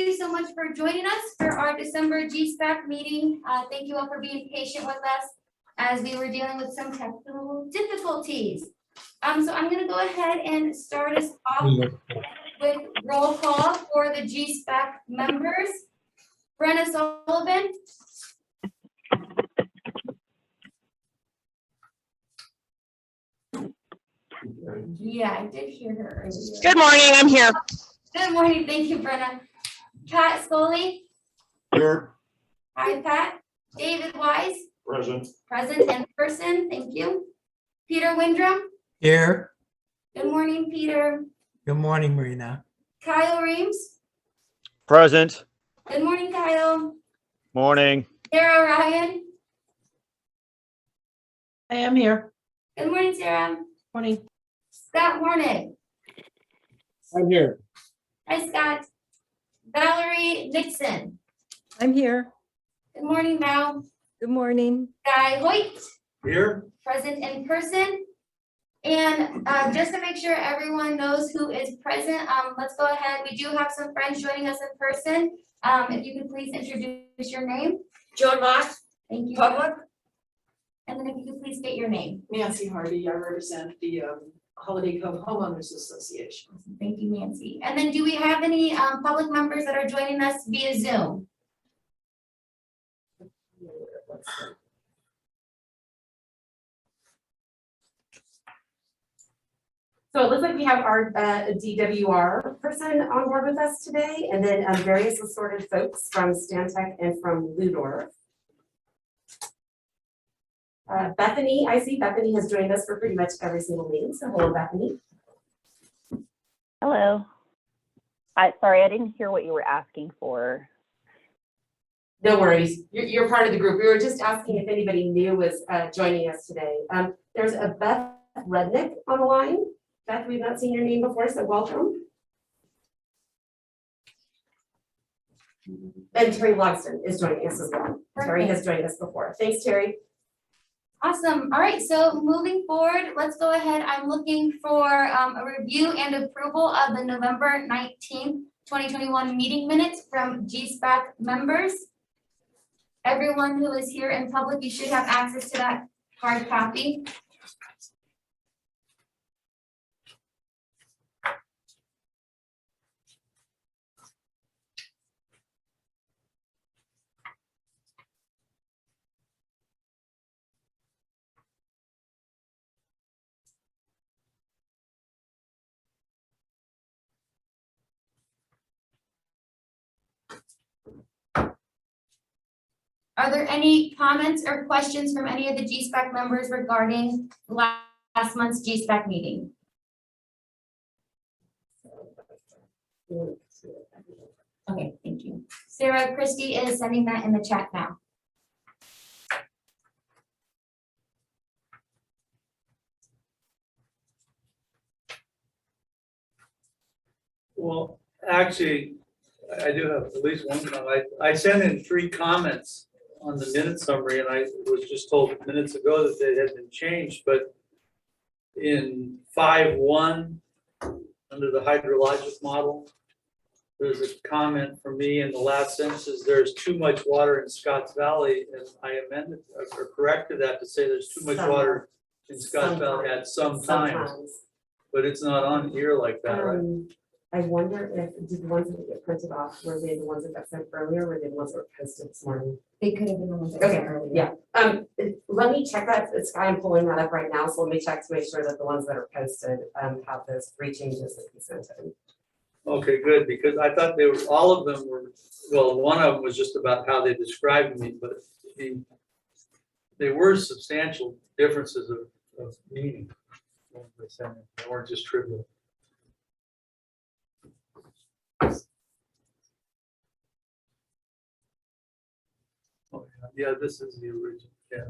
you so much for joining us for our December Gspac meeting. Thank you all for being patient with us as we were dealing with some technical difficulties. So I'm gonna go ahead and start us off with roll call for the Gspac members. Brenna Sullivan. Yeah, I did hear her earlier. Good morning, I'm here. Good morning, thank you, Brenna. Pat Scully. Here. Hi, Pat. David Weiss. Present. Present in person, thank you. Peter Windrum. Here. Good morning, Peter. Good morning, Marina. Kyle Reams. Present. Good morning, Kyle. Morning. Sarah Ryan. I am here. Good morning, Sarah. Morning. Scott Hornick. I'm here. Hi, Scott. Valerie Nixon. I'm here. Good morning, Val. Good morning. Guy Hoyt. Here. Present in person. And just to make sure everyone knows who is present, let's go ahead. We do have some friends joining us in person. If you could please introduce your name. Joan Moss, Thank you. public. And then if you could please state your name. Nancy Hardy, I represent the Holiday Cove Homeowners Association. Thank you, Nancy. And then do we have any public members that are joining us via Zoom? So it looks like we have our DWR person on board with us today, and then various assorted folks from Stantec and from Ludor. Bethany, I see Bethany has joined us for pretty much every single meeting, so hello, Bethany. Hello. Sorry, I didn't hear what you were asking for. No worries, you're part of the group. We were just asking if anybody new was joining us today. There's a Beth Rednick on the line. Beth, we've not seen your name before, so welcome. And Terry Logston is joining us as well. Terry has joined us before. Thanks, Terry. Awesome. All right, so moving forward, let's go ahead. I'm looking for a review and approval of the November 19th, 2021 meeting minutes from Gspac members. Everyone who is here in public, you should have access to that hard copy. Are there any comments or questions from any of the Gspac members regarding last month's Gspac meeting? Okay, thank you. Sarah Christie is sending that in the chat now. Well, actually, I do have at least one comment. I sent in 3 comments on the minute summary, and I was just told minutes ago that they had been changed, but in 5.1, under the hydrologic model, there's a comment from me in the last sentence is there's too much water in Scotts Valley, and I amended or corrected that to say there's too much water in Scotts Valley at some times, but it's not on here like that, right? I wonder if did the ones that get printed off, were they the ones that got sent earlier, or were they the ones that were posted this morning? They could have been the ones that were Okay, earlier. yeah. Let me check that. I'm pulling that up right now, so let me check to make sure that the ones that are posted have those 3 changes that we sent in. Okay, good, because I thought they were, all of them were, well, one of them was just about how they described me, but they were substantial differences of meaning. They weren't just trivial. Oh, yeah, this is the original, yeah.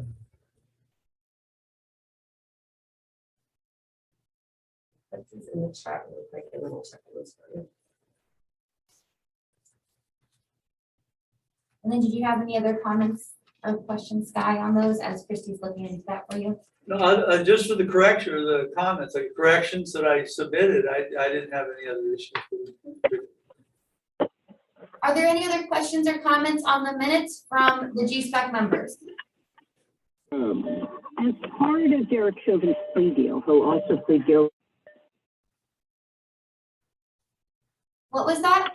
That's in the chat really quick, and then we'll check those for you. And then did you have any other comments or questions, Sky, on those as Christie's looking into that for you? No, just for the correction or the comments, like corrections that I submitted, I didn't have any other issues. Are there any other questions or comments on the minutes from the Gspac members? As part of Derek Chauvin's plea deal, he'll also plead guilty. What was that?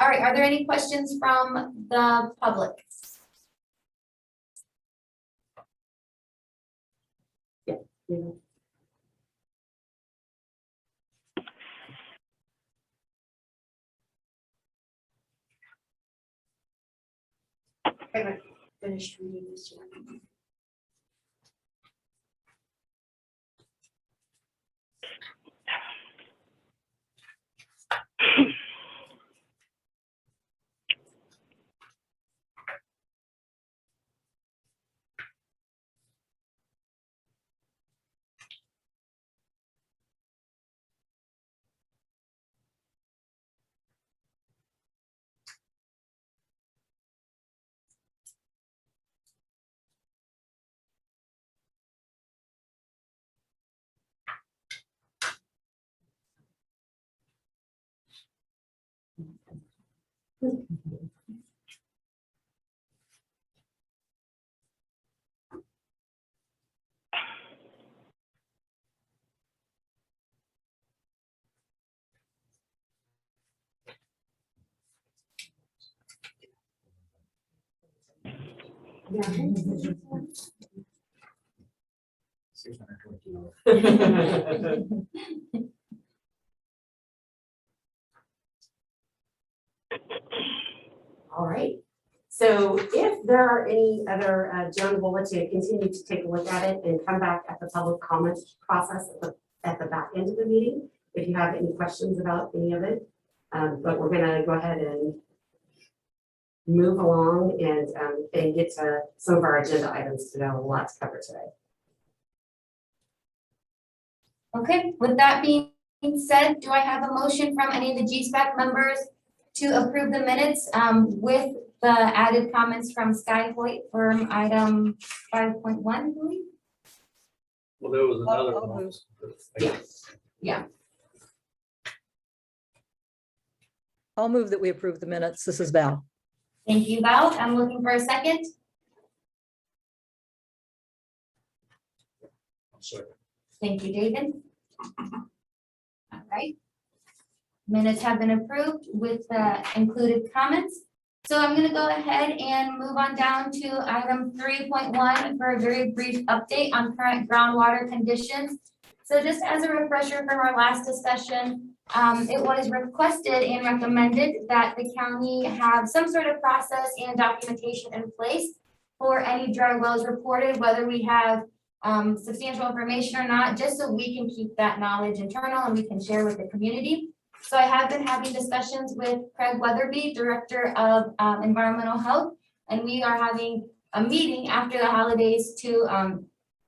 All right, are there any questions from the public? Finished reading this one. All right, so if there are any other, Joan will let you continue to take a look at it and come back at the public comment process at the back end of the meeting, if you have any questions about any of it. But we're gonna go ahead and move along and get to some of our agenda items today. A lot to cover today. Okay, with that being said, do I have a motion from any of the Gspac members to approve the minutes with the added comments from Sky Hoyt for item 5.1, I believe? Well, there was another I'll one. move. Yeah. I'll move that we approve the minutes. This is Val. Thank you, Val. I'm looking for a second. Thank you, David. All right. Minutes have been approved with the included comments. So I'm going to go ahead and move on down to item 3.1 for a very brief update on current groundwater conditions. So just as a refresher from our last discussion, it was requested and recommended that the county have some sort of process and documentation in place for any dry wells reported, whether we have substantial information or not, just so we can keep that knowledge internal and we can share with the community. So I have been having discussions with Craig Weatherby, Director of Environmental Health, and we are having a meeting after the holidays to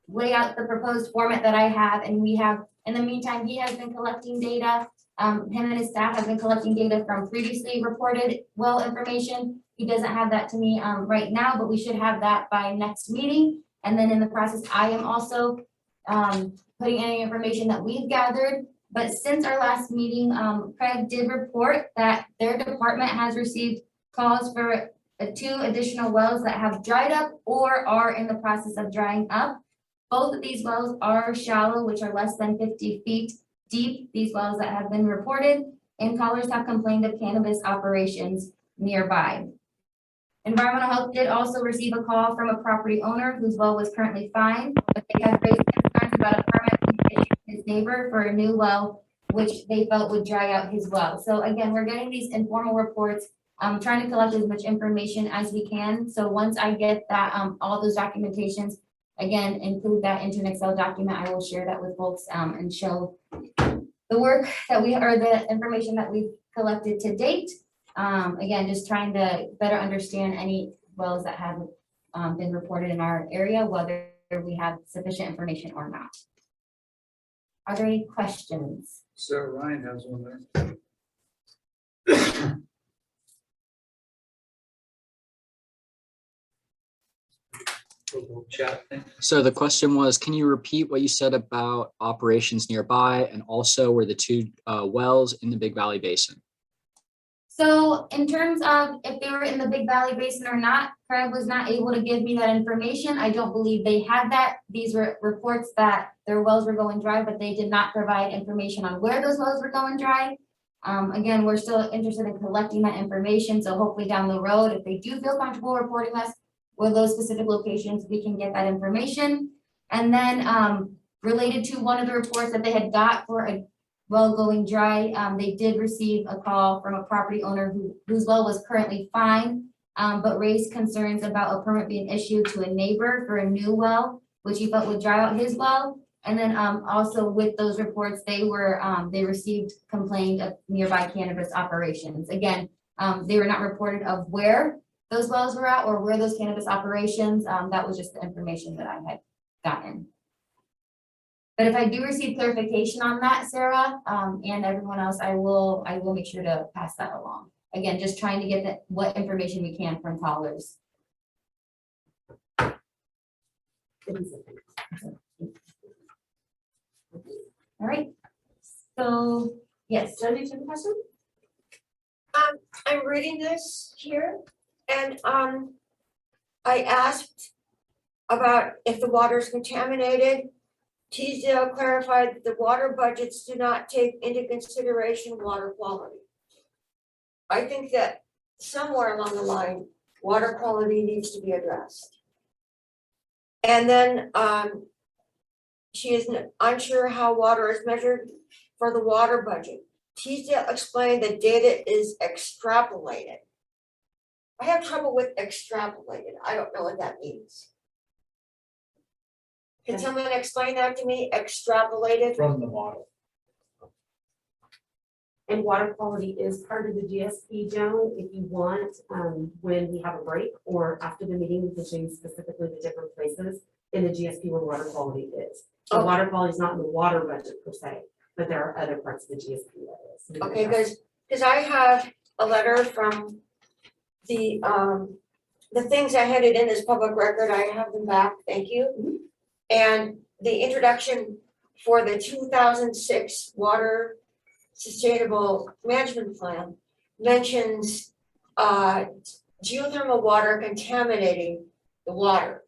lay out the proposed format that I have. And we have, in the meantime, he has been collecting data. Him and his staff have been collecting data from previously reported well information. He doesn't have that to me right now, but we should have that by next meeting. And then in the process, I am also putting any information that we've gathered. But since our last meeting, Craig did report that their department has received calls for 2 additional wells that have dried up or are in the process of drying up. Both of these wells are shallow, which are less than 50 feet deep, these wells that have been reported, and callers have complained of cannabis operations nearby. Environmental Health did also receive a call from a property owner whose well was currently fine, but they had raised concerns about a permit from his neighbor for a new well, which they felt would dry out his well. So again, we're getting these informal reports, trying to collect as much information as we can. So once I get that, all those documentations, again, include that into an Excel document, I will share that with folks and show the work that the information that we've collected to date. Again, just trying to better understand any wells that have been reported in our area, whether we have sufficient information or not. Are there any questions? Sarah Ryan has one there. little chat thing. So the question was, can you repeat what you said about operations nearby and also were the two wells in the Big Valley Basin? So in terms of if they were in the Big Valley Basin or not, Craig was not able to give me that information. I don't believe they had that. These were reports that their wells were going dry, but they did not provide information on where those wells were going dry. Again, we're still interested in collecting that information. So hopefully down the road, if they do feel comfortable reporting us with those specific locations, we can get that information. And then related to one of the reports that they had got for a well going dry, they did receive a call from a property owner whose well was currently fine, but raised concerns about a permit being issued to a neighbor for a new well, which he felt would dry out his well. And then also with those reports, they received complaint of nearby cannabis operations. Again, they were not reported of where those wells were at or where those cannabis operations, that was just the information that I had gotten. But if I do receive clarification on that, Sarah, and everyone else, I will make sure to pass that along. Again, just trying to get what information we can from callers. All right, so, yes, Jen, do you have a question? I'm reading this here, and I asked about if the water is contaminated. Teasdale clarified that the water budgets do not take into consideration water quality. I think that somewhere along the line, water quality needs to be addressed. And then she is unsure how water is measured for the water budget. Teasdale explained the data is extrapolated. I have trouble with extrapolated. I don't know what that means. Can someone explain that to me? Extrapolated? From the model. And water quality is part of the GSP, Joan. If you want, when we have a break or after the meeting, we can show you specifically the different places in the GSP where water quality is. So Okay. water quality is not in the water budget per se, but there are other parts of the GSP that is. Okay, because I have a letter from the things I handed in as public record. I have them back. Thank you. And the introduction for the 2006 Water Sustainable Management Plan mentions geothermal water contaminating the water.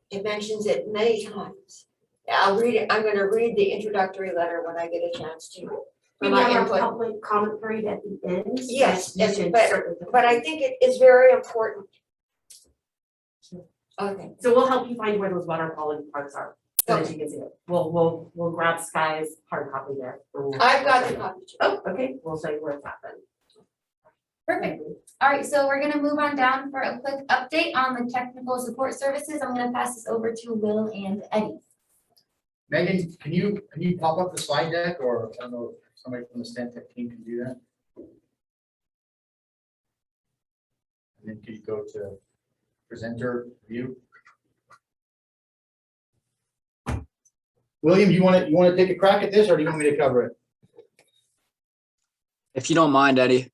It mentions it many times. I'll read it. I'm going to read the introductory letter when I get a chance to. For We my have our input. public comment period at the end. so Yes, you yes, can but certainly- I think it is very important. Okay, So we'll help you find where those water quality parts are, so that you can see it. We'll grab Sky's hard copy there. I've got the copy too. Oh, okay, we'll show you where it's happened. perfect. All right, so we're gonna move on down for a quick update on the technical support services. I'm gonna pass this over to Will and Eddie. Megan, can you pop up the slide deck, or I don't know if somebody from the Stantec team can do that? And then can you go to presenter view? William, you want to take a crack at this, or do you want me to cover it? If you don't mind, Eddie.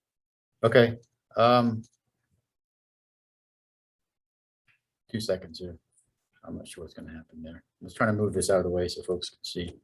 Okay. 2 seconds here. I'm not sure what's going to happen there. I'm just trying to move this out of the way so folks can see.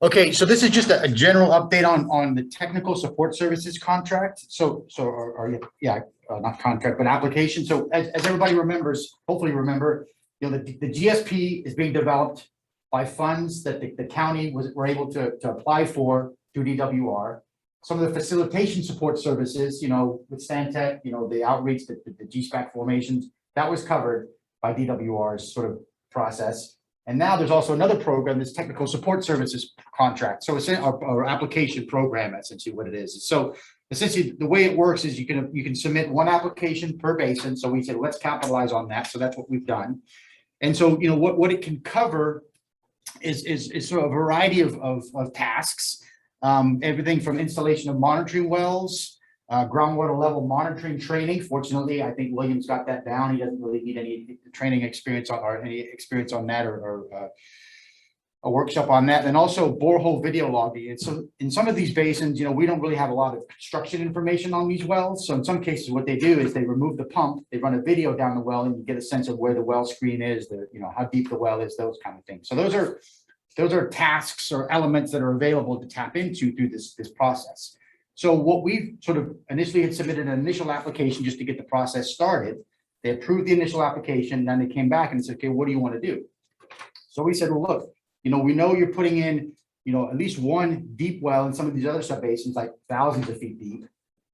Okay, so this is just a general update on the technical support services contract. Not contract, but application. So as everybody remembers, hopefully remember, the GSP is being developed by funds that the county were able to apply for through DWR. Some of the facilitation support services, with Stantec, the outreach, the Gspac formations, that was covered by DWR's sort of process. And now there's also another program, this technical support services contract. So it's our application program, essentially what it is. So essentially the way it works is you can submit one application per basin. So we said, let's capitalize on that. So that's what we've done. And so, what it can cover is sort of a variety of tasks. Everything from installation of monitoring wells, groundwater level monitoring training. Fortunately, I think William's got that down. He doesn't really need any training experience or any experience on that or a workshop on that, and also borehole video logging. And so in some of these basins, we don't really have a lot of construction information on these wells. So in some cases, what they do is they remove the pump, they run a video down the well, and you get a sense of where the well screen is, how deep the well is, those kind of things. So those are tasks or elements that are available to tap into through this process. So what we sort of initially had submitted an initial application just to get the process started. They approved the initial application, then they came back and said, okay, what do you want to do? So we said, well, look, we know you're putting in, at least one deep well in some of these other subbasins, like thousands of feet deep.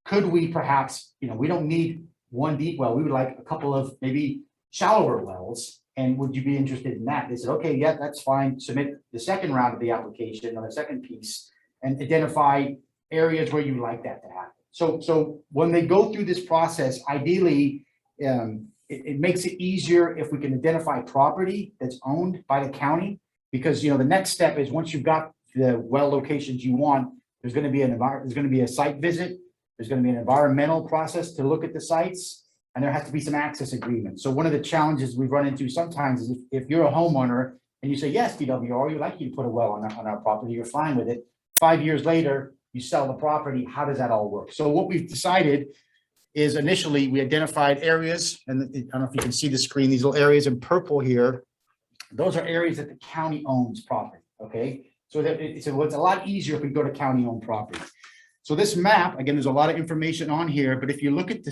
Could we perhaps, we don't need one deep well. We would like a couple of maybe shallower wells. And would you be interested in that? They said, okay, yeah, that's fine. Submit the second round of the application or the second piece and identify areas where you would like that to happen. So when they go through this process, ideally, it makes it easier if we can identify property that's owned by the county. Because the next step is once you've got the well locations you want, there's going to be a site visit. There's going to be an environmental process to look at the sites, and there has to be some access agreements. So one of the challenges we've run into sometimes is if you're a homeowner and you say, yes, DWR, we'd like you to put a well on our property, you're fine with it. 5 years later, you sell the property. How does that all work? So what we've decided is initially we identified areas, and I don't know if you can see the screen, these little areas in purple here. Those are areas that the county owns property, okay? So it's a lot easier if we go to county-owned property. So this map, again, there's a lot of information on here, but if you look at the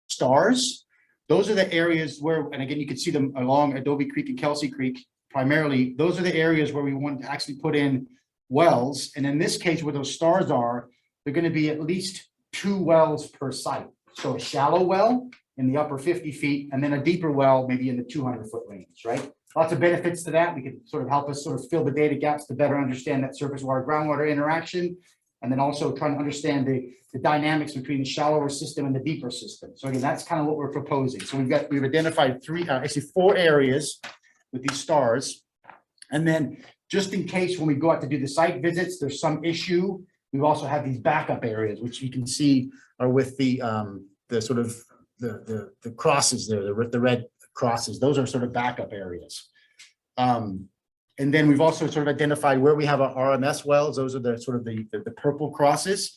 stars, those are the areas where, and again, you can see them along Adobe Creek and Kelsey Creek, primarily, those are the areas where we want to actually put in wells. And in this case, where those stars are, they're going to be at least 2 wells per site. So a shallow well in the upper 50 feet, and then a deeper well, maybe in the 200-foot range, right? Lots of benefits to that. We can sort of help us sort of fill the data gaps to better understand that surface water groundwater interaction, and then also trying to understand the dynamics between the shallower system and the deeper system. So again, that's kind of what we're proposing. So we've identified 4 areas with these stars, and then just in case when we go out to do the site visits, there's some issue, we also have these backup areas, which you can see are with the sort of the crosses there, the red crosses. Those are sort of backup areas. And then we've also sort of identified where we have our RMS wells. Those are the sort of the purple crosses.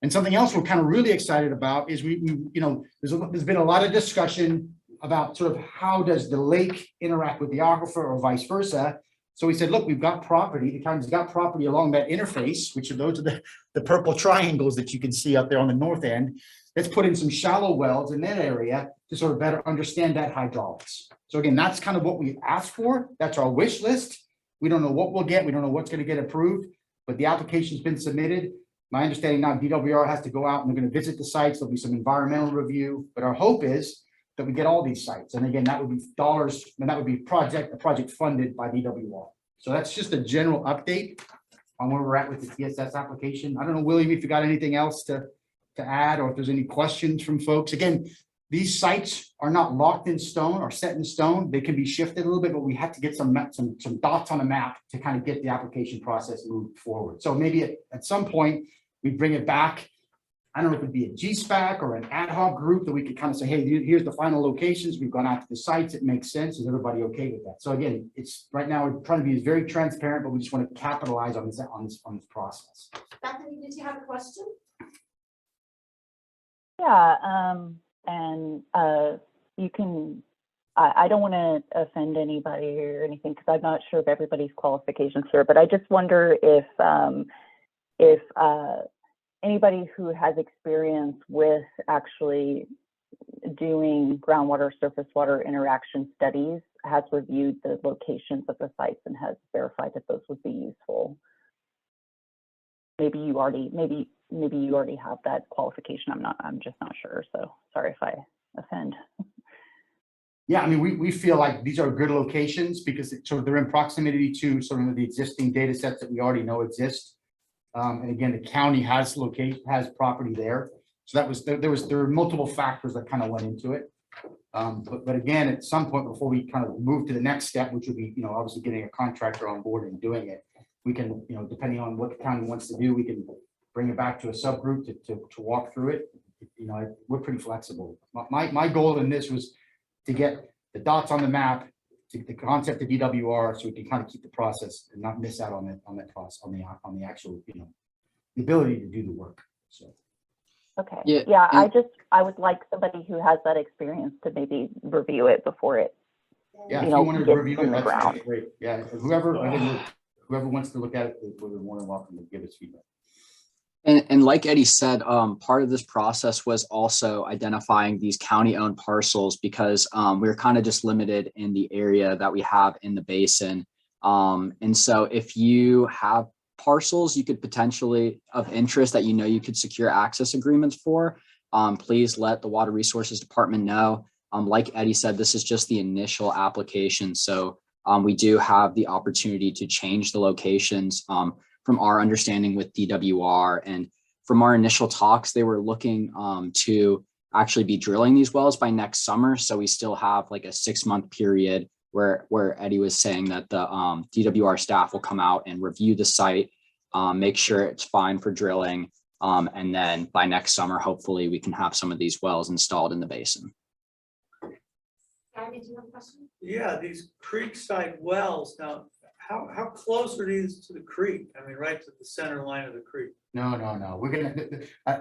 And something else we're kind of really excited about is there's been a lot of discussion about sort of how does the lake interact with the aquifer or vice versa. So we said, look, we've got property, the county's got property along that interface, which are those are the purple triangles that you can see up there on the north end. Let's put in some shallow wells in that area to sort of better understand that hydraulics. So again, that's kind of what we asked for. That's our wish list. We don't know what we'll get. We don't know what's going to get approved, but the application's been submitted. My understanding now, DWR has to go out and they're going to visit the sites. There'll be some environmental review, but our hope is that we get all these sites. And again, that would be dollars, and that would be a project funded by DWR. So that's just a general update on where we're at with the TSS application. I don't know, William, if you got anything else to add, or if there's any questions from folks. Again, these sites are not locked in stone or set in stone. They can be shifted a little bit, but we have to get some dots on the map to kind of get the application process moved forward. So maybe at some point we bring it back. I don't know if it'd be a Gspac or an ad hoc group that we could kind of say, hey, here's the final locations. We've gone out to the sites. It makes sense. Is everybody okay with that? So again, it's right now we're trying to be very transparent, but we just want to capitalize on this process. Bethany, did you have a question? Yeah, and you can, I don't want to offend anybody or anything because I'm not sure of everybody's qualifications here, but I just wonder if anybody who has experience with actually doing groundwater surface water interaction studies has reviewed the locations of the sites and has verified that those would be useful. Maybe you already have that qualification. I'm just not sure. So sorry if I offend. Yeah, I mean, we feel like these are good locations because they're in proximity to some of the existing data sets that we already know exist. And again, the county has property there. So there were multiple factors that kind of went into it. But again, at some point before we kind of move to the next step, which would be, obviously getting a contractor on board and doing it, we can, depending on what the county wants to do, we can bring it back to a subgroup to walk through it. We're pretty flexible. My goal in this was to get the dots on the map the concept of DWR, so we can kind of keep the process and not miss out on that cost, on the actual, you know, the ability to do the work, so. Okay, Yeah, yeah, and- I would like somebody who has that experience to maybe review it before it, Yeah, you if know, you wanted to gets review in it, the that's ground. great, yeah, whoever wants to look at it, we're more than welcome to give us feedback. And like Eddie said, part of this process was also identifying these county-owned parcels because we're kind of just limited in the area that we have in the basin. And so if you have parcels you could potentially of interest that you know you could secure access agreements for, please let the Water Resources Department know. Like Eddie said, this is just the initial application. So we do have the opportunity to change the locations. From our understanding with DWR and from our initial talks, they were looking to actually be drilling these wells by next summer. So we still have like a 6-month period where Eddie was saying that the DWR staff will come out and review the site, make sure it's fine for drilling. And then by next summer, hopefully we can have some of these wells installed in the basin. Gary, did you have a question? Yeah, these creekside wells, now, how close are these to the creek? I mean, right to the center line of the creek? No, we're gonna,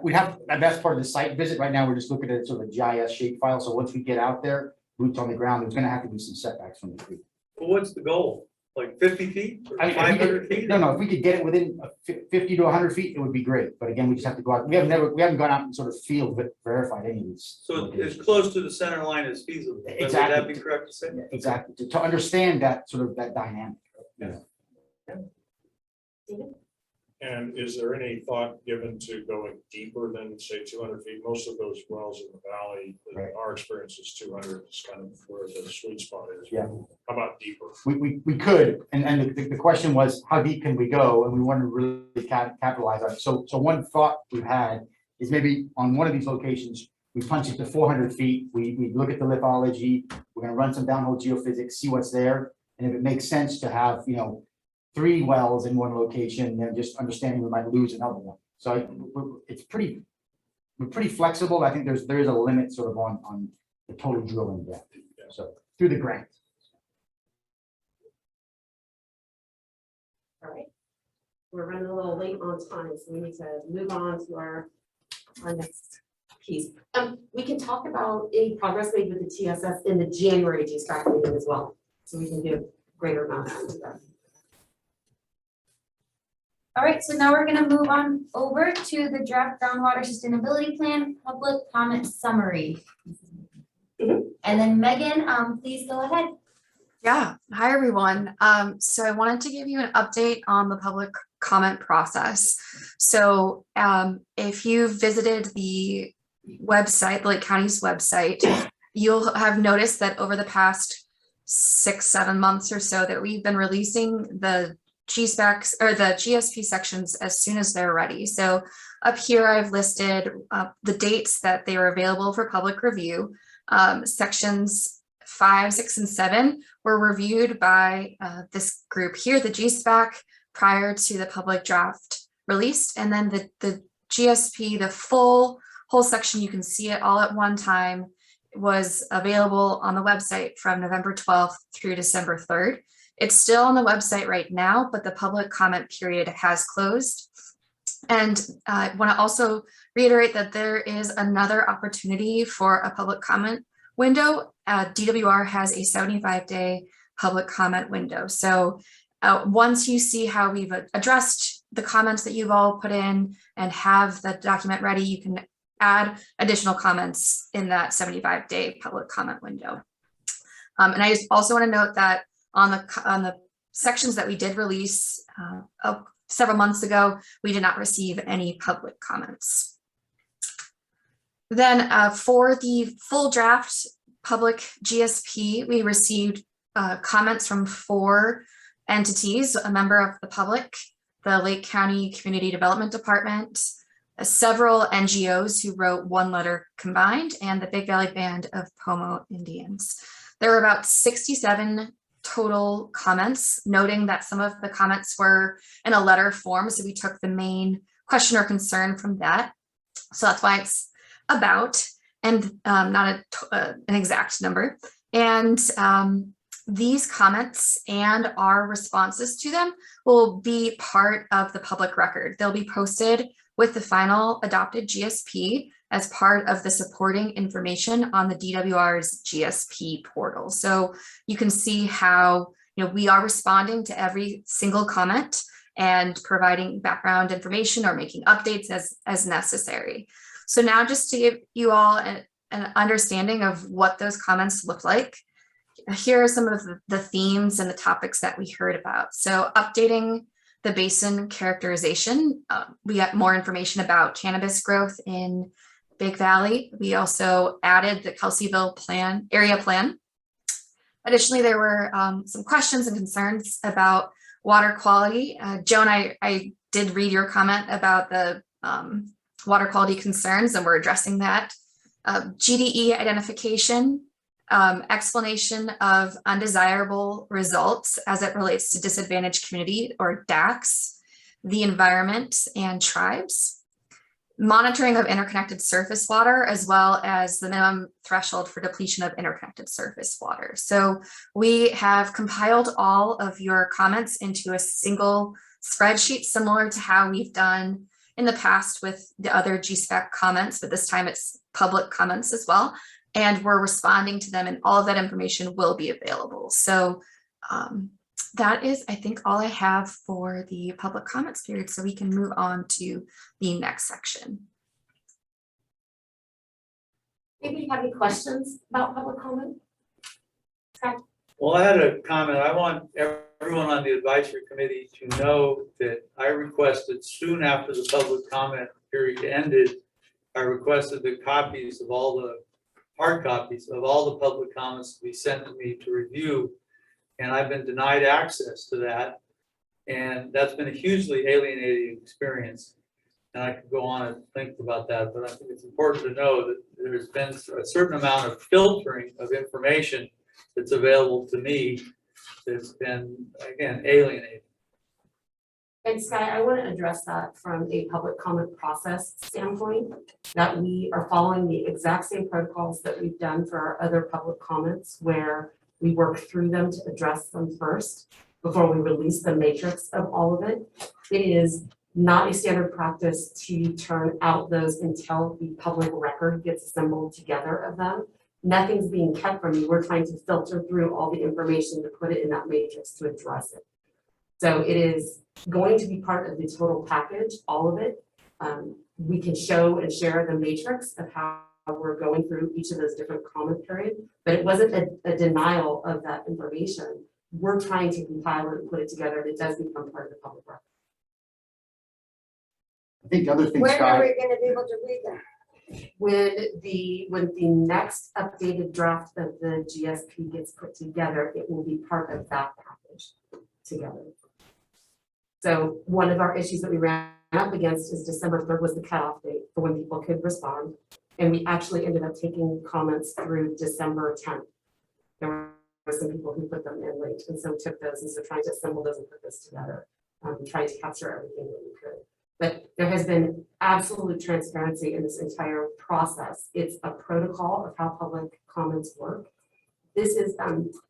we have, that's part of the site visit. Right now, we're just looking at sort of a GIS shape file. So once we get out there, boots on the ground, there's gonna have to be some setbacks from the creek. Well, what's the goal? Like 50 feet or I mean, if we 500 could- feet? No, if we could get it within 50 to 100 feet, it would be great. But again, we just have to go out. We haven't gone out and sort of field verified any of these. So locations. as close to the center line as feasible. Would Exactly. that be correct to say? Yeah, exactly, to understand that sort of that dynamic. Yeah. David? And is there any thought given to going deeper than, say, 200 feet? Most of those wells in the valley, Right. our experience is 200 is kind of where the sweet spot is. Yeah. How about deeper? We could, and the question was, how deep can we go? And we want to really capitalize on it. So one thought we've had is maybe on one of these locations, we punch it to 400 feet. We look at the lithology. We're going to run some downhole geophysics, see what's there. And if it makes sense to have, you know, 3 wells in one location, then just understanding we might lose another one. So we're pretty flexible. I think there is a limit sort of on the total drilling depth. So through the grant. All right. We're running a little late on time, so we need to move on to our next piece. We can talk about any progress made with the TSS in the January Gspac meeting as well, so we can give greater amount of time to that. All right, so now we're gonna move on over to the draft groundwater sustainability plan public comment summary. And then Megan, please go ahead. Yeah, hi everyone. So I wanted to give you an update on the public comment process. So if you visited the website, the Lake County's website, you'll have noticed that over the past 6-7 months or so that we've been releasing the Gspacs or the GSP sections as soon as they're ready. So up here, I've listed the dates that they are available for public review. Sections 5, 6, and 7 were reviewed by this group here, the Gspac, prior to the public draft released. And then the GSP, the whole section, you can see it all at one time, was available on the website from November 12th through December 3rd. It's still on the website right now, but the public comment period has closed. And I want to also reiterate that there is another opportunity for a public comment window. DWR has a 75-day public comment window. So once you see how we've addressed the comments that you've all put in and have the document ready, you can add additional comments in that 75-day public comment window. And I just also want to note that on the sections that we did release several months ago, we did not receive any public comments. Then for the full draft public GSP, we received comments from 4 entities, a member of the public, the Lake County Community Development Department, several NGOs who wrote 1 letter combined, and the Big Valley Band of Pomo Indians. There were about 67 total comments, noting that some of the comments were in a letter form. So we took the main question or concern from that. So that's why it's about, and not an exact number. And these comments and our responses to them will be part of the public record. They'll be posted with the final adopted GSP as part of the supporting information on the DWR's GSP portal. So you can see how, we are responding to every single comment and providing background information or making updates as necessary. So now just to give you all an understanding of what those comments look like, here are some of the themes and the topics that we heard about. So updating the basin characterization, we got more information about cannabis growth in Big Valley. We also added the Kelseyville area plan. Additionally, there were some questions and concerns about water quality. Joan, I did read your comment about the water quality concerns, and we're addressing that. GDE identification, explanation of undesirable results as it relates to disadvantaged community or DACs, the environment and tribes, monitoring of interconnected surface water, as well as the minimum threshold for depletion of interconnected surface water. So we have compiled all of your comments into a single spreadsheet, similar to how we've done in the past with the other Gspac comments, but this time it's public comments as well. And we're responding to them, and all of that information will be available. So that is, I think, all I have for the public comments period. So we can move on to the next section. Maybe you have any questions about public comment? Well, I had a comment. I want everyone on the advisory committee to know that I requested soon after the public comment period ended, I requested the copies of all the hard copies of all the public comments to be sent to me to review. And I've been denied access to that. And that's been a hugely alienating experience. And I could go on and think about that, but I think it's important to know that there's been a certain amount of filtering of information that's available to me that's been, again, alienating. And Sky, I want to address that from a public comment process standpoint, that we are following the exact same protocols that we've done for our other public comments, where we work through them to address them first before we release the matrix of all of it. It is not a standard practice to turn out those until the public record gets assembled together of them. Nothing's being kept from you. We're trying to filter through all the information to put it in that matrix to address it. So it is going to be part of the total package, all of it. We can show and share the matrix of how we're going through each of those different comment periods, but it wasn't a denial of that information. We're trying to compile it and put it together, and it does become part of the public record. I think the other thing, When are Scott, we gonna be able to read that? When the next updated draft of the GSP gets put together, it will be part of that package together. So one of our issues that we ran up against is December 3rd was the cutoff date for when people could respond. And we actually ended up taking comments through December 10th. There were some people who put them in late, and so took those, and so trying to assemble those and put this together, trying to capture everything that we could. But there has been absolute transparency in this entire process. It's a protocol of how public comments work. This is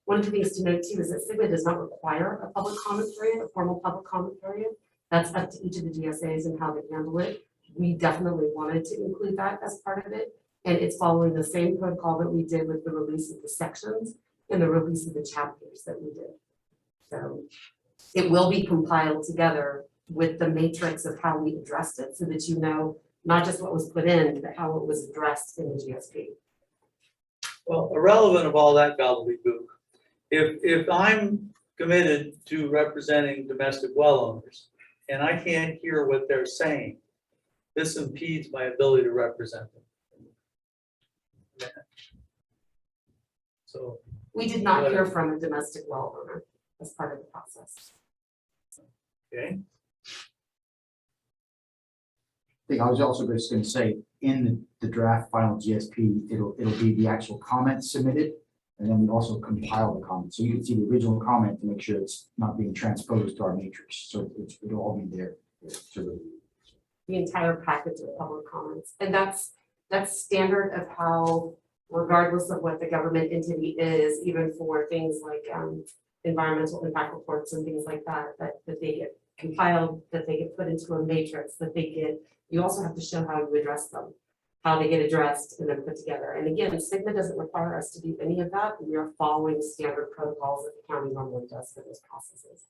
one of the things to note too, is that SGMA does not require a public comment period, a formal public comment period. That's up to each of the GSAs and how they handle it. We definitely wanted to include that as part of it. And it's following the same protocol that we did with the release of the sections and the release of the chapters that we did. So it will be compiled together with the matrix of how we addressed it, so that you know not just what was put in, but how it was addressed in the GSP. Well, irrelevant of all that gobbledygook, if I'm committed to representing domestic well owners and I can't hear what they're saying, this impedes my ability to represent them. So We did not hear from a domestic well owner as part of the process. okay. I think I was also just going to say, in the draft final GSP, it'll be the actual comments submitted, and then we also compile the comments. So you can see the original comment to make sure it's not being transposed to our matrix. So it'll all be there to review. The entire package of public comments, and that's standard of how regardless of what the government entity is, even for things like environmental impact reports and things like that, that they get compiled, that they get put into a matrix, that they get, you also have to show how you address them, how they get addressed and then put together. And again, SGMA doesn't require us to do any of that. We are following standard protocols that the county normally does for those processes.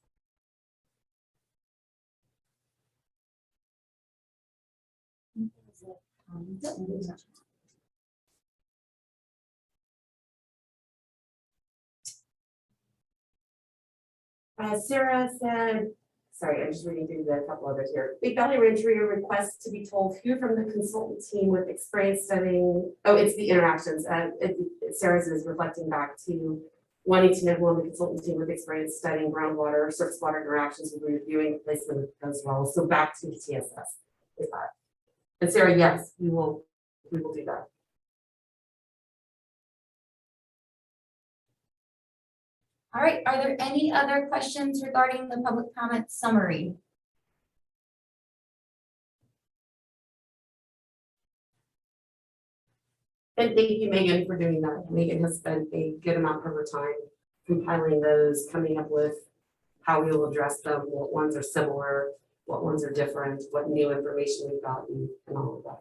Sarah said, sorry, I'm just reading through the couple others here. Big Valley Rancheria requests to be told who from the consultant team with experience studying, oh, it's the interactions. Sarah's is reflecting back to wanting to know who on the consultant team with experience studying groundwater, surface water interactions with reviewing placement of those wells. So back to the TSS is that. And Sarah, yes, we will do that. All right, are there any other questions regarding the public comment summary? And thank you, Megan, for doing that. Megan has spent a good amount of her time compiling those, coming up with how we will address them, what ones are similar, what ones are different, what new information we've gotten, and all of that.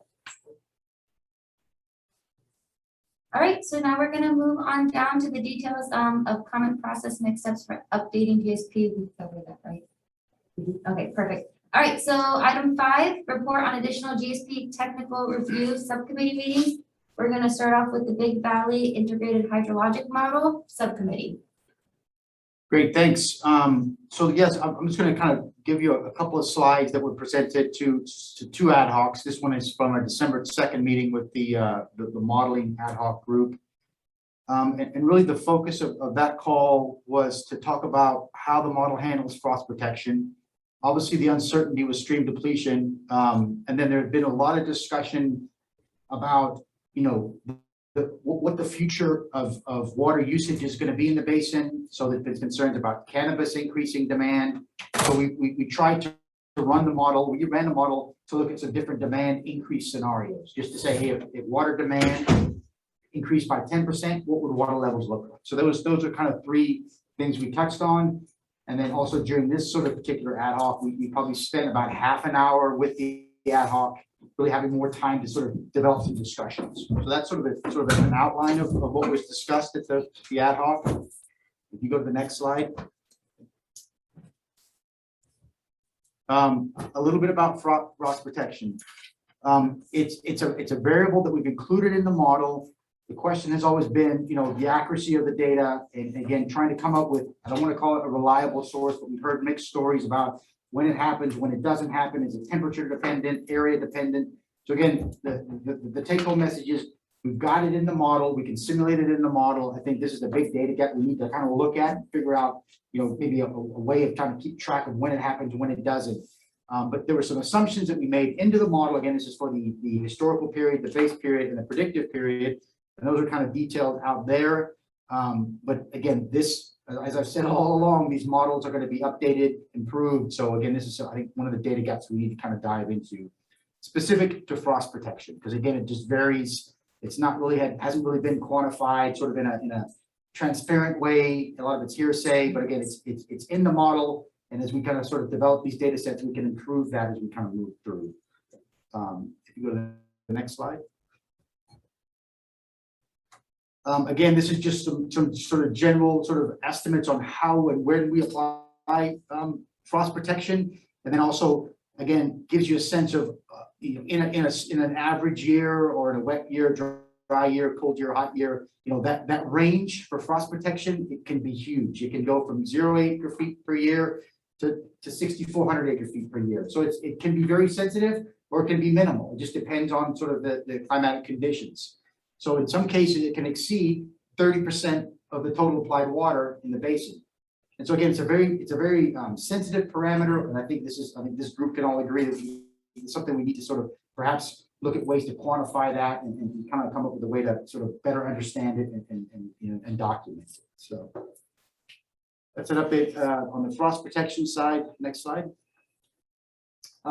All right, so now we're gonna move on down to the details of comment process next steps for updating GSP. We've covered that, right? Okay, perfect. All right, so item 5, report on additional GSP technical review subcommittee meetings. We're gonna start off with the Big Valley Integrated Hydrologic Model Subcommittee. Great, thanks. So yes, I'm just gonna kind of give you a couple of slides that were presented to two ad hocs. This one is from our December 2nd meeting with the modeling ad hoc group. And really the focus of that call was to talk about how the model handles frost protection. Obviously, the uncertainty was stream depletion. And then there had been a lot of discussion about, you know, what the future of water usage is going to be in the basin. So that there's concerns about cannabis increasing demand. So we tried to run the model. We ran the model to look at some different demand increase scenarios, just to say, hey, if water demand increased by 10%, what would water levels look like? So those are kind of 3 things we touched on. And then also during this sort of particular ad hoc, we probably spent about half an hour with the ad hoc, really having more time to sort of develop some discussions. So that's sort of an outline of what was discussed at the ad hoc. If you go to the next slide. A little bit about frost protection. It's a variable that we've included in the model. The question has always been, you know, the accuracy of the data, and again, trying to come up with, I don't want to call it a reliable source, but we've heard mixed stories about when it happens, when it doesn't happen, is it temperature dependent, area dependent? So again, the take home message is we've got it in the model, we can simulate it in the model. I think this is a big data get we need to kind of look at, figure out, you know, maybe a way of trying to keep track of when it happens, when it doesn't. But there were some assumptions that we made into the model. Again, this is for the historical period, the base period, and the predictive period. And those are kind of detailed out there. But again, this, as I've said all along, these models are going to be updated, improved. So again, this is, I think, one of the data gaps we need to kind of dive into, specific to frost protection, because again, it just varies. It's not really hasn't really been quantified sort of in a transparent way. A lot of it's hearsay, but again, it's in the model. And as we kind of sort of develop these data sets, we can improve that as we kind of move through. If you go to the next slide. Again, this is just some sort of general sort of estimates on how and where do we apply frost protection, and then also again gives you a sense of you know, in an average year or in a wet year, dry year, cold year, hot year, you know, that range for frost protection, it can be huge. It can go from 0 acre-feet per year to 6,400 acre-feet per year. So it can be very sensitive or it can be minimal. It just depends on sort of the climatic conditions. So in some cases, it can exceed 30% of the total applied water in the basin. And so again, it's a very sensitive parameter, and I think this group can all agree that it's something we need to sort of perhaps look at ways to quantify that and kind of come up with a way to sort of better understand it and document it. So that's an update on the frost protection side. Next slide.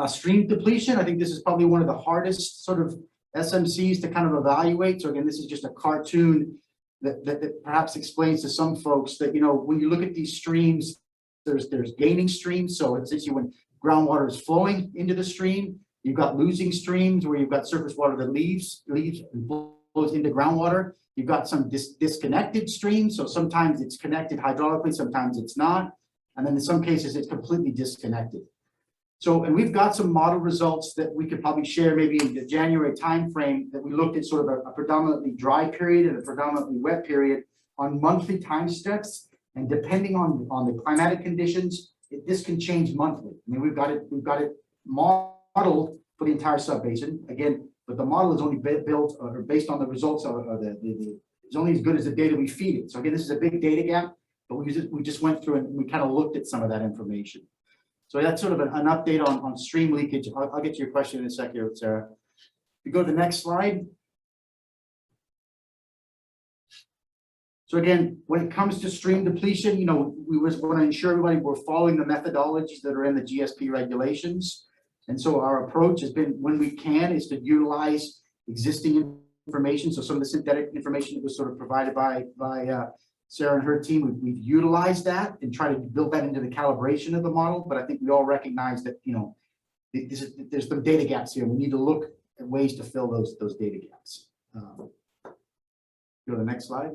Stream depletion. I think this is probably one of the hardest sort of SMCs to kind of evaluate. So again, this is just a cartoon that perhaps explains to some folks that, you know, when you look at these streams, there's gaining streams. So it's essentially when groundwater is flowing into the stream, you've got losing streams where you've got surface water that leaves and flows into groundwater. You've got some disconnected streams. So sometimes it's connected hydraulically, sometimes it's not. And then in some cases, it's completely disconnected. So, and we've got some model results that we could probably share maybe in the January timeframe that we looked at sort of a predominantly dry period and a predominantly wet period on monthly time steps. And depending on the climatic conditions, this can change monthly. I mean, we've got it modeled for the entire subbasin. Again, but the model is only built or based on the results of it's only as good as the data we feed it. So again, this is a big data gap, but we just went through and we kind of looked at some of that information. So that's sort of an update on stream leakage. I'll get to your question in a second, Sarah. If you go to the next slide. So again, when it comes to stream depletion, you know, we just want to ensure everybody we're following the methodologies that are in the GSP regulations. And so our approach has been, when we can, is to utilize existing information. So some of the synthetic information that was sort of provided by Sarah and her team, we've utilized that and try to build that into the calibration of the model. But I think we all recognize that, you know, there's some data gaps here. We need to look at ways to fill those data gaps. Go to the next slide.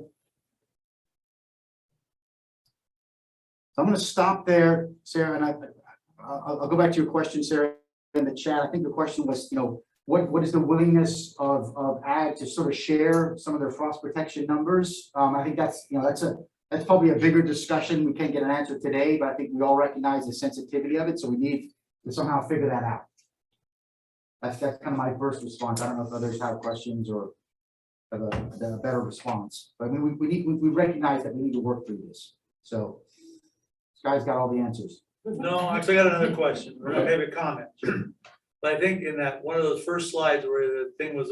So I'm going to stop there, Sarah, and I'll go back to your question, Sarah, in the chat. I think the question was, you know, what is the willingness of ag to sort of share some of their frost protection numbers? I think that's, you know, that's probably a bigger discussion. We can't get an answer today, but I think we all recognize the sensitivity of it. So we need to somehow figure that out. That's kind of my first response. I don't know if others have questions or have a better response, but I mean, we recognize that we need to work through this. So this guy's got all the answers. No, I actually got another question, or maybe a comment. But I think in that one of those first slides where the thing was,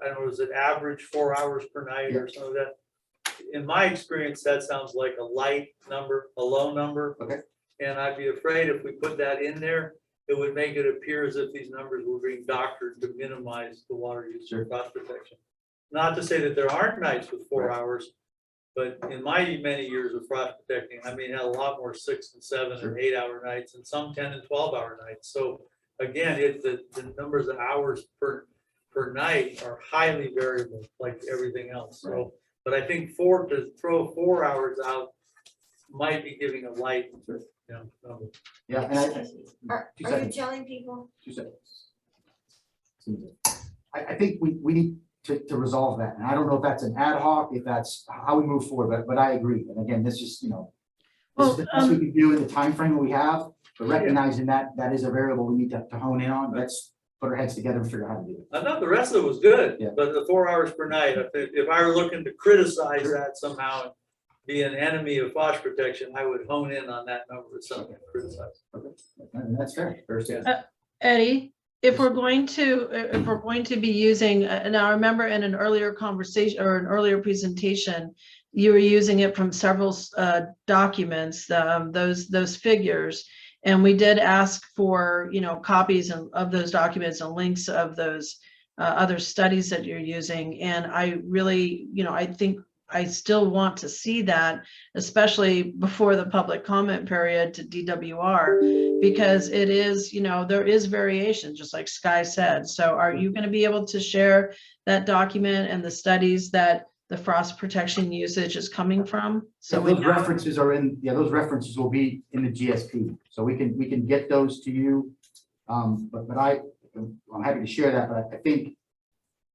I don't know, was it average 4 hours per night or something like that? In my experience, that sounds like a light number, a low number. Okay. And I'd be afraid if we put that in there, it would make it appear as if these numbers were being doctored to minimize the water use for frost protection. Not to say that there aren't nights with 4 hours, but in my many years of frost protecting, I mean, had a lot more 6 and 7 and 8 hour nights and some 10 and 12 hour nights. So again, the numbers of hours per night are highly variable, like everything else. So, but I think to throw 4 hours out might be giving a light, you know, number. Yeah, and Are you telling people? 2 seconds. I think we need to resolve that. And I don't know if that's an ad hoc, if that's how we move forward, but I agree. And again, this is, you know, this is the best we can do in the time frame we have, but recognizing that is a variable we need to hone in on. Let's put our heads together and figure out how to do it. I thought the rest of it was good, Yeah. but the 4 hours per night, if I were looking to criticize that somehow and be an enemy of frost protection, I would hone in on that number as something to criticize. Okay, and that's fair. Eddie, if we're going to be using, now I remember in an earlier conversation or an earlier presentation, you were using it from several documents, those figures. And we did ask for, you know, copies of those documents and links of those other studies that you're using. And I really, you know, I think I still want to see that, especially before the public comment period to DWR, because it is, you know, there is variation, just like Sky said. So are you going to be able to share that document and the studies that the frost protection usage is coming from? So those references are in, those references will be in the GSP. So we can get those to you. I'm happy to share that, but I think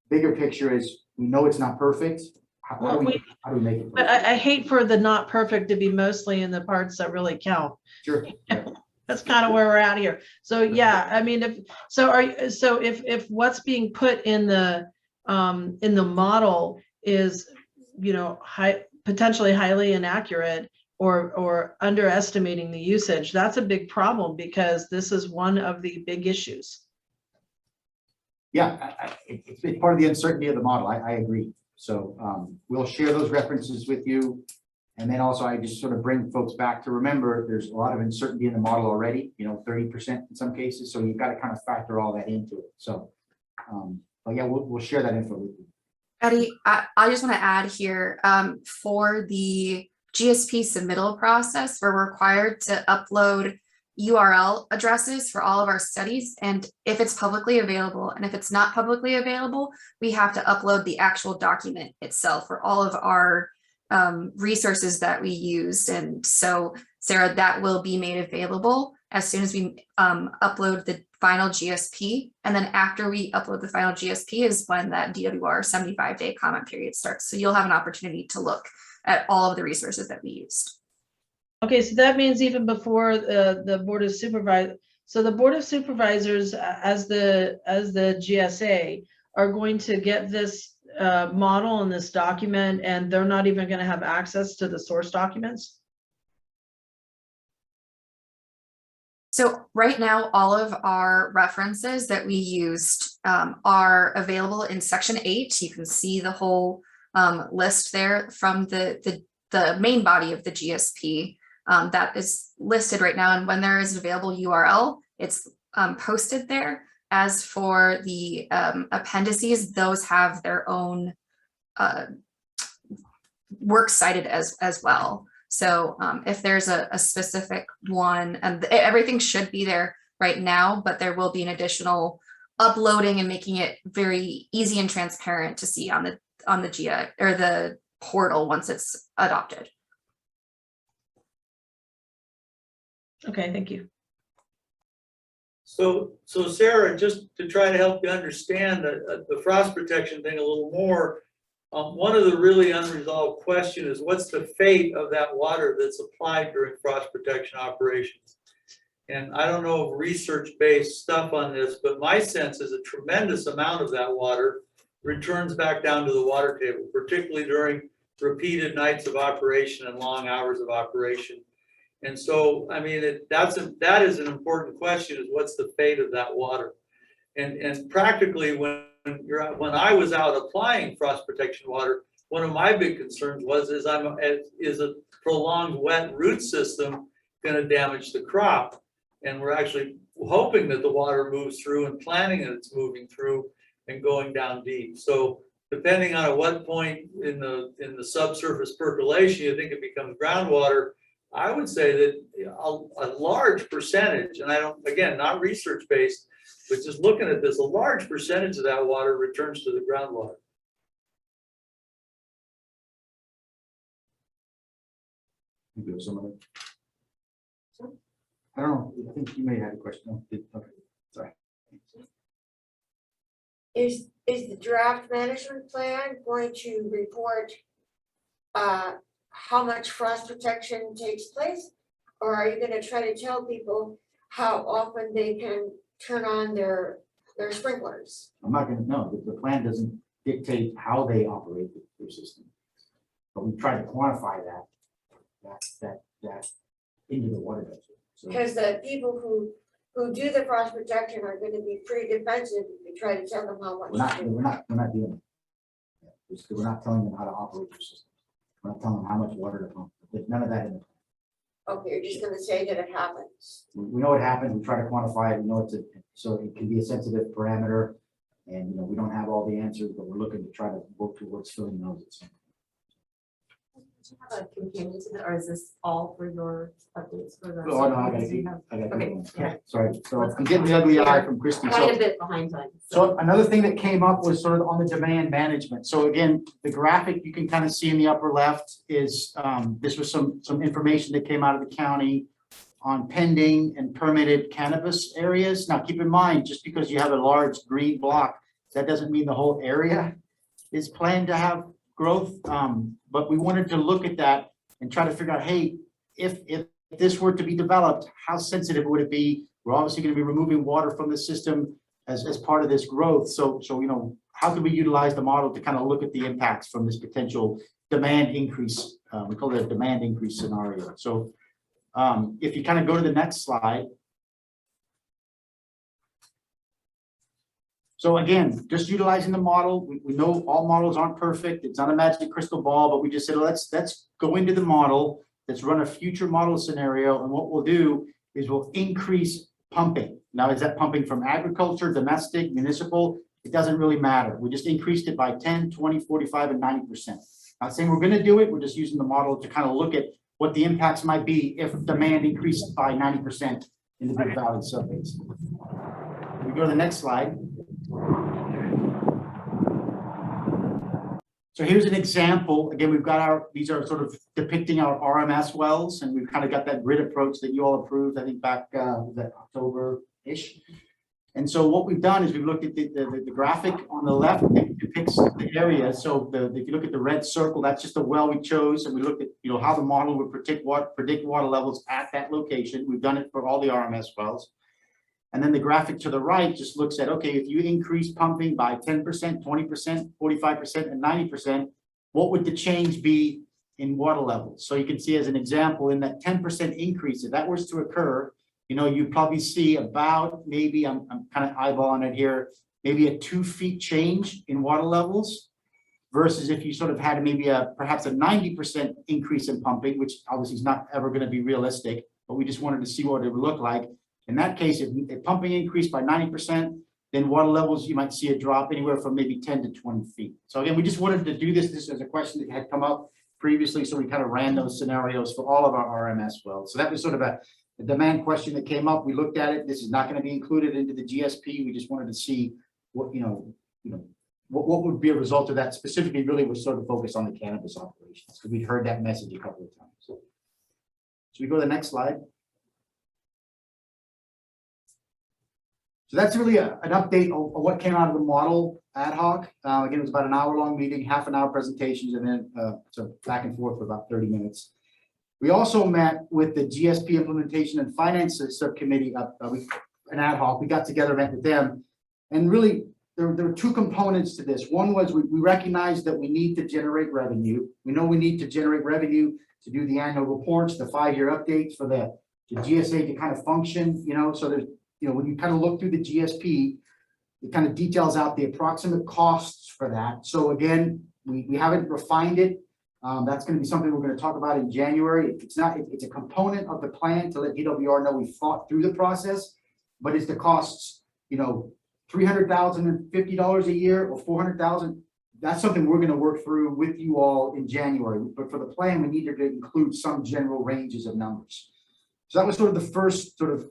bigger picture is we know it's not perfect. How do we make it? But I hate for the not perfect to be mostly in the parts that really count. Sure. That's kind of where we're at here. So yeah, I mean, if what's being put in the model is, you know, potentially highly inaccurate or underestimating the usage, that's a big problem because this is one of the big issues. Yeah, it's part of the uncertainty of the model. I agree. So we'll share those references with you. And then also I just sort of bring folks back to remember there's a lot of uncertainty in the model already, you know, 30% in some cases. So you've got to kind of factor all that into it. So, But yeah, we'll share that info with you. Eddie, I just want to add here, for the GSP submittal process, we're required to upload URL addresses for all of our studies. And if it's publicly available, and if it's not publicly available, we have to upload the actual document itself for all of our resources that we used. And so, Sarah, that will be made available as soon as we upload the final GSP. And then after we upload the final GSP is when that DWR 75-day comment period starts. So you'll have an opportunity to look at all of the resources that we used. Okay, so that means even before the Board of Supervisors, so the Board of Supervisors as the GSA are going to get this model and this document, and they're not even going to have access to the source documents? So right now, all of our references that we used are available in section 8. You can see the whole list there from the main body of the GSP that is listed right now. And when there is an available URL, it's posted there. As for the appendices, those have their own works cited as well. So if there's a specific one, and everything should be there right now, but there will be an additional uploading and making it very easy and transparent to see on the GIA or the portal once it's adopted. Okay, thank you. So Sarah, just to try to help you understand the frost protection thing a little more, one of the really unresolved questions is what's the fate of that water that's applied during frost protection operations? And I don't know of research-based stuff on this, but my sense is a tremendous amount of that water returns back down to the water table, particularly during repeated nights of operation and long hours of operation. And so, I mean, that is an important question, is what's the fate of that water? And practically when I was out applying frost protection water, one of my big concerns was, is a prolonged wet root system going to damage the crop? And we're actually hoping that the water moves through and planning that it's moving through and going down deep. So depending on at what point in the subsurface percolation you think it becomes groundwater, I would say that a large percentage, and I don't, again, not research based, but just looking at this, a large percentage of that water returns to the groundwater. I don't know, I think you may have a question. Okay, sorry. Is the draft management plan going to report how much frost protection takes place? Or are you gonna try to tell people how often they can turn on their sprinklers? I'm not gonna, no, the plan doesn't dictate how they operate their system. But we try to quantify that into the water budget. So Because the people who do the frost protection are gonna be pretty defensive if you try to tell them how much. we're not doing it. We're not telling them how to operate their system. We're not telling them how much water to pump. There's none of that in the plan. Okay, you're just gonna say that it happens. We know it happens, we try to quantify it, we know so it can be a sensitive parameter. And, we don't have all the answers, but we're looking to try to work towards filling those at some point. Do you have a companion to that, or is this all for your updates for the? Oh, no, I gotta subcommittees you keep, have? I gotta Okay, keep yeah. going. Sorry, so I'm getting the ugly eye from Christie. Quite a So, bit behind time. so another thing that came up was sort of on the demand management. So again, the graphic you can kind of see in the upper left is, this was some information that came out of the county on pending and permitted cannabis areas. Now, keep in mind, just because you have a large green block, that doesn't mean the whole area is planned to have growth. But we wanted to look at that and try to figure out, hey, if this were to be developed, how sensitive would it be? We're obviously going to be removing water from the system as part of this growth. So how can we utilize the model to kind of look at the impacts from this potential demand increase? We call it a demand increase scenario. So if you kind of go to the next slide. So again, just utilizing the model, we know all models aren't perfect. It's not a magic crystal ball, but we just said, let's go into the model. Let's run a future model scenario. And what we'll do is we'll increase pumping. Now, is that pumping from agriculture, domestic, municipal? it doesn't really matter. We just increased it by 10, 20, 45, and 90%. Not saying we're gonna do it, we're just using the model to kind of look at what the impacts might be if demand increased by 90% in the Big Valley subbasin. We go to the next slide. So here's an example. Again, we've got these are sort of depicting our RMS wells, and we've kind of got that grid approach that you all approved, I think back that October-ish. And so what we've done is we've looked at the graphic on the left, it depicts the area. So if you look at the red circle, that's just a well we chose, and we looked at how the model would predict water levels at that location. We've done it for all the RMS wells. And then the graphic to the right just looks at, okay, if you increase pumping by 10%, 20%, 45%, and 90%, what would the change be in water levels? So you can see as an example, in that 10% increase, if that was to occur, you probably see about maybe, I'm kind of eyeballing it here, maybe a 2 feet change in water levels versus if you sort of had maybe perhaps a 90% increase in pumping, which obviously is not ever going to be realistic, but we just wanted to see what it would look like. In that case, if pumping increased by 90%, then water levels, you might see a drop anywhere from maybe 10 to 20 feet. So again, we just wanted to do this. This is a question that had come up previously, so we kind of ran those scenarios for all of our RMS wells. So that was sort of a demand question that came up. We looked at it. This is not going to be included into the GSP. We just wanted to see what, what would be a result of that. Specifically, really was sort of focused on the cannabis operations, because we'd heard that message a couple of times. So we go to the next slide. So that's really an update of what came out of the model ad hoc. Again, it was about an hour-long meeting, half-an-hour presentations, and then so back and forth for about 30 minutes. We also met with the GSP Implementation and Finance Subcommittee, an ad hoc. We got together, met with them, and really there were 2 components to this. One was we recognized that we need to generate revenue. We know we need to generate revenue to do the annual reports, the 5-year updates for the GSA to kind of function. So there's when you kind of look through the GSP, it kind of details out the approximate costs for that. So again, we haven't refined it. That's going to be something we're going to talk about in January. It's a component of the plan to let DWR know we thought through the process, but it's the costs, $350 a year or $400,000. That's something we're going to work through with you all in January. But for the plan, we needed to include some general ranges of numbers. So that was sort of the first sort of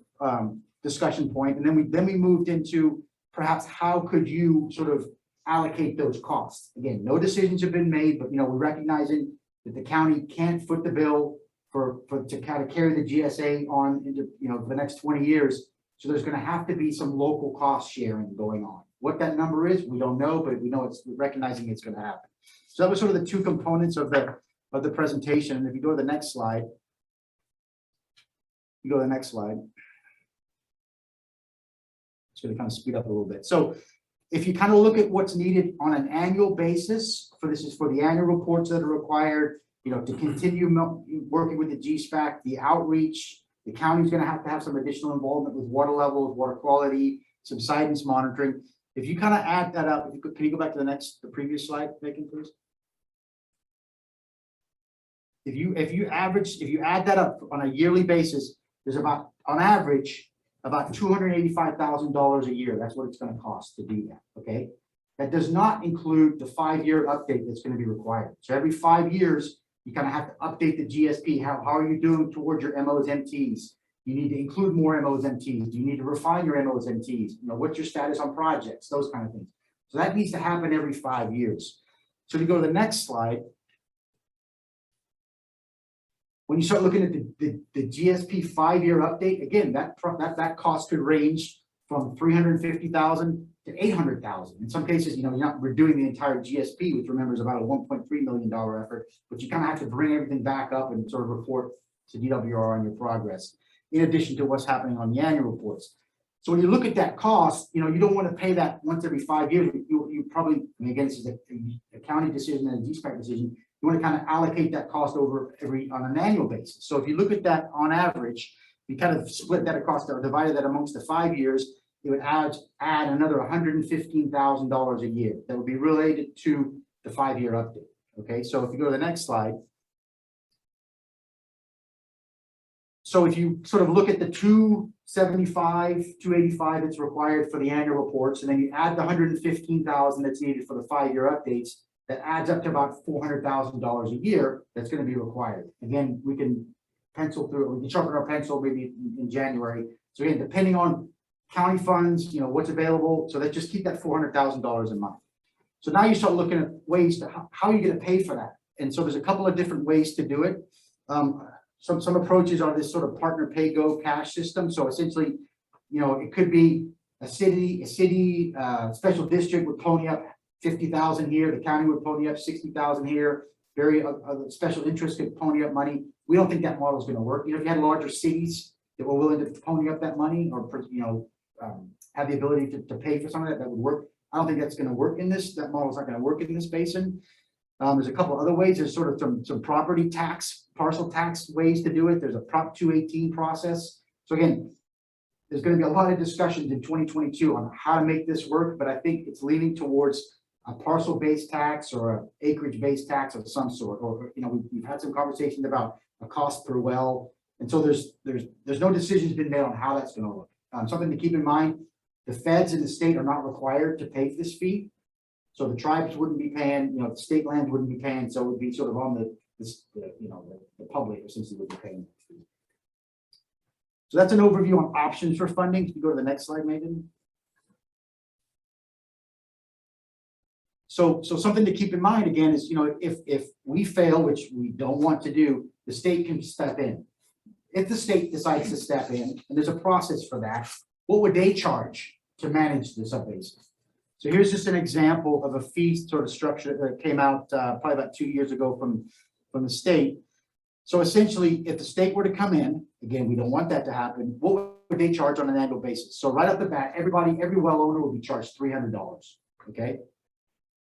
discussion point, and then we moved into perhaps how could you sort of allocate those costs. Again, no decisions have been made, but we're recognizing that the county can't foot the bill to kind of carry the GSA on into for the next 20 years. So there's going to have to be some local cost sharing going on. What that number is, we don't know, but we know we're recognizing it's going to happen. So that was sort of the 2 components of the presentation. And if you go to the next slide, It's going to kind of speed up a little bit. So if you kind of look at what's needed on an annual basis, this is for the annual reports that are required, to continue working with the Gspac, the outreach, the county's going to have some additional involvement with water levels, water quality, subsidence monitoring. If you kind of add that up, can you go back to the previous slide, Megan, please? If you add that up on a yearly basis, there's about, on average, about $285,000 a year. That's what it's going to cost to do that, okay? That does not include the 5-year update that's going to be required. So every 5 years, you kind of have to update the GSP. How are you doing towards your MOs, MTs? You need to include more MOs, MTs. Do you need to refine your MOs, MTs? What's your status on projects? Those kind of things. So that needs to happen every 5 years. So to go to the next slide, when you start looking at the GSP 5-year update, again, that cost could range from $350,000 to $800,000. In some cases, we're doing the entire GSP, which remember is about a $1.3 million effort, but you kind of have to bring everything back up and sort of report to DWR on your progress, in addition to what's happening on the annual reports. So when you look at that cost, you don't want to pay that once every 5 years. You probably, again, this is a county decision and a Gspac decision. You want to kind of allocate that cost over on an annual basis. So if you look at that on average, you kind of split that across or divided that amongst the 5 years, it would add another $115,000 a year that would be related to the 5-year update. Okay, so if you go to the next slide. So if you sort of look at the 275, 285 that's required for the annual reports, and then you add the 115,000 that's needed for the 5-year updates, that adds up to about $400,000 a year that's going to be required. Again, we can pencil through, we can sharpen our pencil maybe in January. So again, depending on county funds, what's available, so let's just keep that $400,000 in mind. So now you start looking at ways to how are you going to pay for that? And so there's a couple of different ways to do it. Some approaches are this sort of partner pay go cash system. So essentially, it could be a city, special district would pony up 50,000 here, the county would pony up 60,000 here, special interest could pony up money. We don't think that model is going to work. If you had larger cities that were willing to pony up that money or have the ability to pay for some of that, that would work. I don't think that's going to work in this. That model is not going to work in this basin. There's a couple other ways. There's sort of some property tax, parcel tax ways to do it. There's a Prop 218 process. So again, there's going to be a lot of discussions in 2022 on how to make this work, but I think it's leaning towards a parcel-based tax or an acreage-based tax of some sort. Or we've had some conversations about a cost per well, and so there's no decisions been made on how that's going to look. Something to keep in mind: the feds in the state are not required to pay this fee. So the tribes wouldn't be paying, the state land wouldn't be paying, so it would be sort of on the public essentially would be paying. So that's an overview on options for funding. Can you go to the next slide, Megan? So something to keep in mind again is, if we fail, which we don't want to do, the state can step in. If the state decides to step in, and there's a process for that, what would they charge to manage the subbasin? So here's just an example of a fee sort of structure that came out probably about 2 years ago from the state. So essentially, if the state were to come in, again, we don't want that to happen, what would they charge on an annual basis? So right off the bat, every well owner will be charged $300, okay?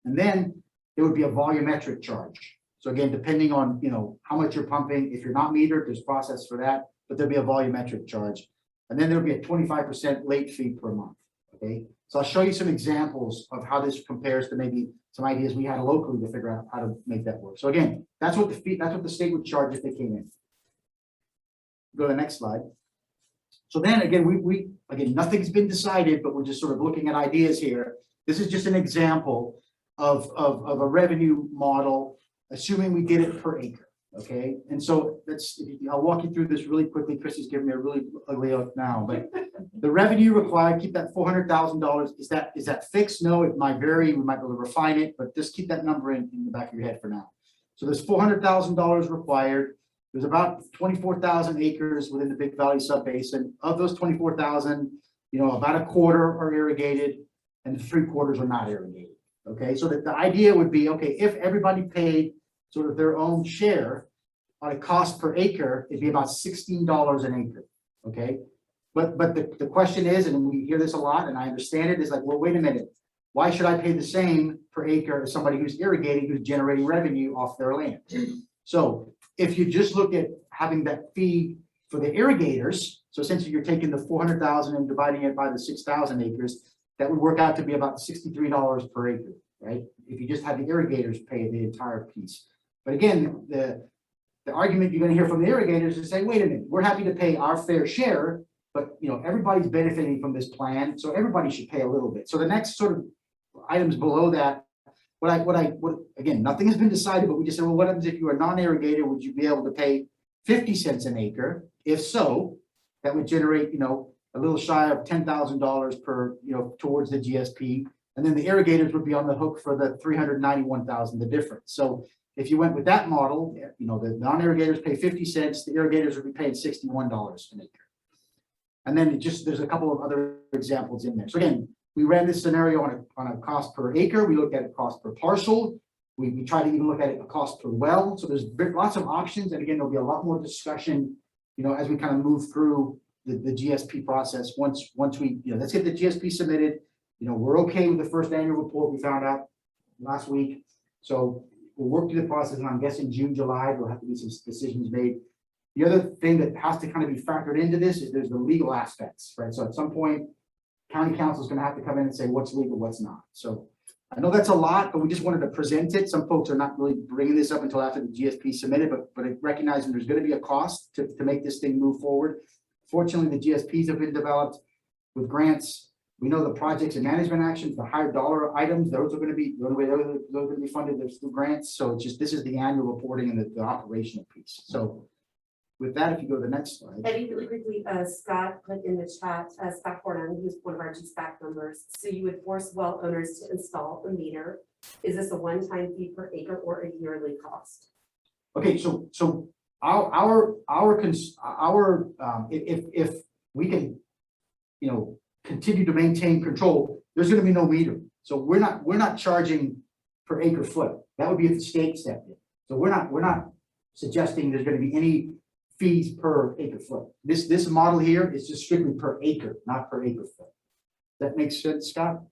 And then there would be a volumetric charge. So again, depending on, how much you're pumping, if you're not metered, there's process for that, but there'll be a volumetric charge. And then there'll be a 25% late fee per month, okay? So I'll show you some examples of how this compares to maybe some ideas we had locally to figure out how to make that work. So again, that's what the state would charge if they came in. Go to the next slide. So then again, again, nothing's been decided, but we're just sort of looking at ideas here. This is just an example of a revenue model, assuming we did it per acre. Okay, and so I'll walk you through this really quickly. Chrissy's giving me a really ugly look now, but the revenue required, keep that $400,000. Is that fixed? No, it might vary. We might be able to refine it, but just keep that number in the back of your head for now. So there's $400,000 required. There's about 24,000 acres within the Big Valley Subbasin. Of those 24,000, about a quarter are irrigated and 3/4 are not irrigated. Okay, so the idea would be, okay, if everybody paid sort of their own share on a cost per acre, it'd be about $16 an acre, okay? But the question is, and we hear this a lot, and I understand it, is like, well, wait a minute. Why should I pay the same per acre as somebody who's irrigating, who's generating revenue off their land? So if you just look at having that fee for the irrigators, so essentially you're taking the 400,000 and dividing it by the 6,000 acres, that would work out to be about $63 per acre, right? If you just have the irrigators pay the entire piece. But again, the argument you're going to hear from the irrigators is saying, wait a minute, we're happy to pay our fair share, but everybody's benefiting from this plan, so everybody should pay a little bit. So the next sort of items below that, again, nothing has been decided, but we just said, well, what happens if you are non-irrigator? Would you be able to pay 50 cents an acre? If so, that would generate, a little shy of $10,000 per, towards the GSP. And then the irrigators would be on the hook for the 391,000, the difference. So if you went with that model, the non-irrigators pay 50 cents, the irrigators would be paying $61 an acre. And then there's a couple of other examples in there. So again, we ran this scenario on a cost per acre. We looked at a cost per parcel. We try to even look at it a cost per well. So there's lots of options. And again, there'll be a lot more discussion, as we kind of move through the GSP process. Once we, let's get the GSP submitted. We're okay with the first annual report we found out last week. So we'll work through the process, and I'm guessing June, July, there'll have to be some decisions made. The other thing that has to kind of be factored into this is there's the legal aspects, right? So at some point, county council is going to have to come in and say what's legal, what's not. So I know that's a lot, but we just wanted to present it. Some folks are not really bringing this up until after the GSP submitted, but recognizing there's going to be a cost to make this thing move forward. Fortunately, the GSPs have been developed with grants. We know the projects and management actions, the higher dollar items, those are going to be, those are going to be funded through grants. So it's just, this is the annual reporting and the operational piece. So with that, if you go to the next slide. Eddie, really quickly, Scott put in the chat, Scott Hornan, who's one of our Gspac members. So you would force well owners to install a meter. Is this a one-time fee per acre or a yearly cost? Okay, so if we can, continue to maintain control, there's going to be no meter. So we're not charging per acre foot. That would be if the state stepped in. So we're not suggesting there's going to be any fees per acre foot. This model here is just strictly per acre, not per acre foot. That makes sense, Scott?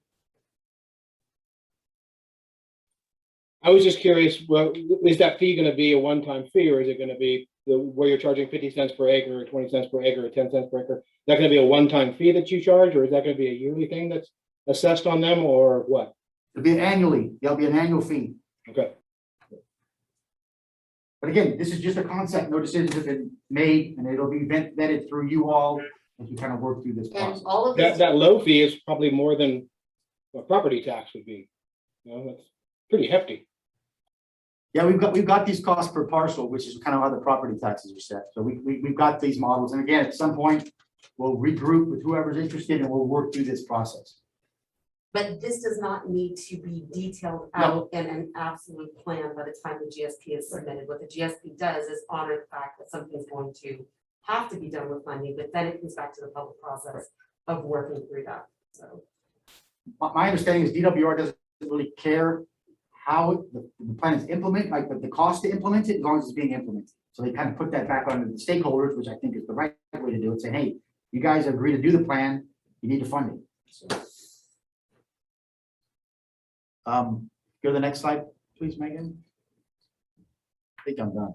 I was just curious, well, is that fee going to be a one-time fee, or is it going to be where you're charging 50 cents per acre or 20 cents per acre or 10 cents per acre? Is that going to be a one-time fee that you charge, or is that going to be a yearly thing that's assessed on them, or what? It'll be annually. There'll be an annual fee. Okay. But again, this is just a concept. No decisions have been made, and it'll be vetted through you all as you kind of work through this process. And all of this. That low fee is probably more than what property tax would be. That's pretty hefty. Yeah, we've got these costs per parcel, which is kind of how the property taxes are set. So we've got these models, and again, at some point, we'll regroup with whoever's interested, and we'll work through this process. But this does not need to be detailed out in an absolute plan by the time the GSP is submitted. What the GSP does is honor the fact that something's going to have to be done with funding, but then it comes back to the public process of working through that. So My understanding is DWR doesn't really care how the plan is implemented, like the cost to implement it, as long as it's being implemented. So they kind of put that back onto the stakeholders, which I think is the right way to do it, saying, hey, you guys agree to do the plan, you need to fund it. So, go to the next slide, please, Megan. I think I'm done.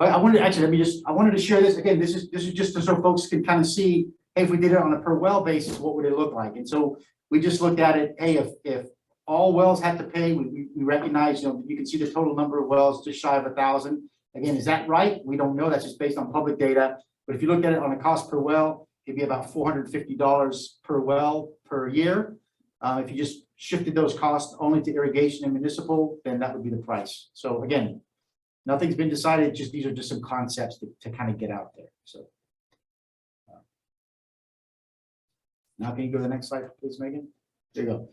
I wanted to share this again. This is just so folks can kind of see, hey, if we did it on a per well basis, what would it look like? And so we just looked at it. Hey, if all wells had to pay, we recognize, you can see the total number of wells just shy of 1,000. Again, is that right? We don't know. That's just based on public data. But if you look at it on a cost per well, it'd be about $450 per well per year. If you just shifted those costs only to irrigation and municipal, then that would be the price. So again, nothing's been decided. Just these are just some concepts to kind of get out there. So now can you go to the next slide, please, Megan? There you go.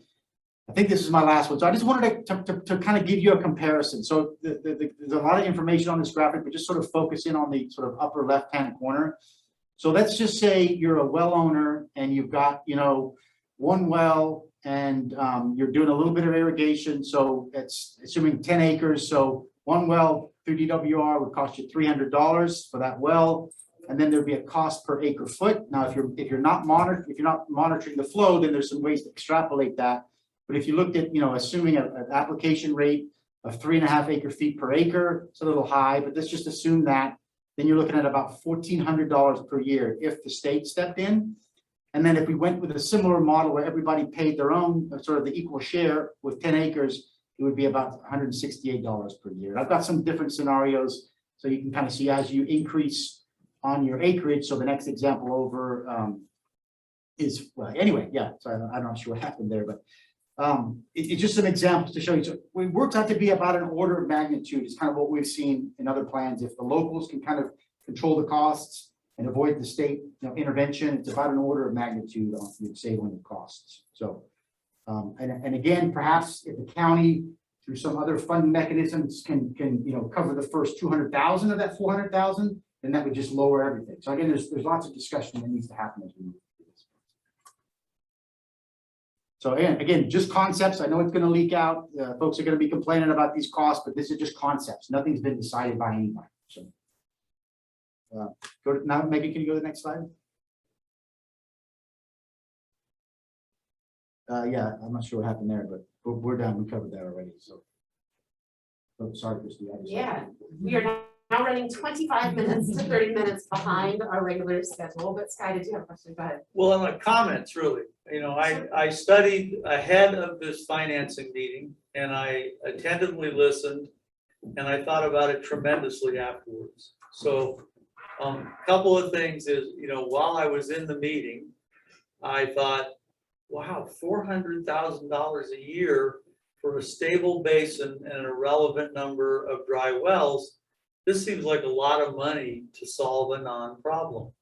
I think this is my last one. So I just wanted to kind of give you a comparison. So there's a lot of information on this graphic, but just sort of focus in on the sort of upper left-hand corner. So let's just say you're a well owner and you've got, one well and you're doing a little bit of irrigation. So it's assuming 10 acres. So one well through DWR would cost you $300 for that well. And then there'd be a cost per acre foot. Now, if you're not monitoring the flow, then there's some ways to extrapolate that. But if you looked at, assuming an application rate of 3.5 acre feet per acre, it's a little high, but let's just assume that, then you're looking at about $1,400 per year if the state stepped in. And then if we went with a similar model where everybody paid their own, sort of the equal share with 10 acres, it would be about $168 per year. I've got some different scenarios so you can kind of see as you increase on your acreage. So the next example over is, well, anyway, yeah, so I'm not sure what happened there, but it's just some examples to show you. So it works out to be about an order of magnitude. It's kind of what we've seen in other plans. If the locals can kind of control the costs and avoid the state intervention, it's about an order of magnitude on you'd save on the costs. So, and again, perhaps if the county through some other funding mechanisms can cover the first 200,000 of that 400,000, then that would just lower everything. So again, there's lots of discussion that needs to happen as we move. So again, just concepts. I know it's going to leak out. Folks are going to be complaining about these costs, but this is just concepts. Nothing's been decided by anybody. So go to, now, Megan, can you go to the next slide? Yeah, I'm not sure what happened there, but we're done. We covered that already. So sorry, Christy. Yeah, we are running 25 minutes to 30 minutes behind our regular schedule, but Sky, did you have a question? Go ahead. Well, on the comments, really, you know, I studied ahead of this financing meeting and I attentively listened and I thought about it tremendously afterwards. So, couple of things is, you know, while I was in the meeting, I thought, wow, $400,000 a year for a stable basin and a relevant number of dry wells. This seems like a lot of money to solve a non-problem.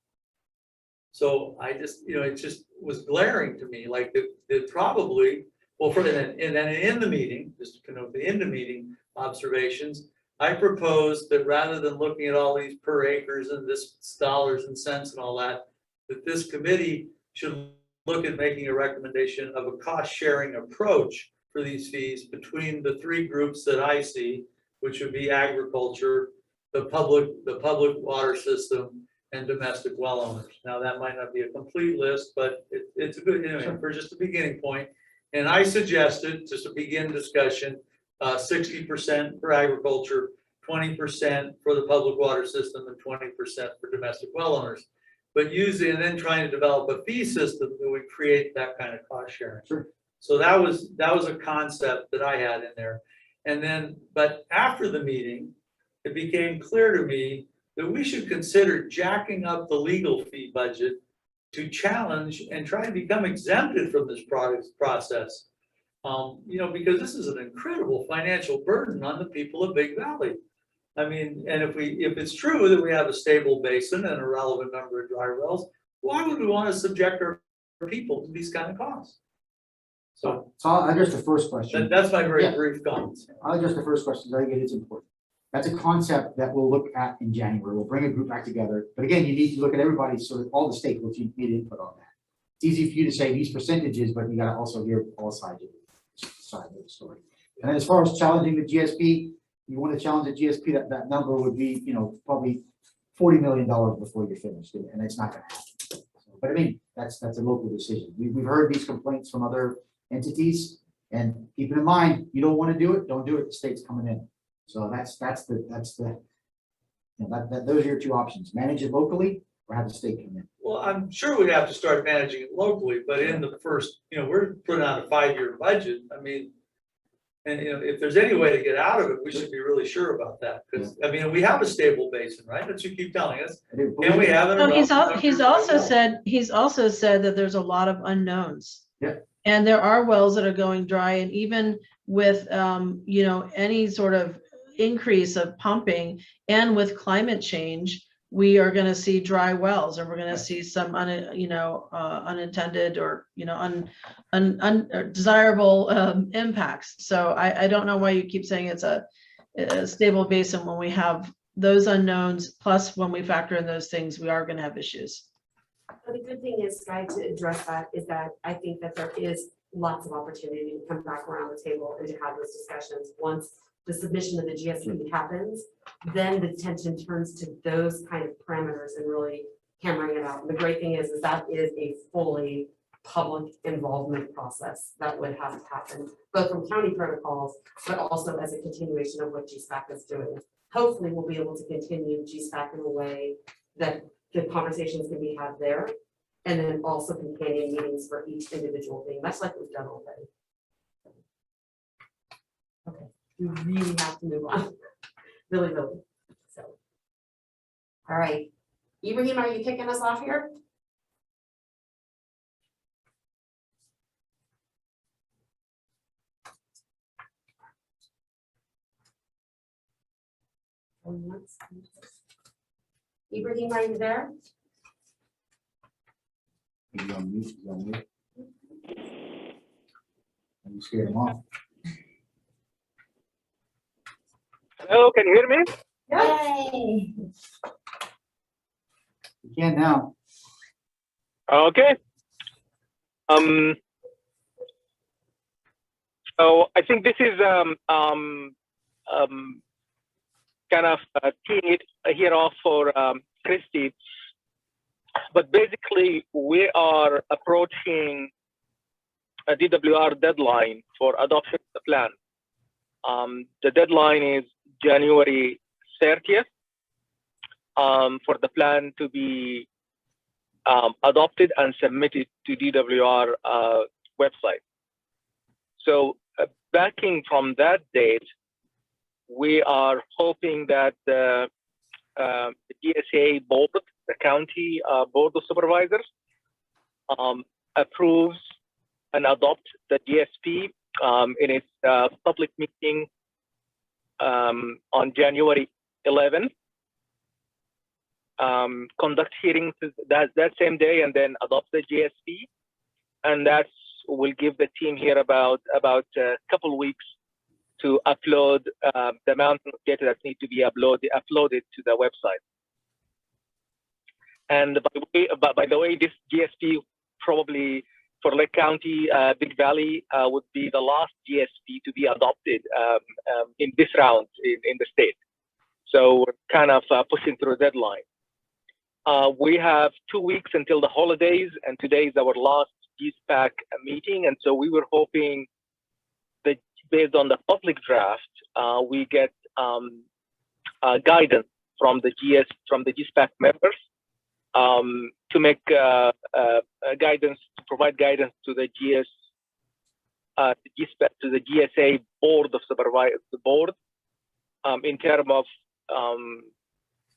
So I just, you know, it just was glaring to me, like it probably, well, and then in the meeting, just to connote the in the meeting observations, I proposed that rather than looking at all these per acres and this dollars and cents and all that, that this committee should look at making a recommendation of a cost sharing approach for these fees between the three groups that I see, which would be agriculture, the public water system, and domestic well owners. Now, that might not be a complete list, but it's a good, anyway, for just a beginning point. And I suggested, just to begin discussion, 60% for agriculture, 20% for the public water system, and 20% for domestic well owners. But using, and then trying to develop a fee system that would create that kind of cost sharing. Sure. So that was a concept that I had in there. And then, but after the meeting, it became clear to me that we should consider jacking up the legal fee budget to challenge and try to become exempted from this process. You know, because this is an incredible financial burden on the people of Big Valley. I mean, and if it's true that we have a stable basin and a relevant number of dry wells, why would we want to subject our people to these kind of costs? So I'll address the first question. That's my very brief comments. I'll address the first question. I think it's important. That's a concept that we'll look at in January. We'll bring a group back together. But again, you need to look at everybody, sort of all the stakeholders, you need input on that. It's easy for you to say these percentages, but you got to also hear all sides of the story. And then as far as challenging the GSP, you want to challenge the GSP, that number would be, you know, probably $40 million before you're finished, and it's not going to happen. But I mean, that's a local decision. We've heard these complaints from other entities, and keep it in mind, you don't want to do it, don't do it. The state's coming in. So that's the you know, those are your two options: manage it locally or have the state come in. Well, I'm sure we'd have to start managing it locally, but in the first, you know, we're putting out a 5-year budget. I mean, and you know, if there's any way to get out of it, we should be really sure about that. Because I mean, we have a stable basin, right? That's what you keep telling us. And we have it. No, he's also said that there's a lot of unknowns. Yeah. And there are wells that are going dry, and even with you know, any sort of increase of pumping and with climate change, we are going to see dry wells, and we're going to see some unintended or, you know, undesirable impacts. So I don't know why you keep saying it's a stable basin when we have those unknowns, plus when we factor in those things, we are going to have issues. But the good thing is, Sky, to address that is that I think that there is lots of opportunity to come back around the table and to have those discussions. Once the submission of the GSP happens, then the attention turns to those kind of parameters and really hammering it out. And the great thing is that is a fully public involvement process that would have to happen, both from county protocols, but also as a continuation of what Gspac is doing. Hopefully we'll be able to continue Gspac in a way that the conversations can be had there, and then also companion meetings for each individual thing, much like we've done already. Okay, we really have to move on, really. So, all right, Ibrahim, are you kicking us off here? Ibrahim, are you there? He's on mute. He's on mute. And you scared him off. Hello, can you hear me? Yay! You can now. Okay. So I think this is kind of a key here off for Christy, but basically we are approaching a DWR deadline for adoption of the plan. The deadline is January 30th, for the plan to be adopted and submitted to DWR website. So backing from that date, we are hoping that the GSA board, the county board of supervisors, approves and adopts the GSP in its public meeting on January 11. Conduct hearings that same day and then adopt the GSP, and that's will give the team here about a couple weeks to upload the amount of data that need to be uploaded to the website. And by the way, this GSP probably for Lake County, Big Valley would be the last GSP to be adopted in this round in the state. So we're kind of pushing through a deadline. We have 2 weeks until the holidays, and today is our last Gspac meeting. And so we were hoping that based on the public draft, we get guidance from the Gspac members to make guidance, to provide guidance to the Gspac, to the GSA board of supervisors, the board, in terms of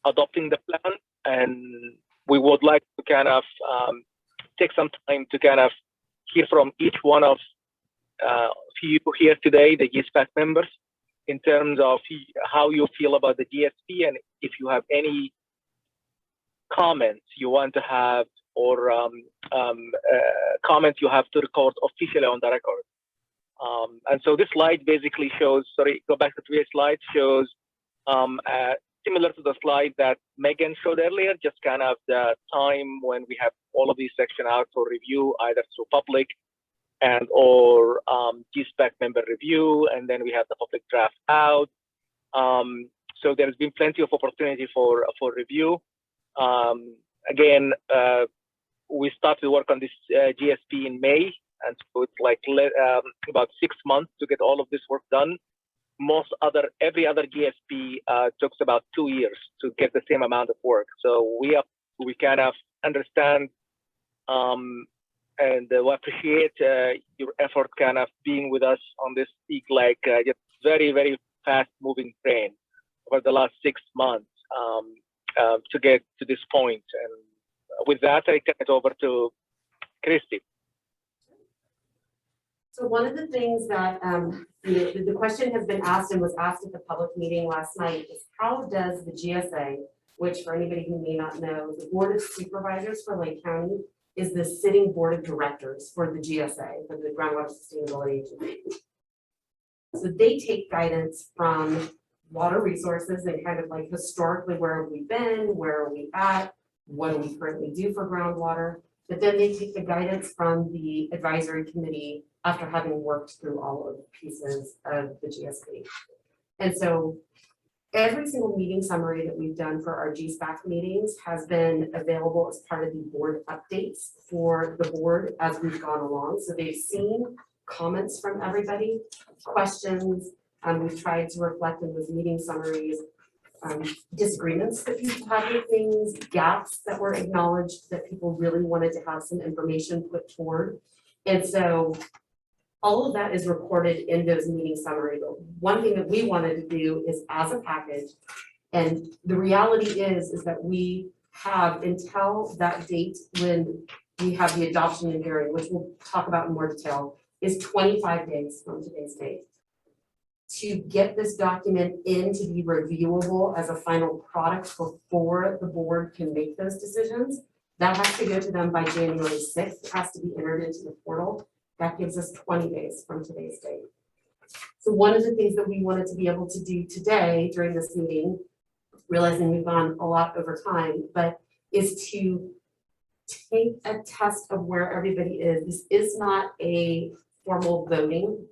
adopting the plan. And we would like to kind of take some time to kind of hear from each one of you here today, the Gspac members, in terms of how you feel about the GSP, and if you have any comments you want to have, or comments you have to record officially on the record. And so this slide basically shows, sorry, go back to the previous slide, shows similar to the slide that Megan showed earlier, just kind of the time when we have all of these sections out for review, either through public and or Gspac member review, and then we have the public draft out. So there's been plenty of opportunity for review. Again, we started work on this GSP in May, and so it's like about 6 months to get all of this work done. Every other GSP took about 2 years to get the same amount of work. So we kind of understand and we appreciate your effort kind of being with us on this just very, very fast moving train over the last 6 months to get to this point. And with that, I turn it over to Christy. So one of the things that the question has been asked and was asked at the public meeting last night is, how does the GSA, which for anybody who may not know, the Board of Supervisors for Lake County is the sitting board of directors for the GSA, for the Groundwater Sustainability Agency. So they take guidance from water resources and kind of like historically, where have we been, where are we at, what do we currently do for groundwater, but then they take the guidance from the advisory committee after having worked through all of the pieces of the GSP. And so every single meeting summary that we've done for our Gspac meetings has been available as part of the board updates for the board as we've gone along. So they've seen comments from everybody, questions, we've tried to reflect in those meeting summaries, disagreements that people have with things, gaps that were acknowledged that people really wanted to have some information put forward. And so all of that is recorded in those meeting summaries. But one thing that we wanted to do is as a package, and the reality is that we have until that date when we have the adoption and hearing, which we'll talk about in more detail, is 25 days from today's date to get this document in to be reviewable as a final product before the board can make those decisions. That has to go to them by January 6th. It has to be entered into the portal. That gives us 20 days from today's date. So one of the things that we wanted to be able to do today during this meeting, realizing we've gone a lot over time, but is to take a test of where everybody is. This is not a formal voting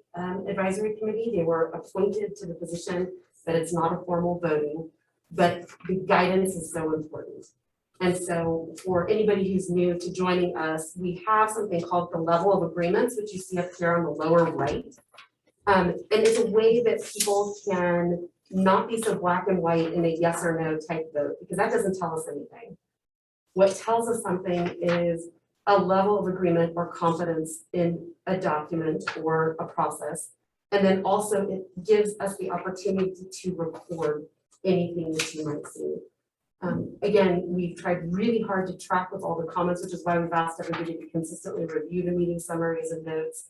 advisory committee. They were appointed to the position, but it's not a formal voting, but the guidance is so important. And so for anybody who's new to joining us, we have something called the level of agreements, which you see up here on the lower right. And it's a way that people can not be so black and white in a yes or no type vote, because that doesn't tell us anything. What tells us something is a level of agreement or confidence in a document or a process. And then also it gives us the opportunity to record anything that you might see. Again, we've tried really hard to track with all the comments, which is why we've asked everybody to consistently review the meeting summaries and notes.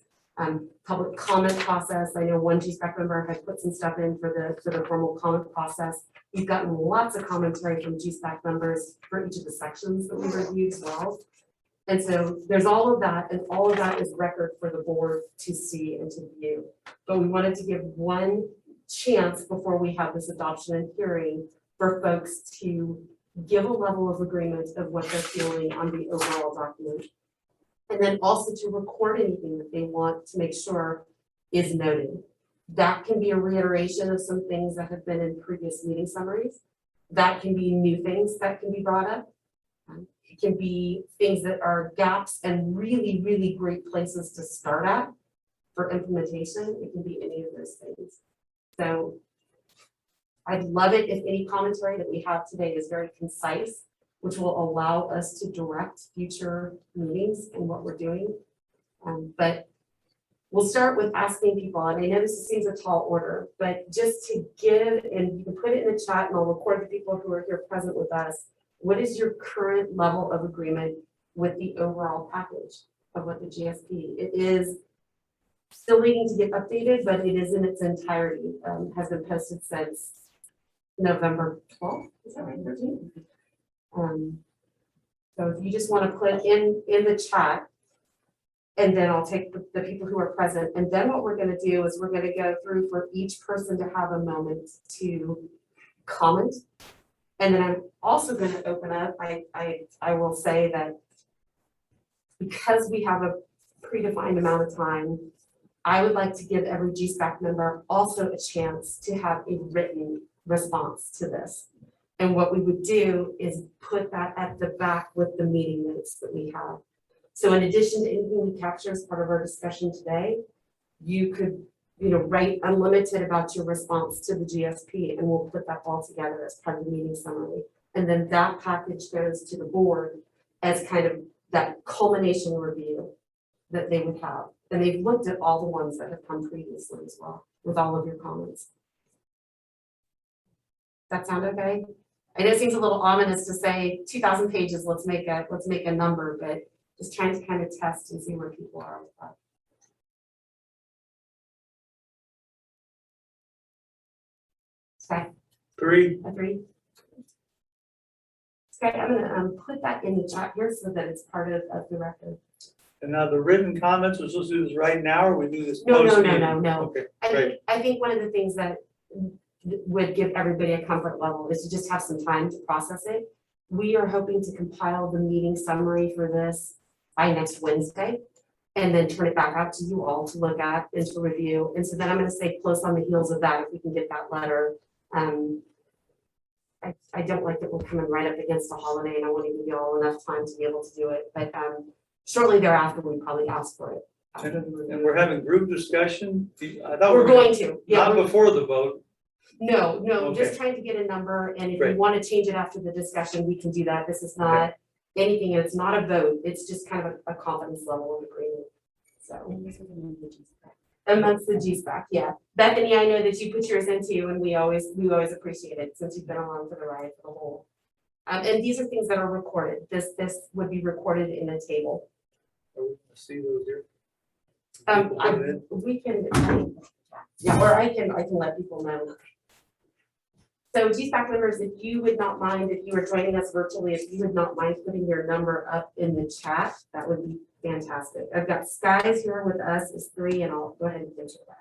Public comment process. I know one Gspac member had put some stuff in for the formal comment process. We've gotten lots of commentary from Gspac members for each of the sections that we reviewed as well. And so there's all of that, and all of that is record for the board to see and to view. But we wanted to give one chance before we have this adoption and hearing for folks to give a level of agreement of what they're feeling on the overall document. And then also to record anything that they want to make sure is noted. That can be a reiteration of some things that have been in previous meeting summaries. That can be new things that can be brought up. It can be things that are gaps and really, really great places to start at for implementation. It can be any of those things. So I'd love it if any commentary that we have today is very concise, which will allow us to direct future meetings and what we're doing. But we'll start with asking people, and I know this seems a tall order, but just to give, and you can put it in the chat and I'll record the people who are here present with us. What is your current level of agreement with the overall package of what the GSP? It is still waiting to get updated, but it is in its entirety, has been posted since November 12th, is that right, 13th? So if you just want to put in the chat, and then I'll take the people who are present, and then what we're going to do is we're going to go through for each person to have a moment to comment. And then I'm also going to open up, I will say that because we have a predefined amount of time, I would like to give every Gspac member also a chance to have a written response to this. And what we would do is put that at the back with the meeting minutes that we have. So in addition to anything we capture as part of our discussion today, you could, write unlimited about your response to the GSP, and we'll put that all together as part of the meeting summary. And then that package goes to the board as kind of that culmination review that they would have. And they've looked at all the ones that have come previously as well, with all of your comments. That sound okay? I know it seems a little ominous to say 2,000 pages, let's make a number, but just trying to kind of test and see where people are with that. Okay. Agreed. Okay, I'm gonna put that in the chat here so that it's part of the record. And now the written comments, we're supposed to do this right now, or we do this No. post-meeting? Okay, great. I think one of the things that would give everybody a comfort level is to just have some time to process it. We are hoping to compile the meeting summary for this by next Wednesday, and then turn it back out to you all to look at and to review. And so then I'm going to stay close on the heels of that if we can get that letter. I don't like that we're coming right up against a holiday, and I want to give you all enough time to be able to do it. But shortly thereafter, we probably ask for it. And we're having group discussion? I thought We're we were going to, yeah. Not before the vote. No, Okay. just trying to get a number, and if Great. you want to change it after the discussion, we can do that. This is not anything, and it's not a vote, it's just kind of a confidence level of agreement. So. Amongst the Gspac, yeah. Bethany, I know that you put yours into, and we always appreciate it since you've been along for the ride for the whole. And these are things that are recorded. This would be recorded in a table. See those here? We can, yeah, or I can let people know. So Gspac members, if you would not mind, if you are joining us virtually, if you would not mind putting your number up in the chat, that would be fantastic. I've got Skies here with us is 3, and I'll go ahead and enter that.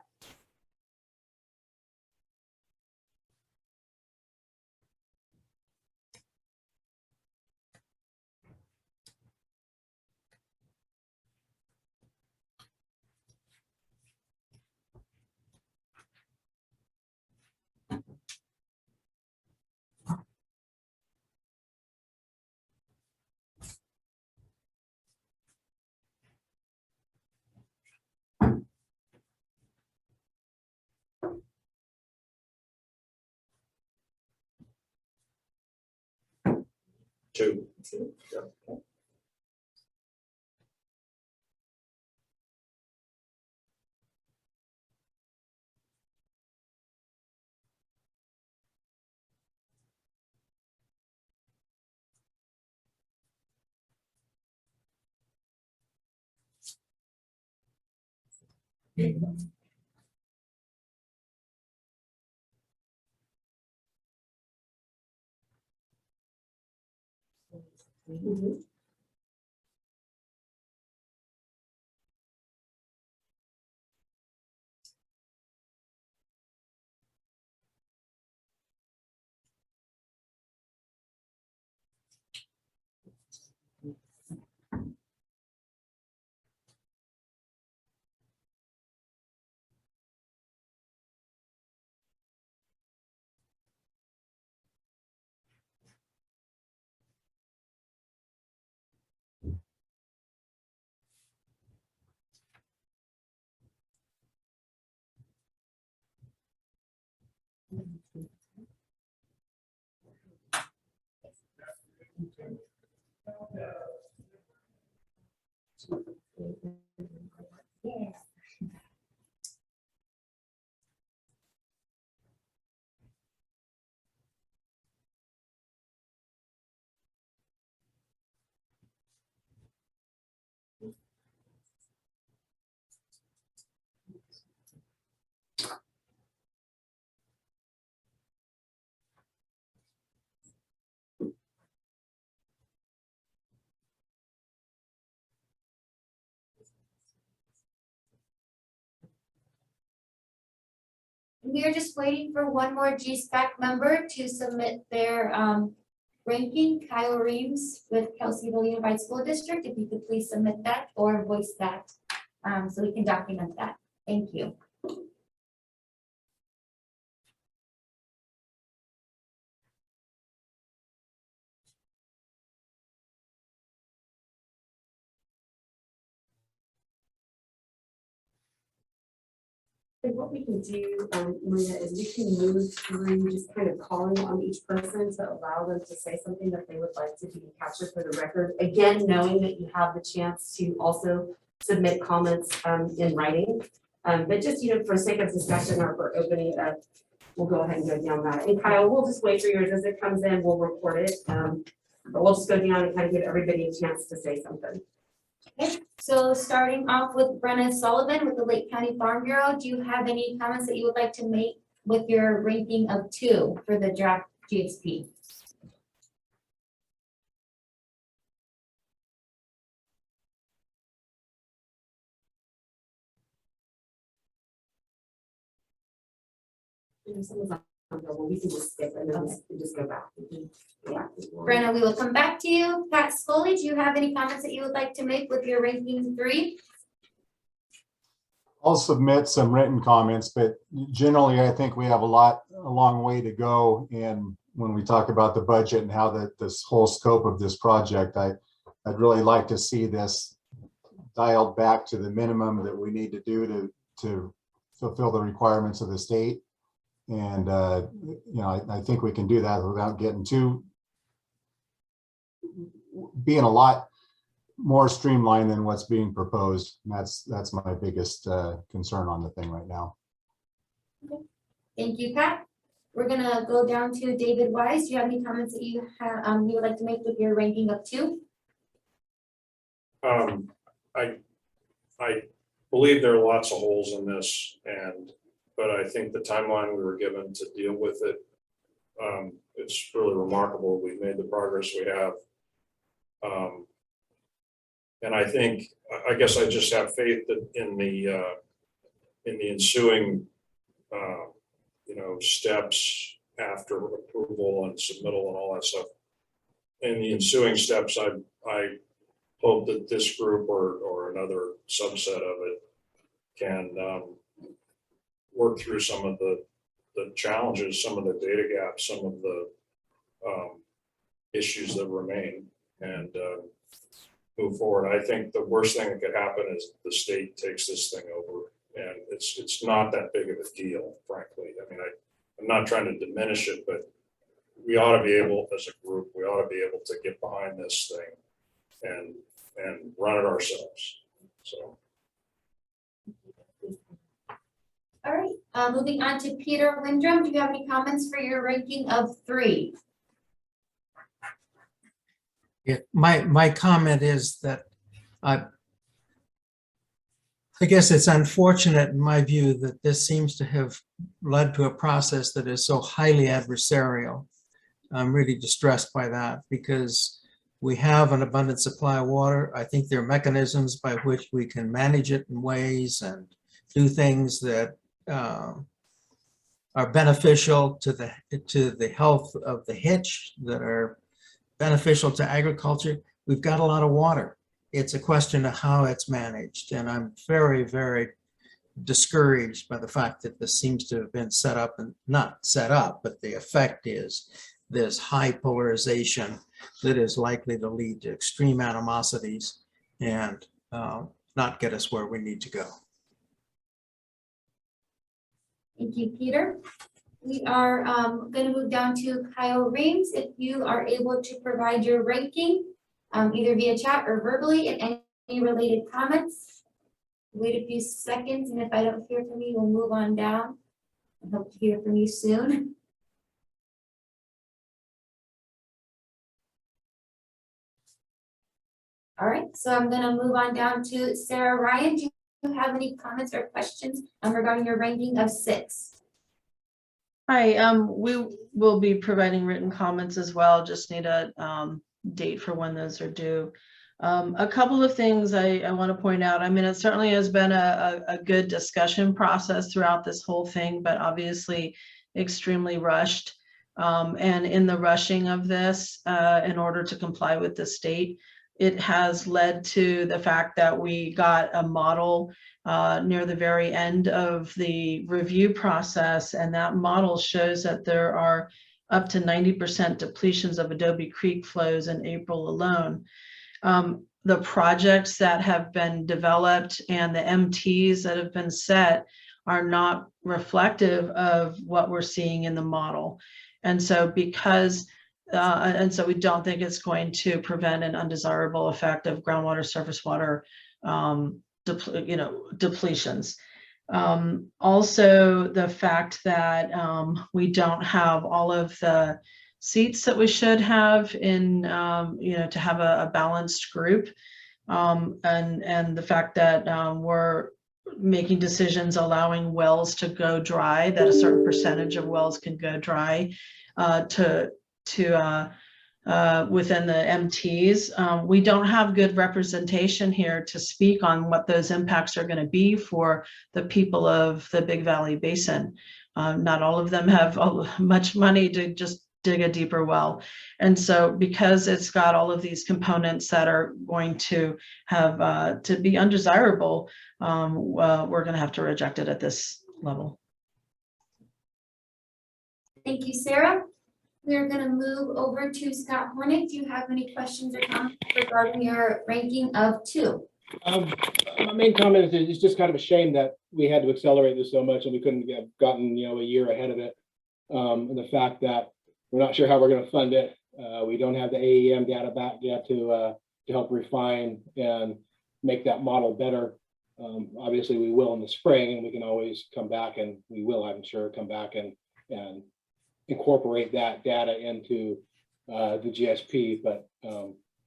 Two. We are just waiting for one more Gspac member to submit their ranking, Kyle Reams with Kelseyville Unified School District. If you could please submit that or voice that, so we can document that. Thank you. And what we can do, Maria, is we can move through just kind of calling on each person to allow them to say something that they would like to be captured for the record. Again, knowing that you have the chance to also submit comments in writing. But just, for sake of discussion or for opening up, we'll go ahead and go down that. And Kyle, we'll just wait for yours as it comes in, we'll report it. But we'll just go down and kind of give everybody a chance to say something. Okay, so starting off with Brenna Sullivan with the Lake County Farm Bureau, do you have any comments that you would like to make with your ranking of 2 for the draft GSP? Well, we can just skip and then just go back. Yeah. Brenna, we will come back to you. Pat Scully, do you have any comments that you would like to make with your ranking 3? I'll submit some written comments, but generally I think we have a long way to go. And when we talk about the budget and how this whole scope of this project, I'd really like to see this dialed back to the minimum that we need to do to fulfill the requirements of the state. And, I think we can do that without getting being a lot more streamlined than what's being proposed. And that's my biggest concern on the thing right now. Okay. Thank you, Pat. We're gonna go down to David Weiss. Do you have any comments that you have you would like to make with your ranking of 2? I believe there are lots of holes in this, but I think the timeline we were given to deal with it, it's really remarkable. We've made the progress we have. And I guess I just have faith that in the ensuing, steps after approval and submittal and all that stuff. In the ensuing steps, I hope that this group or another subset of it can work through some of the challenges, some of the data gaps, some of the issues that remain, and move forward. I think the worst thing that could happen is the state takes this thing over, and it's not that big of a deal, frankly. I mean, I'm not trying to diminish it, but we ought to be able, as a group, we ought to be able to get behind this thing and run it ourselves. So. All right, moving on to Peter Lindrum. Do you have any comments for your ranking of 3? Yeah, my comment is that I guess it's unfortunate in my view that this seems to have led to a process that is so highly adversarial. I'm really distressed by that because we have an abundant supply of water. I think there are mechanisms by which we can manage it in ways and do things that are beneficial to the health of the hitch, that are beneficial to agriculture. We've got a lot of water. It's a question of how it's managed. And I'm very, very discouraged by the fact that this seems to have been set up, and not set up, but the effect is this high polarization that is likely to lead to extreme animosities and not get us where we need to go. Thank you, Peter. We are going to move down to Kyle Reams. If you are able to provide your ranking, either via chat or verbally, and any related comments. Wait a few seconds, and if I don't hear from you, we'll move on down. I hope to hear from you soon. All right, so I'm going to move on down to Sarah Ryan. Do you have any comments or questions regarding your ranking of 6? Hi, we will be providing written comments as well. Just need a date for when those are due. A couple of things I want to point out. I mean, it certainly has been a good discussion process throughout this whole thing, but obviously extremely rushed. And in the rushing of this, in order to comply with the state, it has led to the fact that we got a model near the very end of the review process, and that model shows that there are up to 90% depletions of Adobe Creek flows in April alone. The projects that have been developed and the MTs that have been set are not reflective of what we're seeing in the model. And so and so we don't think it's going to prevent an undesirable effect of groundwater, surface water, depletions. Also, the fact that we don't have all of the seats that we should have in, to have a balanced group, and the fact that we're making decisions allowing wells to go dry, that a certain percentage of wells can go dry within the MTs. We don't have good representation here to speak on what those impacts are going to be for the people of the Big Valley Basin. Not all of them have much money to just dig a deeper well. And so because it's got all of these components that are going to have to be undesirable, we're going to have to reject it at this level. Thank you, Sarah. We're going to move over to Scott Hornick. Do you have any questions or comments regarding your ranking of 2? My main comment is it's just kind of a shame that we had to accelerate this so much and we couldn't have gotten, a year ahead of it. And the fact that we're not sure how we're going to fund it. We don't have the AEM data back yet to help refine and make that model better. Obviously, we will in the spring, and we can always come back, and we will, I'm sure, come back and incorporate that data into the GSP. But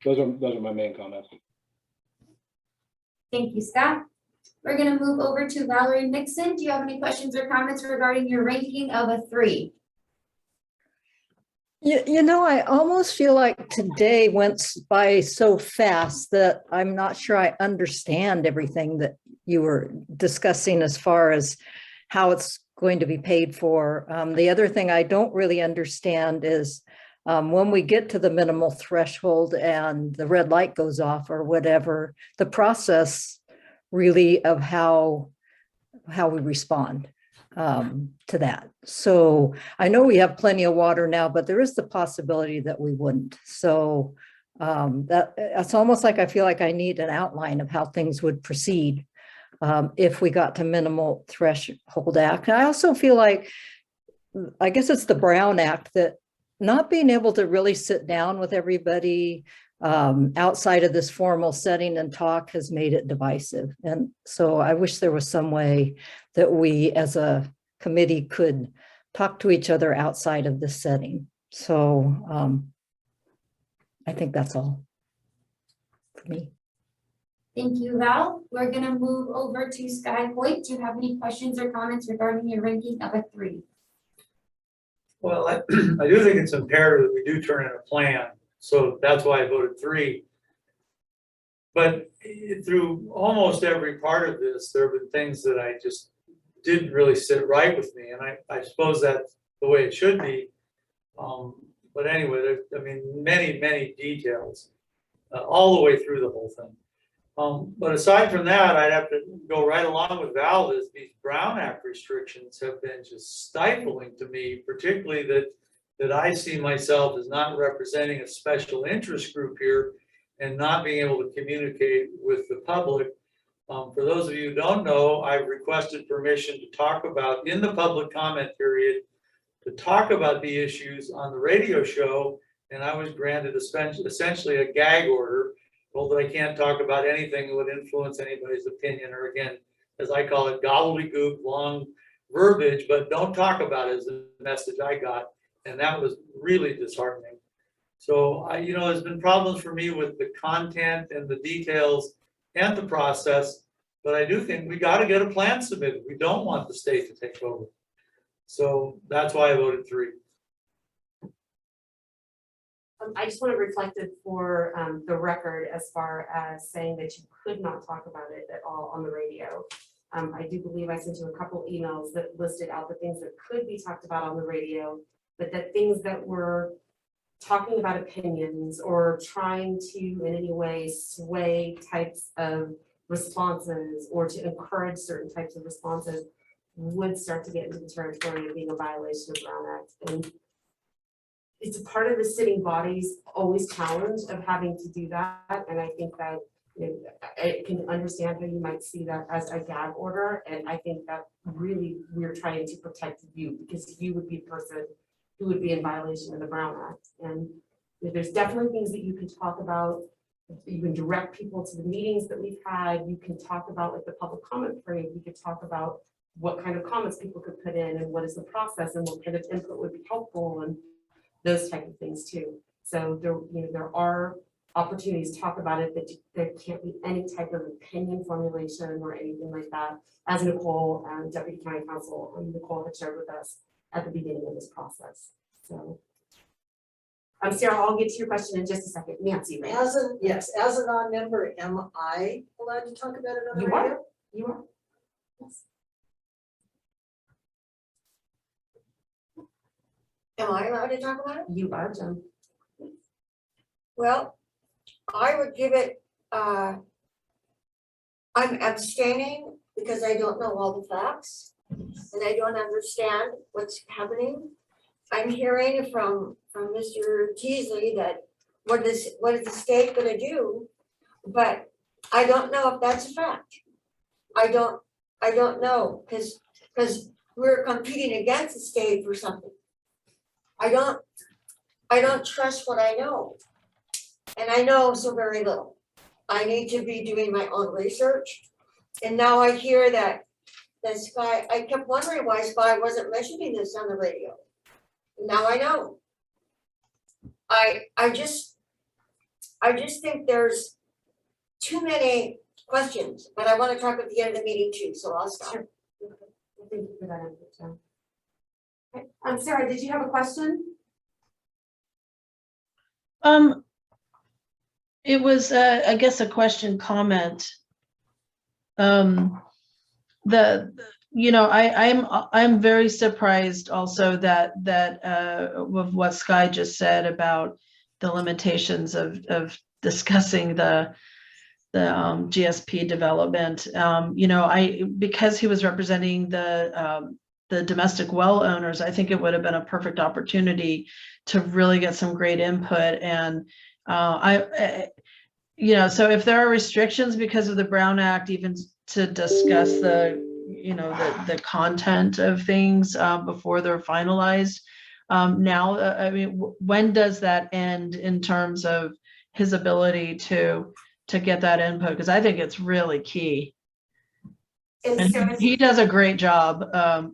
those are my main comments. Thank you, Scott. We're going to move over to Valerie Nixon. Do you have any questions or comments regarding your ranking of a 3? I almost feel like today went by so fast that I'm not sure I understand everything that you were discussing as far as how it's going to be paid for. The other thing I don't really understand is when we get to the minimal threshold and the red light goes off or whatever, the process really of how we respond to that. So I know we have plenty of water now, but there is the possibility that we wouldn't. So that's almost like I feel like I need an outline of how things would proceed if we got to minimal threshold act. And I also feel like, I guess it's the Brown Act that not being able to really sit down with everybody outside of this formal setting and talk has made it divisive. And so I wish there was some way that we as a committee could talk to each other outside of this setting. So I think that's all for me. Thank you, Val. We're gonna move over to Sky Hoyt. Do you have any questions or comments regarding your ranking of a 3? Well, I do think it's imperative that we do turn in a plan, so that's why I voted 3. But through almost every part of this, there have been things that I just didn't really sit right with me, and I suppose that's the way it should be. But anyway, there's, I mean, many details all the way through the whole thing. But aside from that, I'd have to go right along with Val. These Brown Act restrictions have been just stifling to me, particularly that I see myself as not representing a special interest group here and not being able to communicate with the public. For those of you who don't know, I've requested permission to talk about, in the public comment period, to talk about the issues on the radio show, and I was granted essentially a gag order, told that I can't talk about anything that would influence anybody's opinion, or again, as I call it, gobbledygook, long verbiage, but don't talk about it, is the message I got, and that was really disheartening. So you know, there's been problems for me with the content and the details and the process, but I do think we got to get a plan submitted. We don't want the state to take over. So that's why I voted 3. I just want to reflect it for the record as far as saying that you could not talk about it at all on the radio. I do believe I sent you a couple emails that listed out the things that could be talked about on the radio, but that things that were talking about opinions or trying to in any way sway types of responses or to encourage certain types of responses would start to get into the territory of being a violation of Brown Act. And it's a part of the sitting body's always challenge of having to do that. And I think that, you know, I can understand how you might see that as a gag order. And I think that really we're trying to protect you, because you would be the person who would be in violation of the Brown Act. And there's definitely things that you can talk about. You can direct people to the meetings that we've had. You can talk about, like, the public comment period. We could talk about what kind of comments people could put in and what is the process and what kind of input would be helpful and those type of things too. So there, you know, there are opportunities to talk about it, but there can't be any type of opinion formulation or anything like that. As Nicole, Deputy County Counsel, Nicole had shared with us at the beginning of this process. So, Sarah, I'll get to your question in just a second. Nancy, right? As a non-member, am I allowed to talk about it on the radio? You are. Yes. Am I allowed to talk about it? You are, Jen. Well, I would give it, I'm abstaining because I don't know all the facts and I don't understand what's happening. I'm hearing from Mr. Teasley that what is the state gonna do? But I don't know if that's a fact. I don't know, because we're competing against the state for something. I don't trust what I know. And I know so very little. I need to be doing my own research. And now I hear that Sky, I kept wondering why Sky wasn't mentioning this on the radio. Now I know. I just think there's too many questions, but I want to talk at the end of the meeting too, so I'll stop. Sure. Thank you for that input, Jen. Okay. Sarah, did you have a question? It was, I guess, a question comment. I'm very surprised also that with what Sky just said about the limitations of discussing the GSP development. Because he was representing the domestic well owners, I think it would have been a perfect opportunity to really get some great input. And so if there are restrictions because of the Brown Act, even to discuss the content of things before they're finalized, now? I mean, when does that end in terms of his ability to get that input? Because I think it's really key. And he does a great job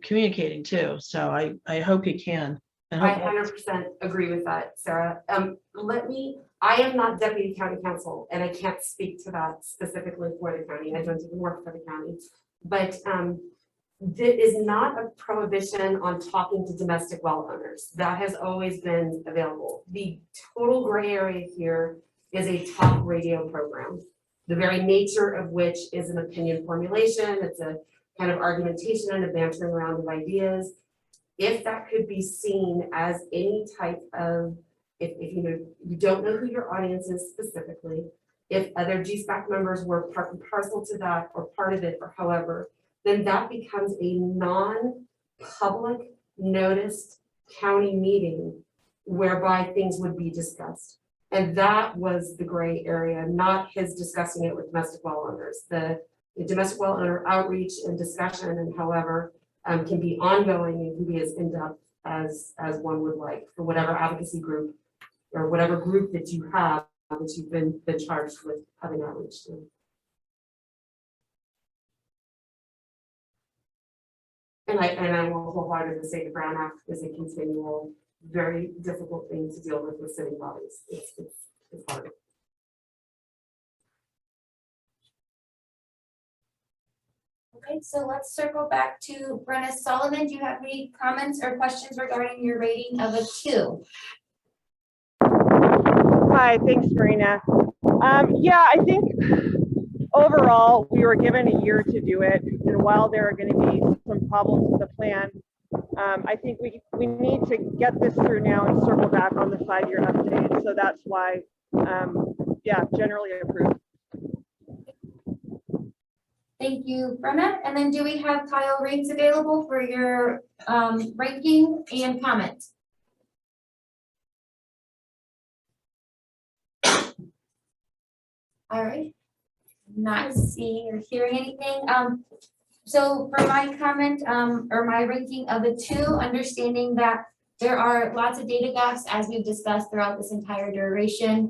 communicating too. So I hope he can. I 100% agree with that, Sarah. I am not deputy county counsel, and I can't speak to that specifically for the county. I don't even work for the county. But there is not a prohibition on talking to domestic well owners. That has always been available. The total gray area here is a talk radio program, the very nature of which is an opinion formulation. It's a kind of argumentation and a bantering around of ideas. If that could be seen as any type of, if you don't know who your audience is specifically, if other Gspac members were part and parcel to that or part of it or however, then that becomes a non-public noticed county meeting whereby things would be discussed. And that was the gray area, not his discussing it with domestic well owners. The domestic well owner outreach and discussion and however can be ongoing and can be as in-depth as one would like for whatever advocacy group or whatever group that you have that you've been charged with having outreach to. And I will wholeheartedly say the Brown Act is a continual, very difficult thing to deal with city bodies. It's hard. Okay, so let's circle back to Brenna Solomon. Do you have any comments or questions regarding your rating of a 2? Hi, thanks, Marina. Yeah, I think overall, we were given a year to do it. And while there are going to be some problems with the plan, I think we need to get this through now and circle back on the 5-year update. So that's why, yeah, generally approved. Thank you, Brenna. And then do we have Kyle Reeves available for your ranking and comment? All right, not seeing or hearing anything. So for my comment or my ranking of a 2, understanding that there are lots of data gaps as we've discussed throughout this entire duration.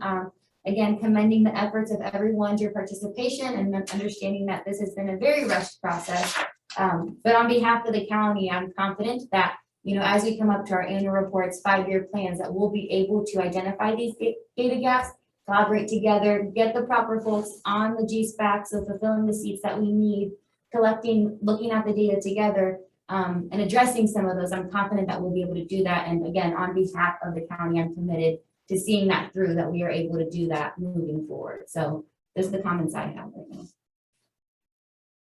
Again, commending the efforts of everyone's your participation and understanding that this has been a very rushed process. But on behalf of the county, I'm confident that, as we come up to our annual reports, 5-year plans, that we'll be able to identify these data gaps, collaborate together, get the proper folks on the Gspac, so fulfilling the seats that we need, collecting, looking at the data together, and addressing some of those. I'm confident that we'll be able to do that. And again, on behalf of the county, I'm committed to seeing that through, that we are able to do that moving forward. So those are the comments I have right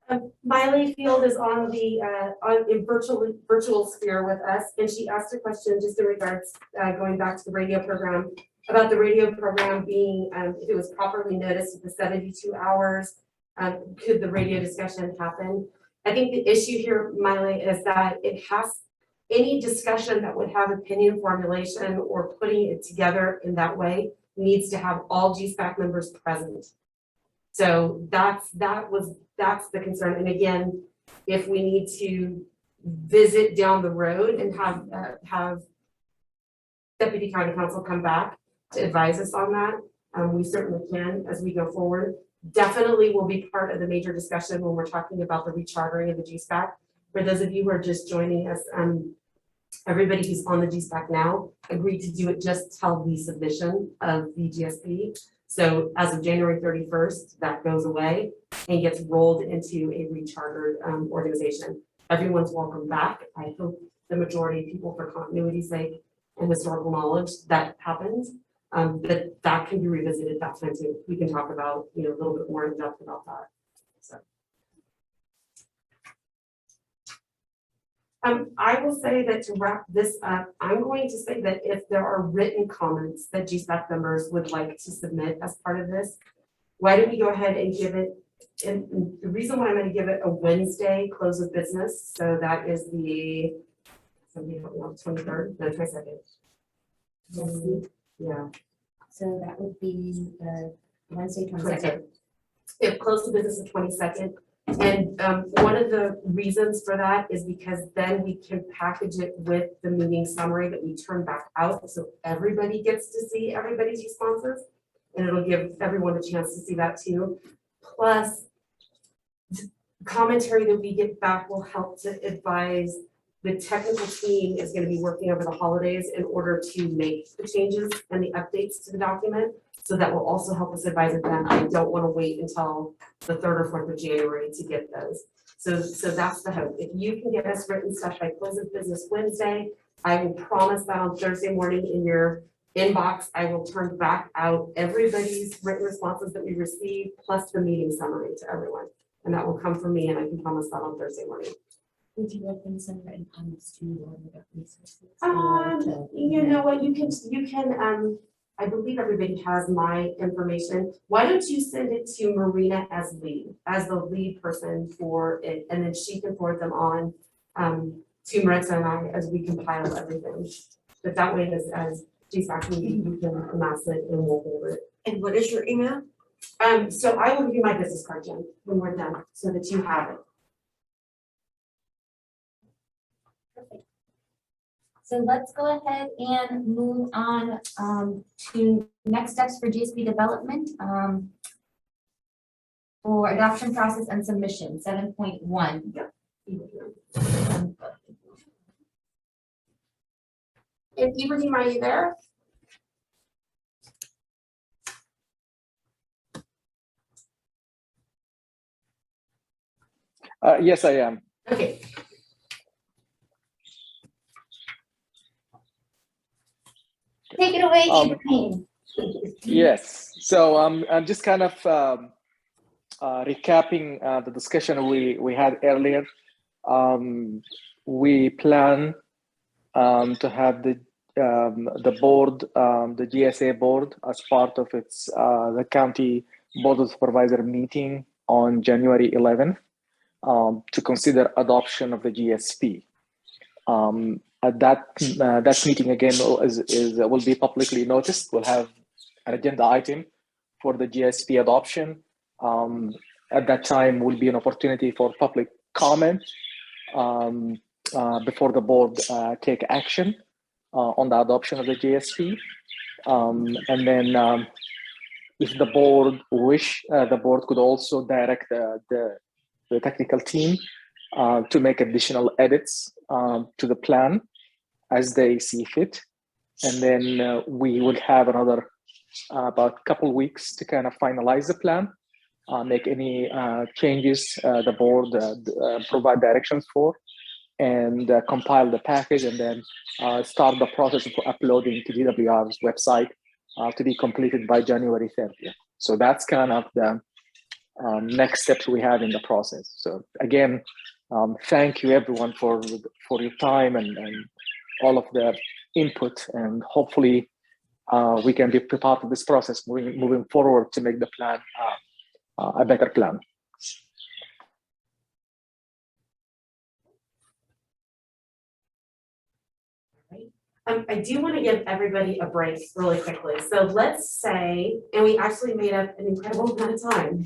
now. Miley Field is on the virtual sphere with us, and she asked a question just in regards going back to the radio program, about the radio program being, if it was properly noticed at the 72 hours, could the radio discussion happen? I think the issue here, Miley, is that it has any discussion that would have opinion formulation or putting it together in that way needs to have all Gspac members present. So that's the concern. And again, if we need to visit down the road and have Deputy County Counsel come back to advise us on that, we certainly can as we go forward. Definitely will be part of the major discussion when we're talking about the rechartering of the Gspac. For those of you who are just joining us, everybody who's on the Gspac now agreed to do it just till the submission of the GSP. So as of January 31st, that goes away and gets rolled into a rechartered organization. Everyone's welcome back. I hope the majority of people, for continuity's sake and historical knowledge, that happens. But that can be revisited that time too. We can talk about, a little bit more in depth about that. So. I will say that to wrap this up, I'm going to say that if there are written comments that Gspac members would like to submit as part of this, why don't we go ahead and give it, and the reason why I'm going to give it a Wednesday close of business, so that is the 23rd, no, 22nd. Yeah. So that would be Wednesday, 22nd. If close to business the 22nd, And one of the reasons for that is because then we can package it with the meeting summary that we turn back out, so everybody gets to see everybody's responses. And it'll give everyone a chance to see that too. Plus, commentary that we get back will help to advise. The technical team is going to be working over the holidays in order to make the changes and the updates to the document. So that will also help us advise it then. I don't want to wait until the 3rd or 4th of January to get those. So that's the hope. If you can get us written stuff by close of business Wednesday, I will promise that on Thursday morning in your inbox, I will turn back out everybody's written responses that we received, plus the meeting summary to everyone. And that will come from me, and I can promise that on Thursday morning. Would you like them sent written comments to you? You know what, you can, I believe everybody has my information. Why don't you send it to Marina as the lead person for it, and then she can forward them on to Maritza and I as we compile everything. But that way, as Gspac, you can amass it and we'll hold it. And what is your email? So I will give you my business card, Jen, when we're done, so that you have it. So let's go ahead and move on to next steps for GSP development for adoption process and submission, 7.1. And Ibrahim, are you there? Yes, I am. Okay. Take it away, Ibrahim. Yes, so I'm just kind of recapping the discussion we had earlier. We plan to have the board, the GSA board, as part of its the county board of supervisor meeting on January 11th to consider adoption of the GSP. At that meeting again will be publicly noticed. We'll have an agenda item for the GSP adoption. At that time will be an opportunity for public comment before the board take action on the adoption of the GSP. And then if the board wish, the board could also direct the technical team to make additional edits to the plan as they see fit. And then we will have another about a couple weeks to kind of finalize the plan, make any changes the board provide directions for, and compile the package, and then start the process of uploading to DWR's website to be completed by January 30th. So that's kind of the next steps we have in the process. So again, thank you everyone for your time and all of the input, and hopefully we can be part of this process moving forward to make the plan a better plan. I do want to give everybody a break really quickly. So let's say, and we actually made up an incredible amount of time.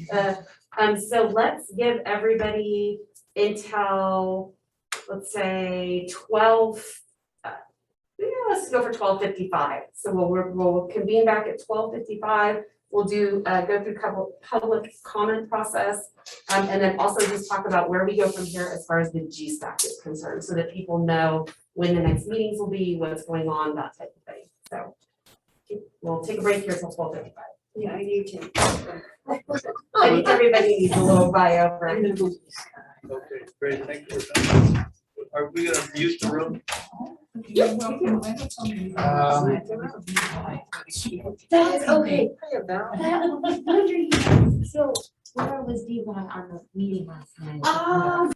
So let's give everybody until, let's say 12, let's go for 12:55. So we'll convene back at 12:55. We'll do go through public comment process, and then also just talk about where we go from here as far as the Gspac is concerned, so that people know when the next meetings will be, what's going on, that type of thing. So we'll take a break here till 12:55. Yeah, I need to. I think everybody needs a little bio for. Okay, great, thank you. Are we gonna mute the room? That's okay. So where was D1 on the meeting last night?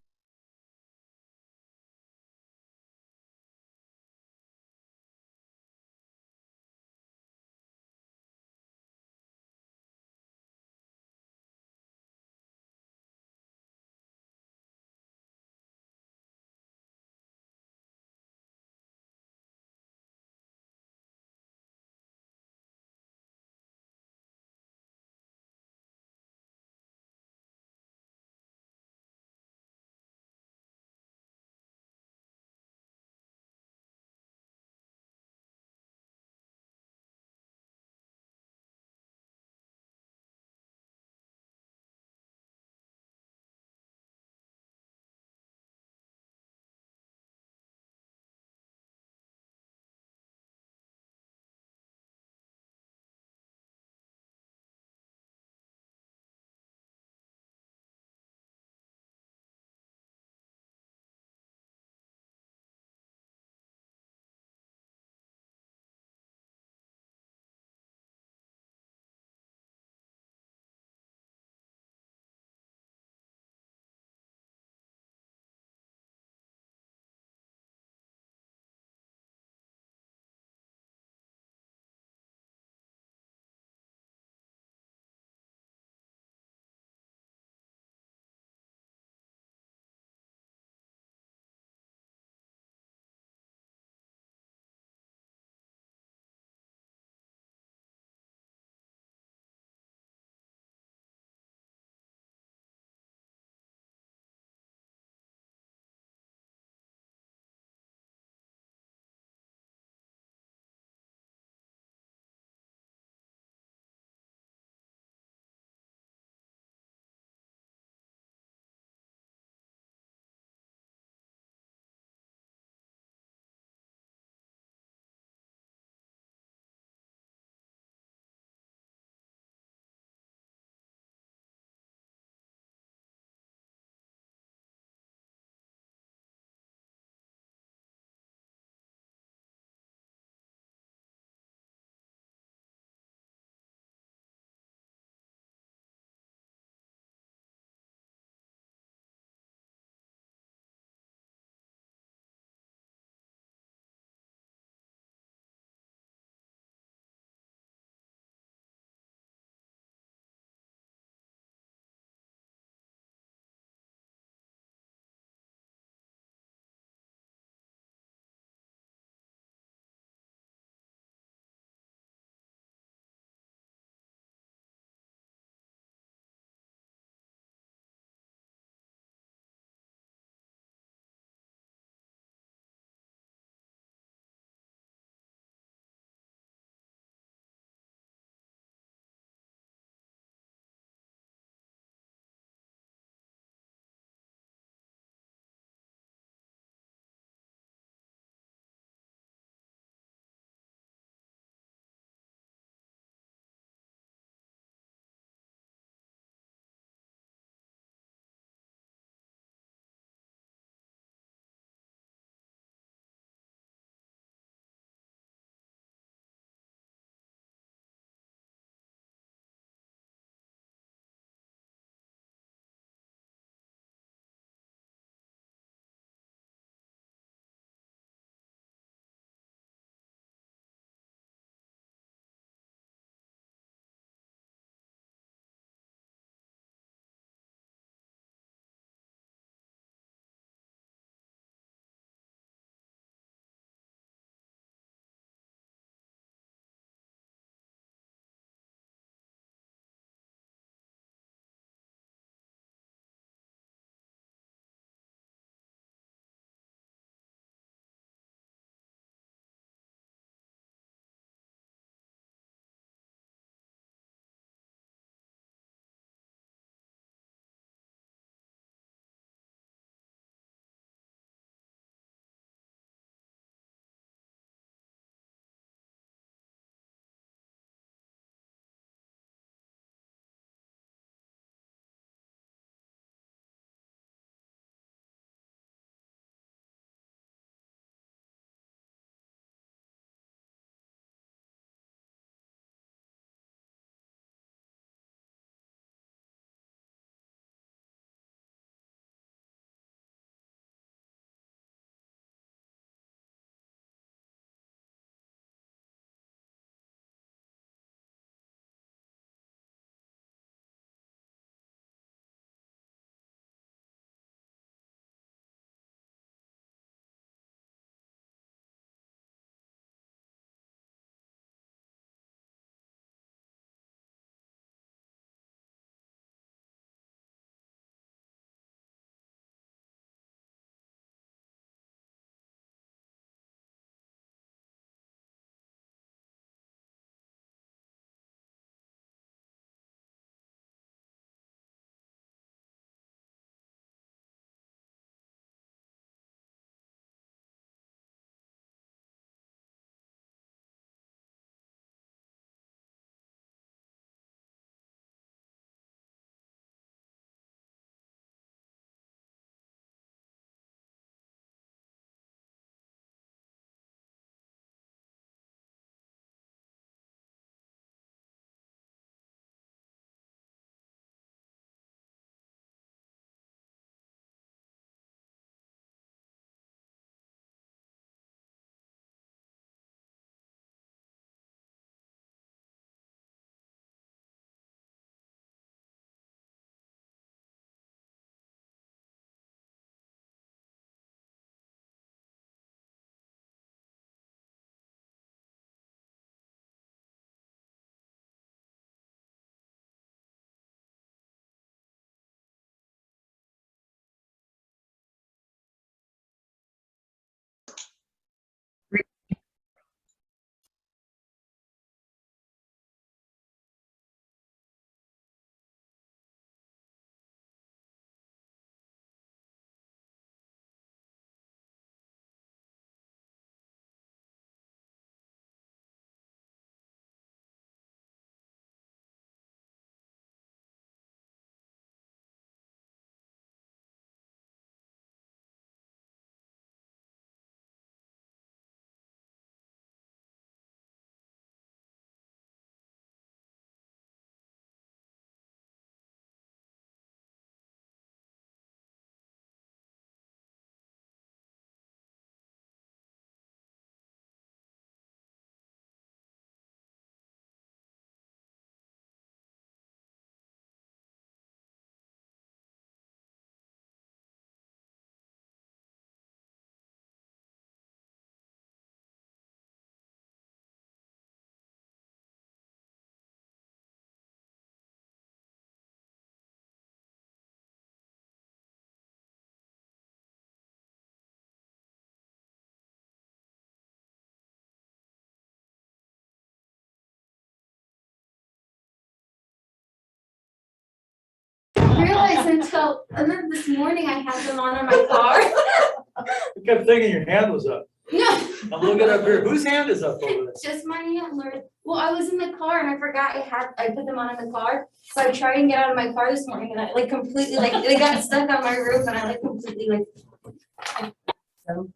realize until, and then this morning I had them on my car. I kept thinking your hand was up. No. I'm looking up here. Whose hand is up over there? Just my hand, Lord. Well, I was in the car and I forgot I put them on in the car. So I tried and get out of my car this morning and I like completely like, they got stuck on my roof and I like completely like. So,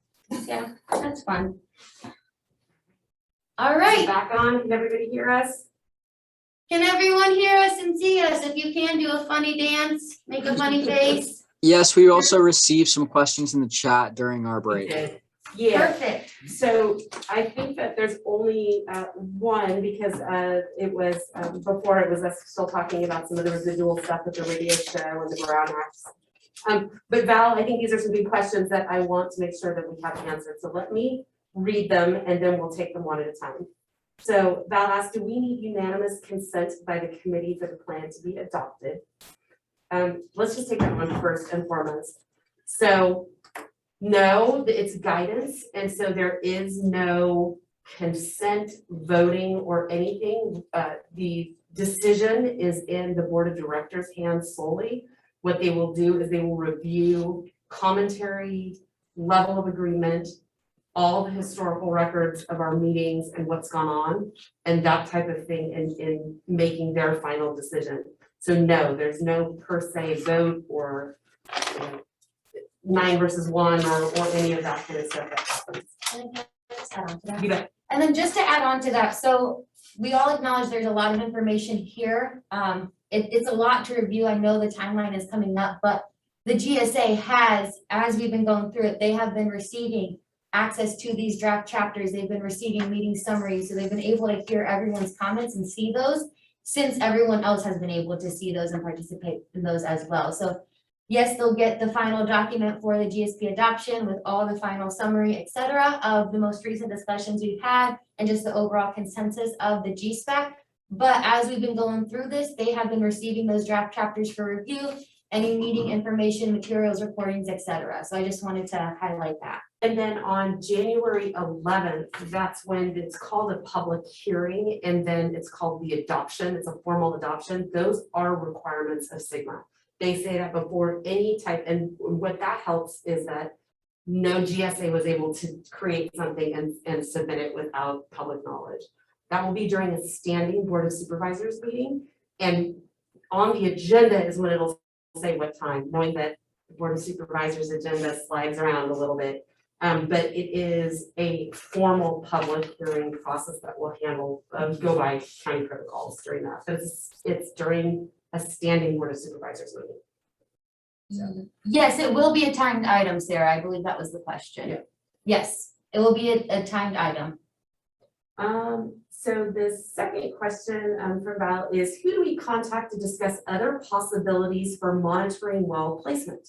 yeah, that's fun. All right. Back on, can everybody hear us? Can everyone hear us and see us? If you can, do a funny dance, make a funny face. Yes, we also received some questions in the chat during our break. Yeah, Perfect. so I think that there's only one because it was before it was us still talking about some of the residual stuff with the radio show and the Brown Act. But Val, I think these are some good questions that I want to make sure that we have answered. So let me read them and then we'll take them one at a time. So Val asked, do we need unanimous consent by the committee for the plan to be adopted? Let's just take that one first and foremost. So no, it's guidance, and so there is no consent voting or anything. The decision is in the board of directors' hands solely. What they will do is they will review commentary, level of agreement, all the historical records of our meetings and what's gone on, and that type of thing in making their final decision. So no, there's no per se vote or 9 versus 1 or any of that kind of stuff that happens. You bet. And then just to add on to that, so we all acknowledge there's a lot of information here. It's a lot to review. I know the timeline is coming up, but the GSA has, as we've been going through it, they have been receiving access to these draft chapters. They've been receiving meeting summaries, so they've been able to hear everyone's comments and see those, since everyone else has been able to see those and participate in those as well. So yes, they'll get the final document for the GSP adoption with all the final summary, et cetera, of the most recent discussions we've had and just the overall consensus of the Gspac. But as we've been going through this, they have been receiving those draft chapters for review, any meeting information, materials, recordings, et cetera. So I just wanted to highlight that. And then on January 11th, that's when it's called a public hearing, and then it's called the adoption. It's a formal adoption. Those are requirements of Sigma. They say that before any type, and what that helps is that no GSA was able to create something and submit it without public knowledge. That will be during a standing Board of Supervisors meeting, and on the agenda is when it'll say what time, knowing that the Board of Supervisors agenda slides around a little bit. But it is a formal public hearing process that will handle, go by county protocols during that. But it's during a standing Board of Supervisors meeting. Yes, it will be a timed item, Sarah. I believe that was the question. Yeah. Yes, it will be a timed item. So the second question from Val is, who do we contact to discuss other possibilities for monitoring well placement?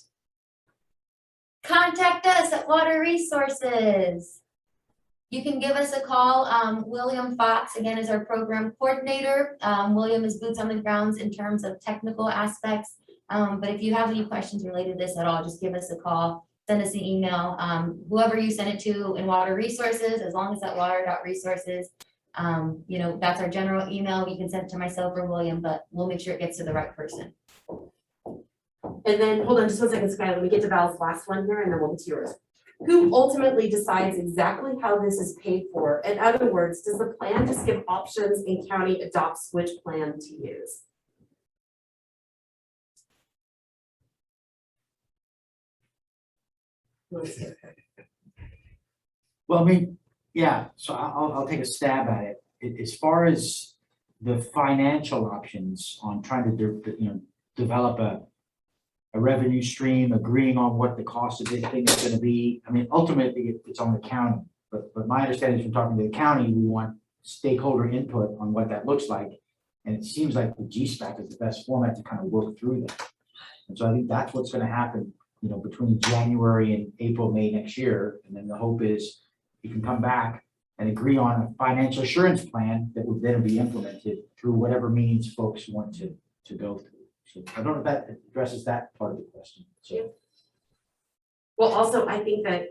Contact us at Water Resources. You can give us a call. William Fox, again, is our program coordinator. William is boots on the grounds in terms of technical aspects. But if you have any questions related to this at all, just give us a call, send us an email. Whoever you send it to in Water Resources, as long as that water.resources, you know, that's our general email. You can send it to myself or William, but we'll make sure it gets to the right person. And then, hold on just 1 second, Sky, let me get to Val's last one here and then we'll get to yours. Who ultimately decides exactly how this is paid for? In other words, does the plan just give options and county adopts which plan to use? Well, I mean, yeah, so I'll take a stab at it. As far as the financial options on trying to develop a revenue stream, agreeing on what the cost of this thing is gonna be, I mean, ultimately, it's on the county. But my understanding is from talking to the county, we want stakeholder input on what that looks like. And it seems like the Gspac is the best format to kind of work through that. And so I think that's what's gonna happen, you know, between January and April, May next year. And then the hope is you can come back and agree on a financial assurance plan that would then be implemented through whatever means folks want to go through. So I don't know if that addresses that part of the question. So. Well, also, I think that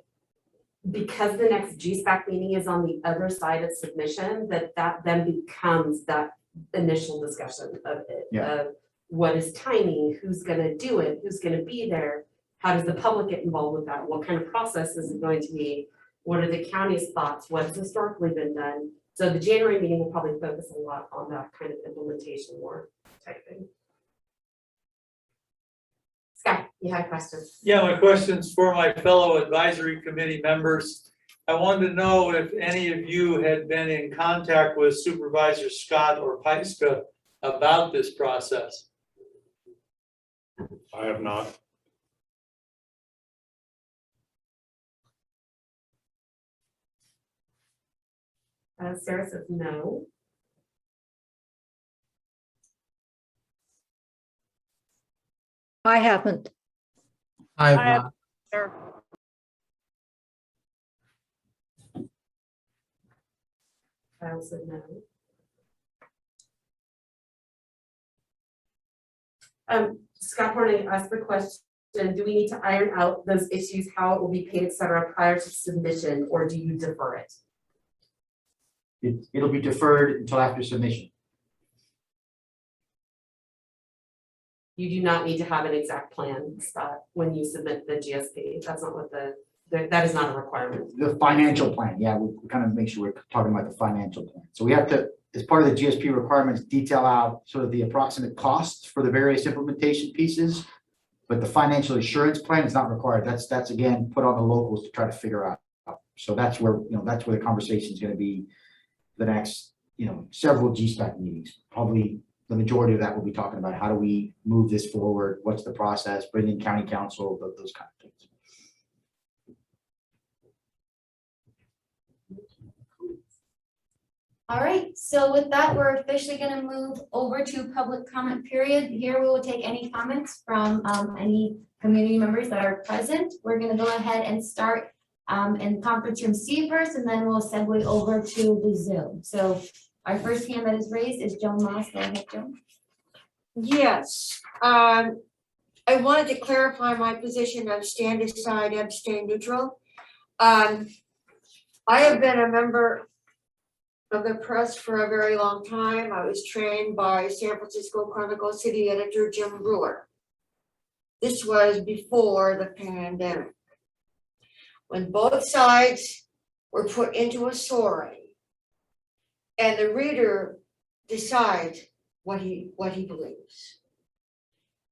because the next Gspac meeting is on the other side of submission, that then becomes that initial discussion of it. Yeah. what is timing, who's gonna do it, who's gonna be there? How does the public get involved with that? What kind of process is it going to be? What are the county's thoughts? What's historically been done? So the January meeting will probably focus a lot on that kind of implementation more type thing. Scott, you had a question? Yeah, my question's for my fellow advisory committee members. I wanted to know if any of you had been in contact with Supervisor Scott or Pyska about this process. I have not. Sarah says no. I haven't. I have I have- not. There. Kyle said no. Scott Horning asked the question, do we need to iron out those issues, how it will be paid, et cetera, prior to submission, or do you defer it? It'll be deferred until after submission. You do not need to have an exact plan, Scott, when you submit the GSP. That's not what that is not a requirement. The financial plan, yeah, we kind of make sure we're talking about the financial plan. So we have to, as part of the GSP requirements, detail out sort of the approximate costs for the various implementation pieces. But the financial assurance plan is not required. That's again, put on the locals to try to figure out. So that's where, that's where the conversation is going to be the next, several Gspac meetings. Probably the majority of that will be talking about how do we move this forward? What's the process? Bring in county council, those kind of things. All right, so with that, we're officially gonna move over to public comment period. Here we will take any comments from any community members that are present. We're gonna go ahead and start in conference room C first, and then we'll segue over to the Zoom. So our first hand that is raised is Joan Moss. Go ahead, Joan. Yes, I wanted to clarify my position of stand aside, abstain neutral. I have been a member of the press for a very long time. I was trained by San Francisco Chronicle city editor Jim Brewer. This was before the pandemic, when both sides were put into a story and the reader decides what he believes.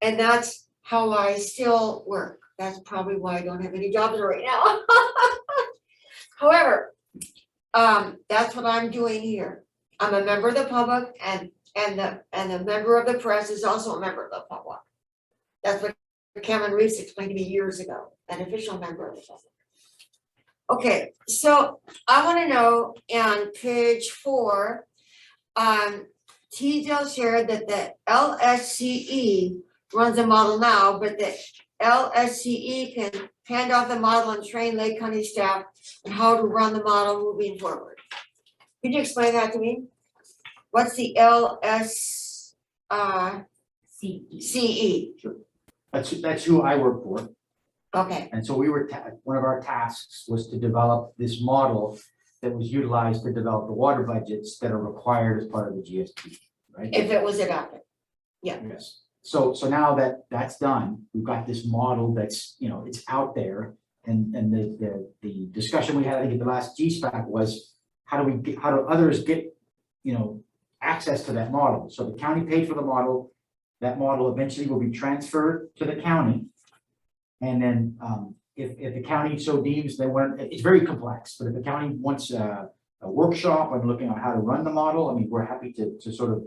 And that's how I still work. That's probably why I don't have any jobs right now. However, that's what I'm doing here. I'm a member of the public, and the member of the press is also a member of the public. That's what Cameron Reese explained to me years ago, an official member of the public. Okay, so I want to know on page 4, Teasdale shared that the LSCE runs a model now, but the LSCE can hand off the model and train Lake County staff on how to run the model moving forward. Could you explain that to me? What's the LSCE? That's who I work for. Okay, And so we were, one of our tasks was to develop this model that was utilized to develop the water budgets that are required as part of the GSP, right? if it was adopted. Yeah. Yes. So now that that's done, we've got this model that's, it's out there. And the discussion we had, I think, at the last Gspac was how do others get, access to that model? So the county paid for the model. That model eventually will be transferred to the county. And then if the county so deems they want, it's very complex, but if the county wants a workshop on looking at how to run the model, I mean, we're happy to sort of,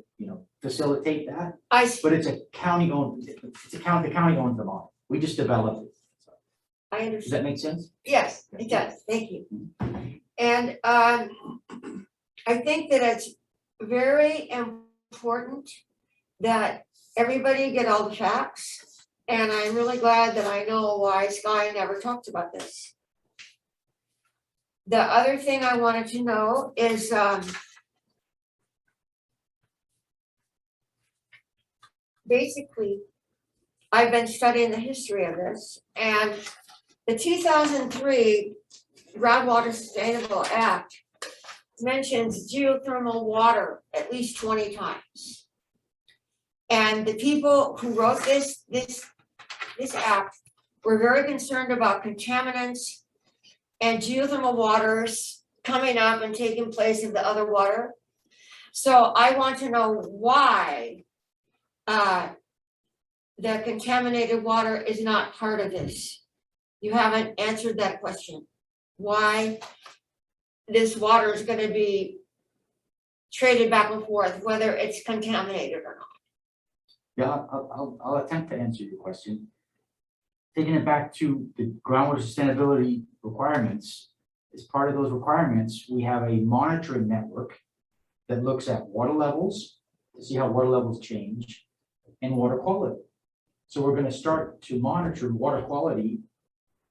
facilitate that. But it's a county owned, the county owns the model. We just developed it. I understand. Does that make sense? Yes, it does. Thank you. And I think that it's very important that everybody get all the facts. And I'm really glad that I know why Sky never talked about this. The other thing I wanted to know is basically, I've been studying the history of this, and the 2003 Groundwater Sustainable Act mentions geothermal water at least 20 times. And the people who wrote this act were very concerned about contaminants and geothermal waters coming up and taking place in the other water. So I want to know why the contaminated water is not part of this. You haven't answered that question. Why this water is gonna be traded back and forth, whether it's contaminated or not. Yeah, I'll attempt to answer your question. Taking it back to the groundwater sustainability requirements, as part of those requirements, we have a monitoring network that looks at water levels to see how water levels change and water quality. So we're gonna start to monitor water quality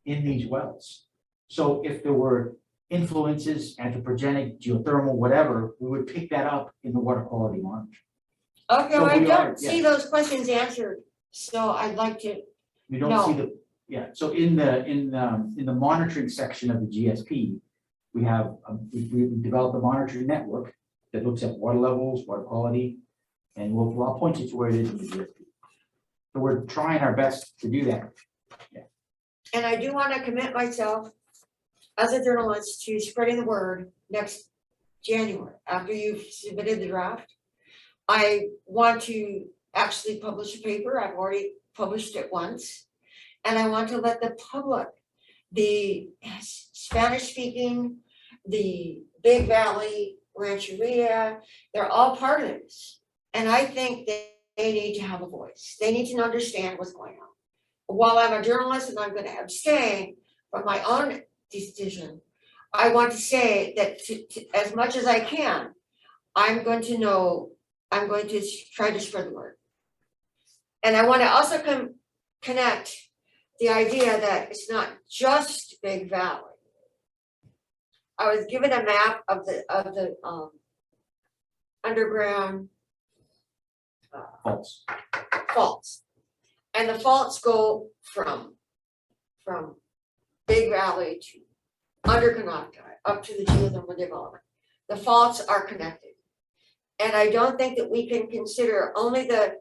in these wells. So if there were influences, anthropogenic, geothermal, whatever, we would pick that up in the water quality monitor. Okay, So well, I we are, don't see those questions answered, so I'd like to, You don't see No. the, yeah, so in the monitoring section of the GSP, we have, we developed a monitoring network that looks at water levels, water quality, and I'll point you to where it is in the GSP. So we're trying our best to do that. and I do wanna commit myself as a journalist to spreading the word next January, after you've submitted the draft. I want to actually publish a paper. I've already published it once. And I want to let the public, the Spanish speaking, the Big Valley, Rancheria, they're all part of this. And I think they need to have a voice. They need to understand what's going on. While I'm a journalist and I'm gonna abstain from my own decision, I want to say that as much as I can, I'm going to try to spread the word. And I want to also connect the idea that it's not just Big Valley. I was given a map of the underground faults. And the faults go from Big Valley to under Canocti up to the geothermal development. The faults are connected. And I don't think that we can consider only the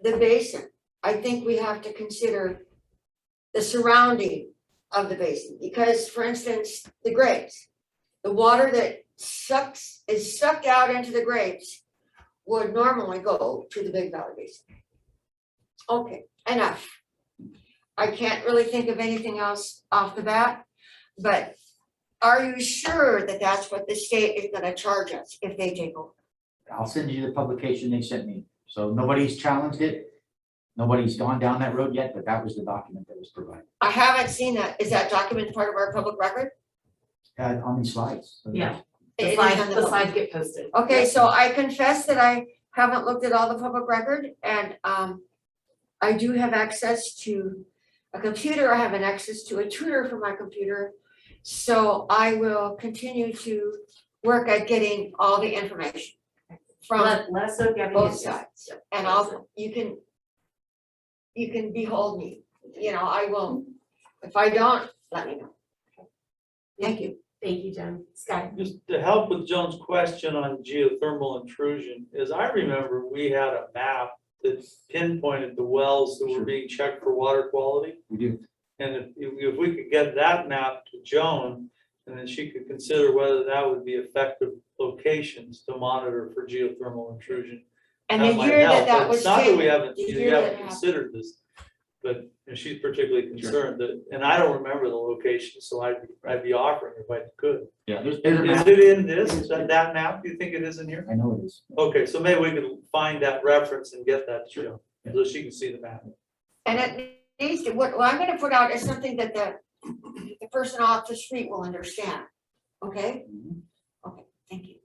basin. I think we have to consider the surrounding of the basin, because for instance, the grapes, the water that is sucked out into the grapes would normally go to the Big Valley Basin. Okay, enough. I can't really think of anything else off the bat, but are you sure that that's what the state is gonna charge us if they take over? I'll send you the publication they sent me. So nobody's challenged it. Nobody's gone down that road yet, but that was the document that was provided. I haven't seen that. Is that document part of our public record? On these slides. So Yeah. It The is slides, on the slides get posted. Okay, so I confess that I haven't looked at all the public record, and I do have access to a computer. I have an access to a tutor for my computer. So I will continue to work at getting all the information from Let us know if you have any both issues. sides. And you can behold me, I will, if I don't, let me know. Thank you. Thank you, Jen. Sky. Just to help with Joan's question on geothermal intrusion, as I remember, we had a map that pinpointed the wells that were being checked for water quality. We do. And if we could get that map to Joan, and then she could consider whether that would be effective locations to monitor for geothermal intrusion. And that the might year help. that But was it's not that we taken, haven't, the you year that haven't happened. considered this, but she's particularly concerned that, and I don't remember the location, so I'd be offering if I could. Yeah, there's a Is map. it in this, is that map? Do you think it is in here? I know it is. Okay, so maybe we could find that reference and get that to Joan, so she can see the map. And it needs to, what I'm gonna put out is something that the person off the street will understand, okay? Okay, thank you.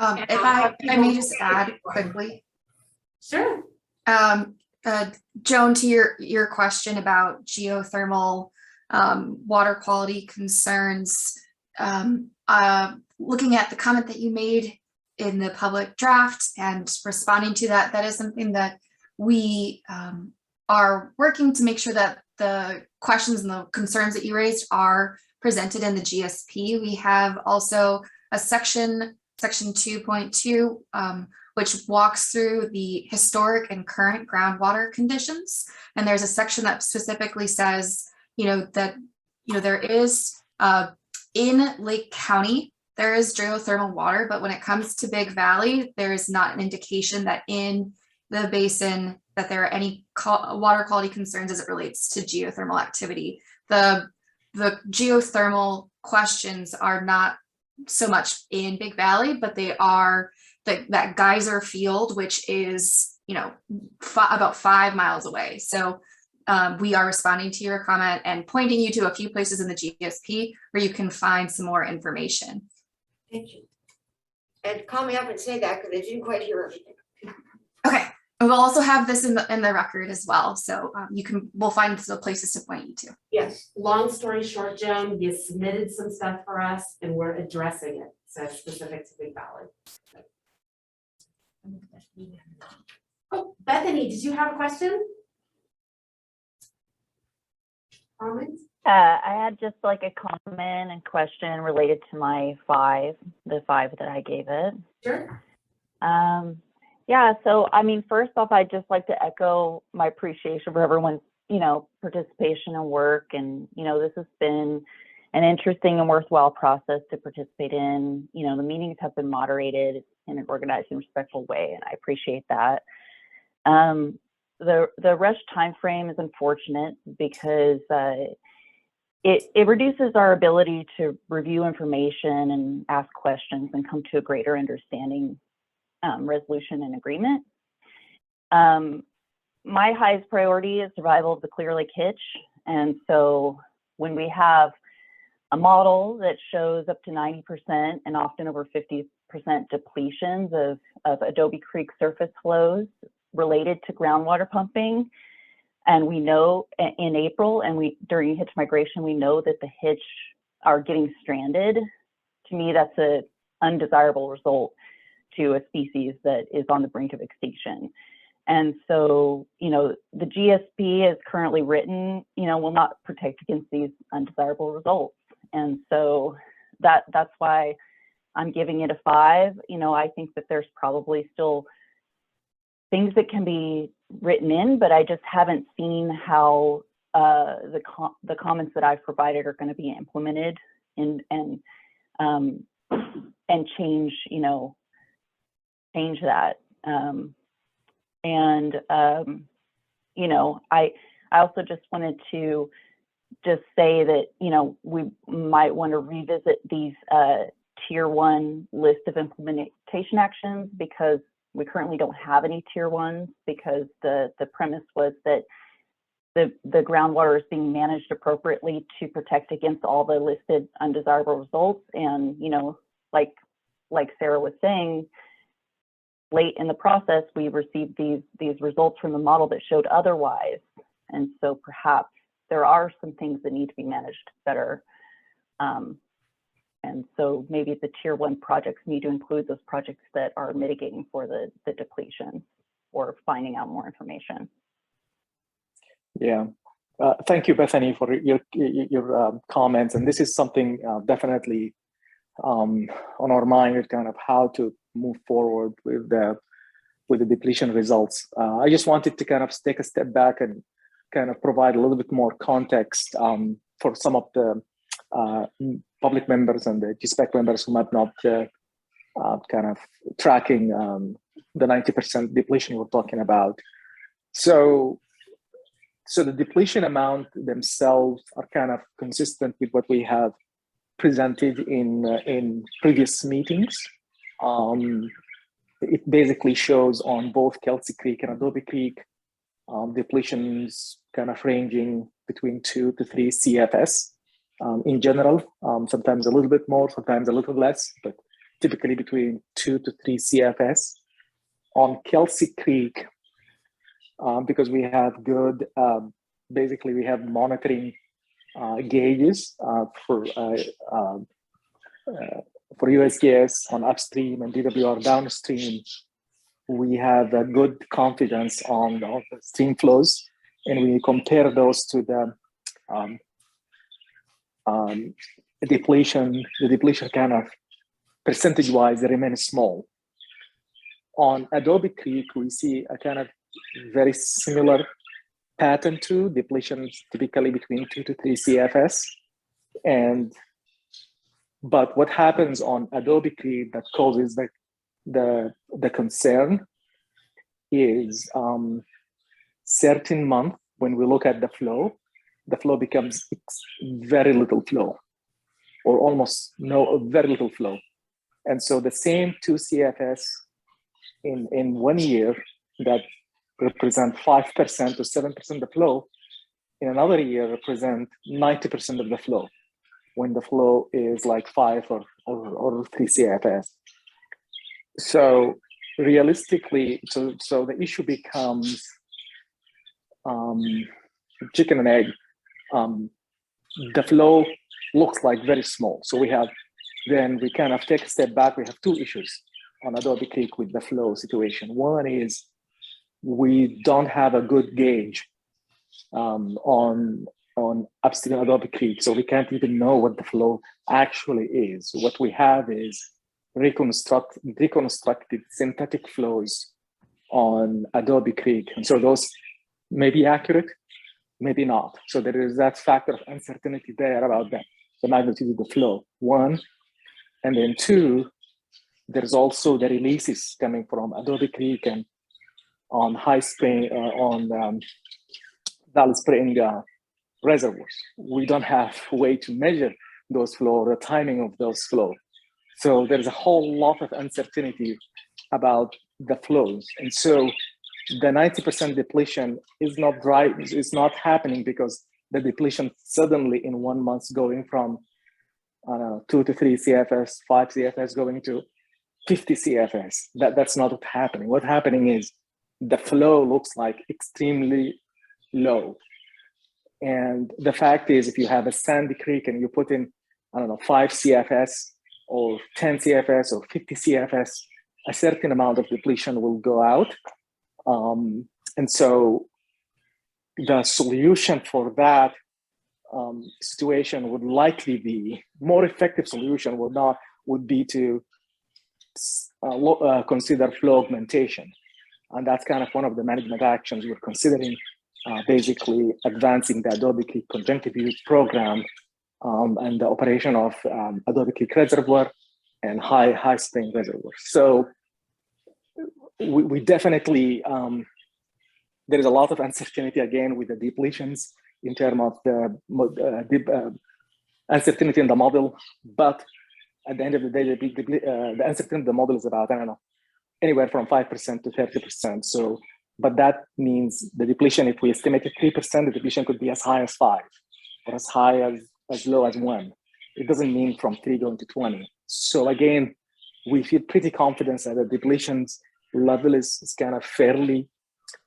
If I may just add quickly. Sure. Joan, to your question about geothermal water quality concerns, looking at the comment that you made in the public draft and responding to that, that is something that we are working to make sure that the questions and the concerns that you raised are presented in the GSP. We have also a section section 2.2, which walks through the historic and current groundwater conditions. And there's a section that specifically says, that, there is, in Lake County, there is geothermal water, but when it comes to Big Valley, there is not an indication that in the basin that there are any water quality concerns as it relates to geothermal activity. The geothermal questions are not so much in Big Valley, but they are that geyser field, which is, about 5 miles away. So we are responding to your comment and pointing you to a few places in the GSP where you can find some more information. Thank you. And call me up and say that because I didn't quite hear everything. Okay, and we'll also have this in the record as well. So we'll find the places to point you to. Yes. Long story short, Joan, you submitted some stuff for us and we're addressing it. So it's specific to Big Valley. Oh, Bethany, did you have a question? Comment? I had just like a comment and question related to my the five that I gave it. Sure. Yeah, so I mean, first off, I'd just like to echo my appreciation for everyone's, participation and work. And, this has been an interesting and worthwhile process to participate in. The meetings have been moderated in an organized and respectful way, and I appreciate that. The rush timeframe is unfortunate because it reduces our ability to review information and ask questions and come to a greater understanding, resolution and agreement. My highest priority is survival of the Clear Lake Hitch. And so when we have a model that shows up to 90% and often over 50% depletions of Adobe Creek surface flows related to groundwater pumping, and we know in April and during hitch migration, we know that the hitch are getting stranded. To me, that's an undesirable result to a species that is on the brink of extinction. And so, the GSP is currently written, will not protect against these undesirable results. And so that's why I'm giving it a 5. I think that there's probably still things that can be written in, but I just haven't seen how the comments that I've provided are going to be implemented and change, change that. I also just wanted to just say that, we might want to revisit these tier 1 list of implementation actions, because we currently don't have any tier 1s, because the premise was that the groundwater is being managed appropriately to protect against all the listed undesirable results. And, like Sarah was saying, late in the process, we received these results from the model that showed otherwise. And so perhaps there are some things that need to be managed better. And so maybe the tier 1 projects need to include those projects that are mitigating for the depletion or finding out more information. Yeah, thank you, Bethany, for your comments. And this is something definitely on our mind, kind of how to move forward with the depletion results. I just wanted to kind of take a step back and kind of provide a little bit more context for some of the public members and the Gspac members who might not kind of tracking the 90% depletion we're talking about. So the depletion amount themselves are kind of consistent with what we have presented in previous meetings. It basically shows on both Kelsey Creek and Adobe Creek depletions kind of ranging between 2 to 3 CFS in general, sometimes a little bit more, sometimes a little less, but typically between 2 to 3 CFS. On Kelsey Creek, because we have good, basically we have monitoring gauges for USGS on upstream and DWR downstream. We have a good confidence on the stream flows, and we compare those to the depletion kind of percentage-wise, they remain small. On Adobe Creek, we see a kind of very similar pattern to depletion, typically between 2 to 3 CFS. But what happens on Adobe Creek that causes the concern is certain month when we look at the flow becomes very little flow, or almost very little flow. And so the same 2 CFS in 1 year that represent 5% to 7% of the flow, in another year represent 90% of the flow, when the flow is like 5 or 3 CFS. So realistically, so the issue becomes chicken and egg. The flow looks like very small. So then we kind of take a step back. We have 2 issues on Adobe Creek with the flow situation. One is we don't have a good gauge on upstream Adobe Creek, so we can't even know what the flow actually is. What we have is reconstructed synthetic flows on Adobe Creek, and so those may be accurate, maybe not. So there is that factor of uncertainty there about the magnitude of the flow, one. And then 2, there's also the releases coming from Adobe Creek and on High Spring, on Valley Spring reservoirs. We don't have a way to measure those flow, the timing of those flow. So there's a whole lot of uncertainty about the flows. And so the 90% depletion is not happening because the depletion suddenly in 1 month going from 2 to 3 CFS, 5 CFS going to 50 CFS. That's not what's happening. What's happening is the flow looks like extremely low. And the fact is, if you have a sandy creek and you put in, 5 CFS or 10 CFS or 50 CFS, a certain amount of depletion will go out. And so the solution for that situation would likely be, more effective solution would be to consider flow augmentation. And that's kind of one of the management actions we're considering, basically advancing the Adobe Creek conjunctive use program and the operation of Adobe Creek Reservoir and High Spring Reservoir. So we definitely, there is a lot of uncertainty again with the depletions in terms of the uncertainty in the model. But at the end of the day, the uncertainty in the model is about, anywhere from 5% to 30%. So, but that means the depletion, if we estimated 3%, the depletion could be as high as 5 or as high as low as 1. It doesn't mean from 3 going to 20. So again, we feel pretty confident that the depletions level is kind of fairly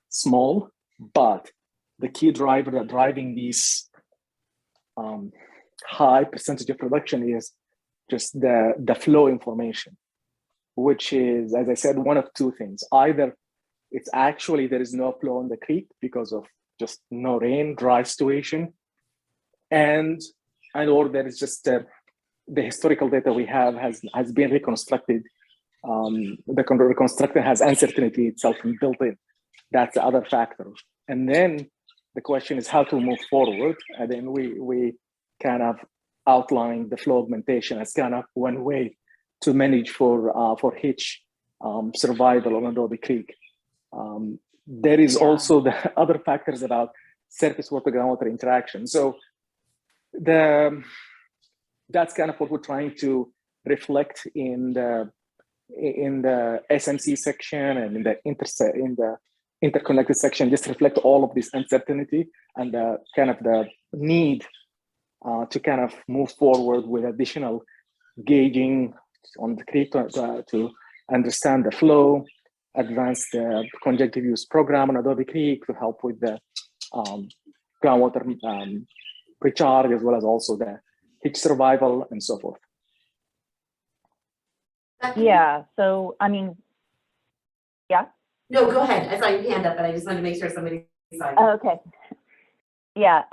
small, but the key driver that driving these high percentage of production is just the flow information, which is, as I said, one of 2 things. Either it's actually there is no flow in the creek because of just no rain, dry situation, and or there is just the historical data we have has been reconstructed. The reconstruction has uncertainty itself built in. That's the other factor. And then the question is how to move forward. And then we kind of outline the flow augmentation as kind of one way to manage for hitch survival on Adobe Creek. There is also the other factors about surface water groundwater interaction. So that's kind of what we're trying to reflect in the SMC section and in the interconnected section, just reflect all of this uncertainty and kind of the need to kind of move forward with additional gauging on the creek to understand the flow, advance the conjunctive use program on Adobe Creek to help with the groundwater recharge, as well as also the hitch survival and so forth. Yeah, so I mean, yeah. No, go ahead. I saw your hand up, but I just wanted to make sure somebody saw you. Okay. Yeah.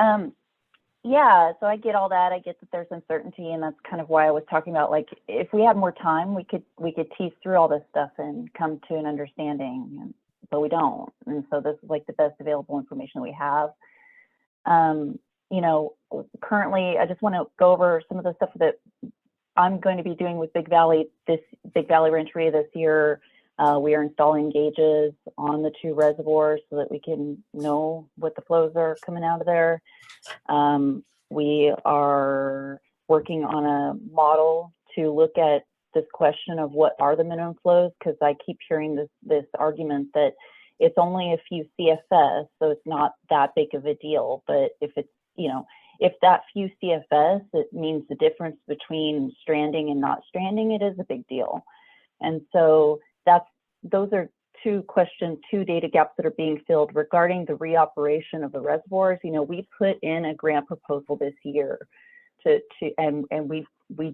Yeah, so I get all that. I get that there's uncertainty, and that's kind of why I was talking about, like, if we had more time, we could tease through all this stuff and come to an understanding, but we don't. And so this is like the best available information we have. You know, currently, I just want to go over some of the stuff that I'm going to be doing with Big Valley Rancheria this year. We are installing gauges on the 2 reservoirs so that we can know what the flows are coming out of there. We are working on a model to look at this question of what are the minimum flows, because I keep hearing this argument that it's only a few CFS, so it's not that big of a deal. But if it's, you know, if that few CFS, it means the difference between stranding and not stranding, it is a big deal. And so those are 2 data gaps that are being filled regarding the reoperation of the reservoirs. You know, we put in a grant proposal this year and we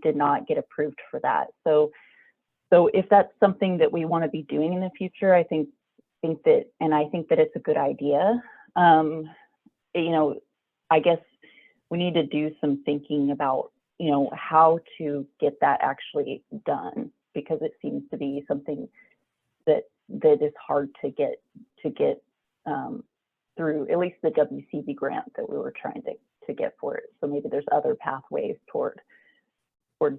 did not get approved for that. So if that's something that we want to be doing in the future, I think that it's a good idea. You know, I guess we need to do some thinking about, you know, how to get that actually done, because it seems to be something that is hard to get through, at least the WCB grant that we were trying to get for it. So maybe there's other pathways toward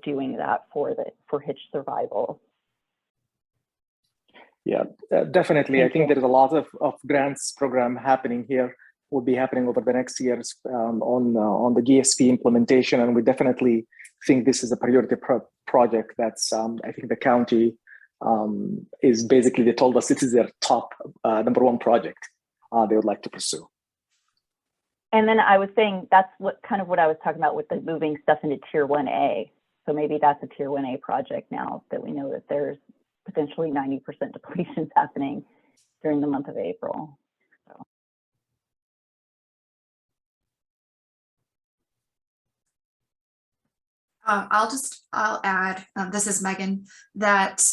doing that for hitch survival. Yeah, definitely. I think there is a lot of grants program happening here, will be happening over the next years on the GSP implementation. And we definitely think this is a priority project that's, I think the county is basically, they told us this is their top number 1 project they would like to pursue. And then I was saying that's what I was talking about with the moving stuff into Tier 1A. So maybe that's a Tier 1A project now that we know that there's potentially 90% depletions happening during the month of April. So. I'll add, this is Megan, that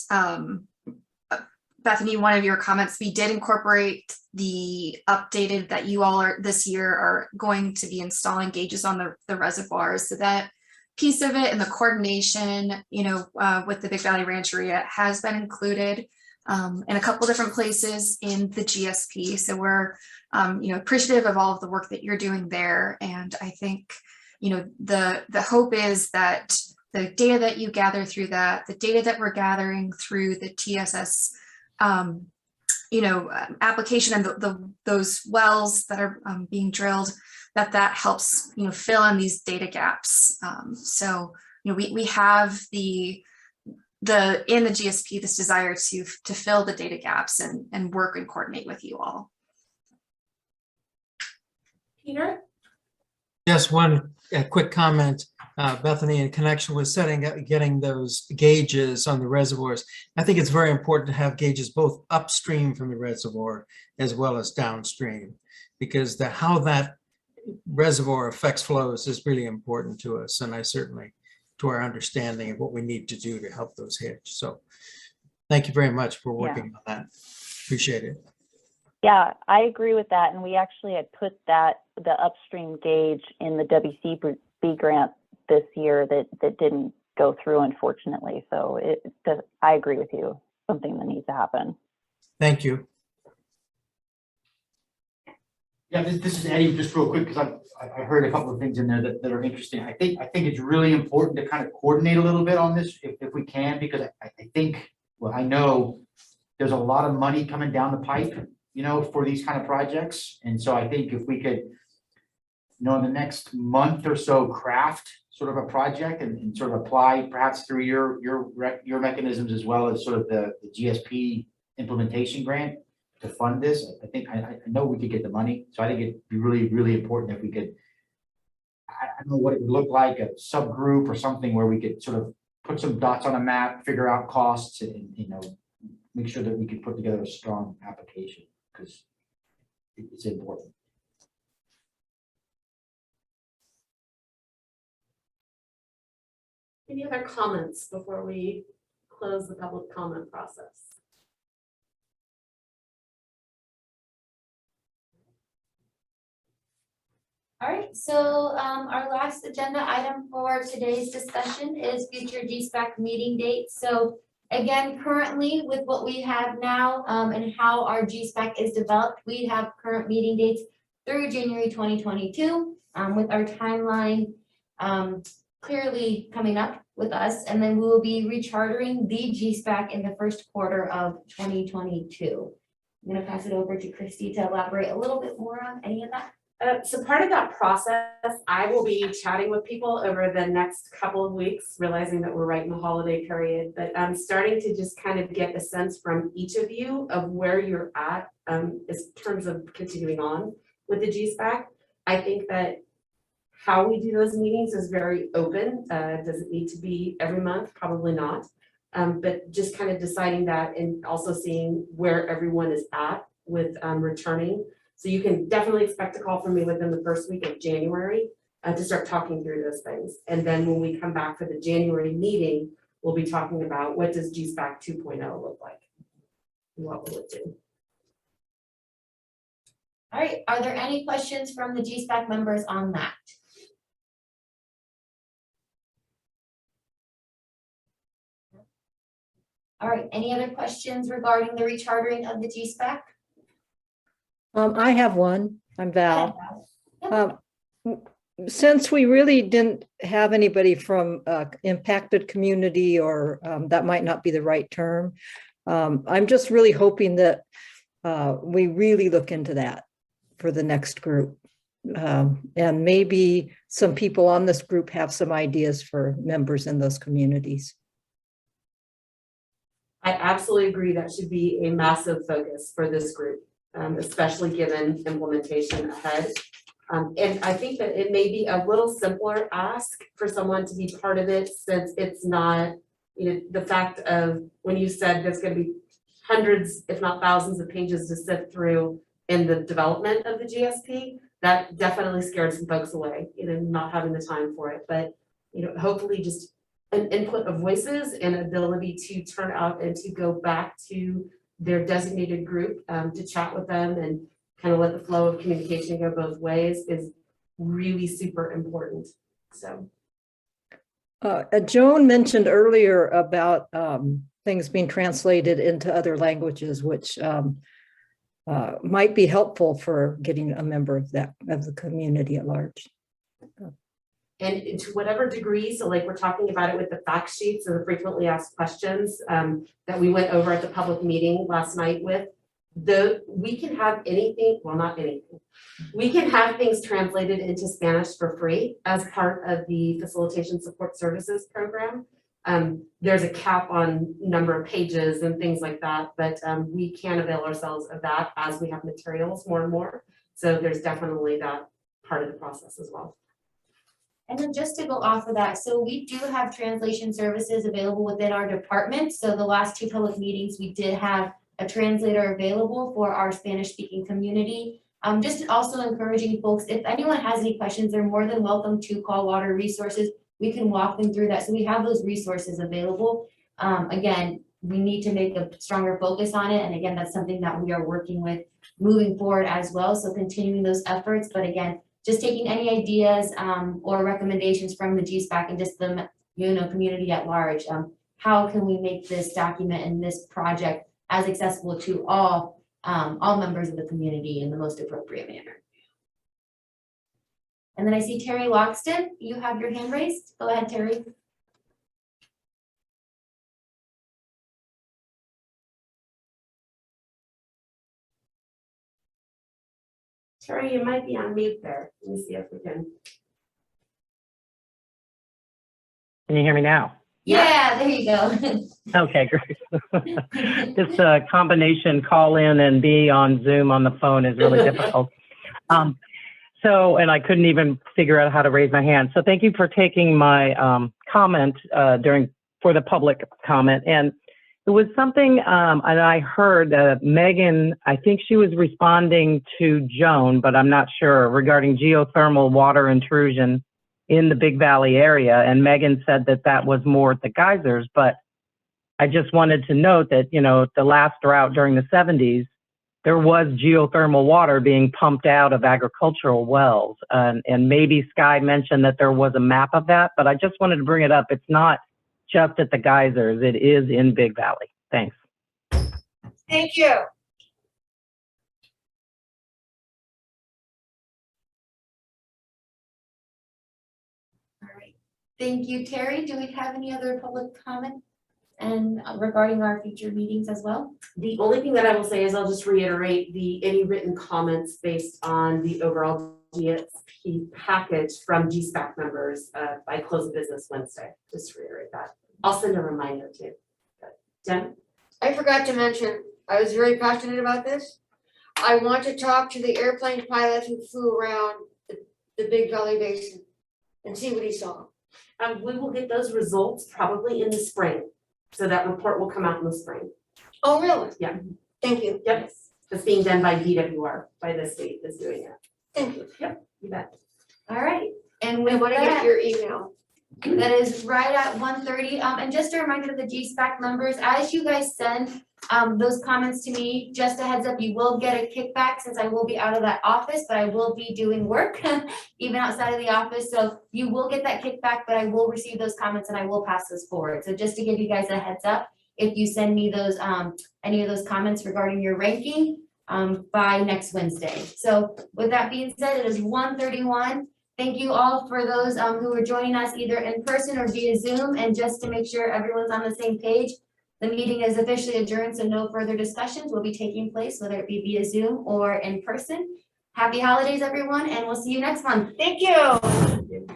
Bethany, one of your comments, we did incorporate the updated that you all are this year are going to be installing gauges on the reservoirs. So that piece of it and the coordination, you know, with the Big Valley Rancheria has been included in a couple different places in the GSP. So we're, you know, appreciative of all of the work that you're doing there. And I think, you know, the hope is that the data that you gather through that, the data that we're gathering through the TSS, you know, application and those wells that are being drilled, that helps, you know, fill in these data gaps. So, you know, we have in the GSP this desire to fill the data gaps and work and coordinate with you all. Peter? Yes, one quick comment, Bethany, in connection with getting those gauges on the reservoirs. I think it's very important to have gauges both upstream from the reservoir as well as downstream, because how that reservoir affects flows is really important to us, and to our understanding of what we need to do to help those hitch. So thank you very much for working on that. Appreciate it. Yeah, I agree with that. And we actually had put the upstream gauge in the WCB grant this year that didn't go through, unfortunately. So I agree with you, something that needs to happen. Thank you. Yeah, this is Eddie, just real quick, because I heard a couple of things in there that are interesting. I think it's really important to kind of coordinate a little bit on this if we can, because I think, well, I know there's a lot of money coming down the pipe, you know, for these kind of projects. And so I think if we could, you know, in the next month or so, craft sort of a project and sort of apply perhaps through your mechanisms as well as sort of the GSP implementation grant to fund this. I know we could get the money. So I think it'd be really, really important if we could, I don't know what it would look like, a subgroup or something where we could sort of put some dots on a map, figure out costs, and, you know, make sure that we could put together a strong application, because it's important. Any other comments before we close the public comment process? All right, so our last agenda item for today's discussion is future Gspac meeting dates. So again, currently with what we have now and how our Gspac is developed, we have current meeting dates through January 2022 with our timeline clearly coming up with us. And then we will be rechartering the Gspac in the first quarter of 2022. I'm going to pass it over to Christy to elaborate a little bit more on any of that. So part of that process, I will be chatting with people over the next couple of weeks, realizing that we're right in the holiday period, but I'm starting to just kind of get a sense from each of you of where you're at in terms of continuing on with the Gspac. I think that how we do those meetings is very open. Does it need to be every month? Probably not. But just kind of deciding that and also seeing where everyone is at with returning. So you can definitely expect a call from me within the first week of January to start talking through those things. And then when we come back for the January meeting, we'll be talking about what does Gspac 2.0 look like? And what will it do? All right, are there any questions from the Gspac members on that? All right, any other questions regarding the rechartering of the Gspac? I have one. I'm Val. Since we really didn't have anybody from impacted community, or that might not be the right term, I'm just really hoping that we really look into that for the next group. And maybe some people on this group have some ideas for members in those communities. I absolutely agree that should be a massive focus for this group, especially given implementation ahead. And I think that it may be a little simpler ask for someone to be part of it, since it's not, you know, the fact of when you said there's going to be hundreds, if not thousands of pages to sift through in the development of the GSP, that definitely scared some folks away, you know, not having the time for it. But, you know, hopefully just an input of voices and ability to turn out and to go back to their designated group to chat with them and kind of let the flow of communication go both ways is really super important. So. Joan mentioned earlier about things being translated into other languages, which might be helpful for getting a member of the community at large. And to whatever degree, so like we're talking about it with the fact sheets and the frequently asked questions that we went over at the public meeting last night with, we can have anything, well, not anything. We can have things translated into Spanish for free as part of the Facilitation Support Services program. There's a cap on number of pages and things like that, but we can avail ourselves of that as we have materials more and more. So there's definitely that part of the process as well. And then just to go off of that, so we do have translation services available within our department. So the last two public meetings, we did have a translator available for our Spanish speaking community. Just also encouraging folks, if anyone has any questions, they're more than welcome to call Water Resources. We can walk them through that. So we have those resources available. Again, we need to make a stronger focus on it. And again, that's something that we are working with moving forward as well. So continuing those efforts, but again, just taking any ideas or recommendations from the Gspac and just the community at large. How can we make this document and this project as accessible to all members of the community in the most appropriate manner? And then I see Terry Loxton, you have your hand raised. Go ahead, Terry. Terry, you might be on mute there. Let me see if we can. Can you hear me now? Yeah, there you go. Okay, great. This combination call in and be on Zoom on the phone is really difficult. And I couldn't even figure out how to raise my hand. So thank you for taking my comment for the public comment. And it was something, and I heard Megan, I think she was responding to Joan, but I'm not sure, regarding geothermal water intrusion in the Big Valley area. And Megan said that that was more at the geysers, but I just wanted to note that, the last drought during the 70s, there was geothermal water being pumped out of agricultural wells. And maybe Sky mentioned that there was a map of that, but I just wanted to bring it up. It's not just at the geysers, it is in Big Valley. Thanks. Thank you. All right. Thank you, Terry. Do we have any other public comment? And regarding our future meetings as well? The only thing that I will say is I'll just reiterate any written comments based on the overall GSP package from Gspac members by close of business Wednesday. Just to reiterate that. I'll send a reminder too. Jen? I forgot to mention, I was very passionate about this. I want to talk to the airplane pilot who flew around the Big Valley Basin and see what he saw. We will get those results probably in the spring. So that report will come out in the spring. Oh, really? Yeah. Thank you. Yep. It's being done by DWR, by the state that's doing it. Thank you. Yep, you bet. All right. And I with want to get that, your email. that is right at 1:30. And just a reminder to the Gspac members, as you guys send those comments to me, just a heads up, you will get a kickback since I will be out of that office, but I will be doing work even outside of the office. So you will get that kickback, but I will receive those comments and I will pass those forward. So just to give you guys a heads up, if you send me those any of those comments regarding your ranking by next Wednesday. So with that being said, it is 1:31. Thank you all for those who are joining us either in person or via Zoom. And just to make sure everyone's on the same page, the meeting is officially adjourned, so no further discussions will be taking place, whether it be via Zoom or in person. Happy holidays, everyone, and we'll see you next month. Thank you.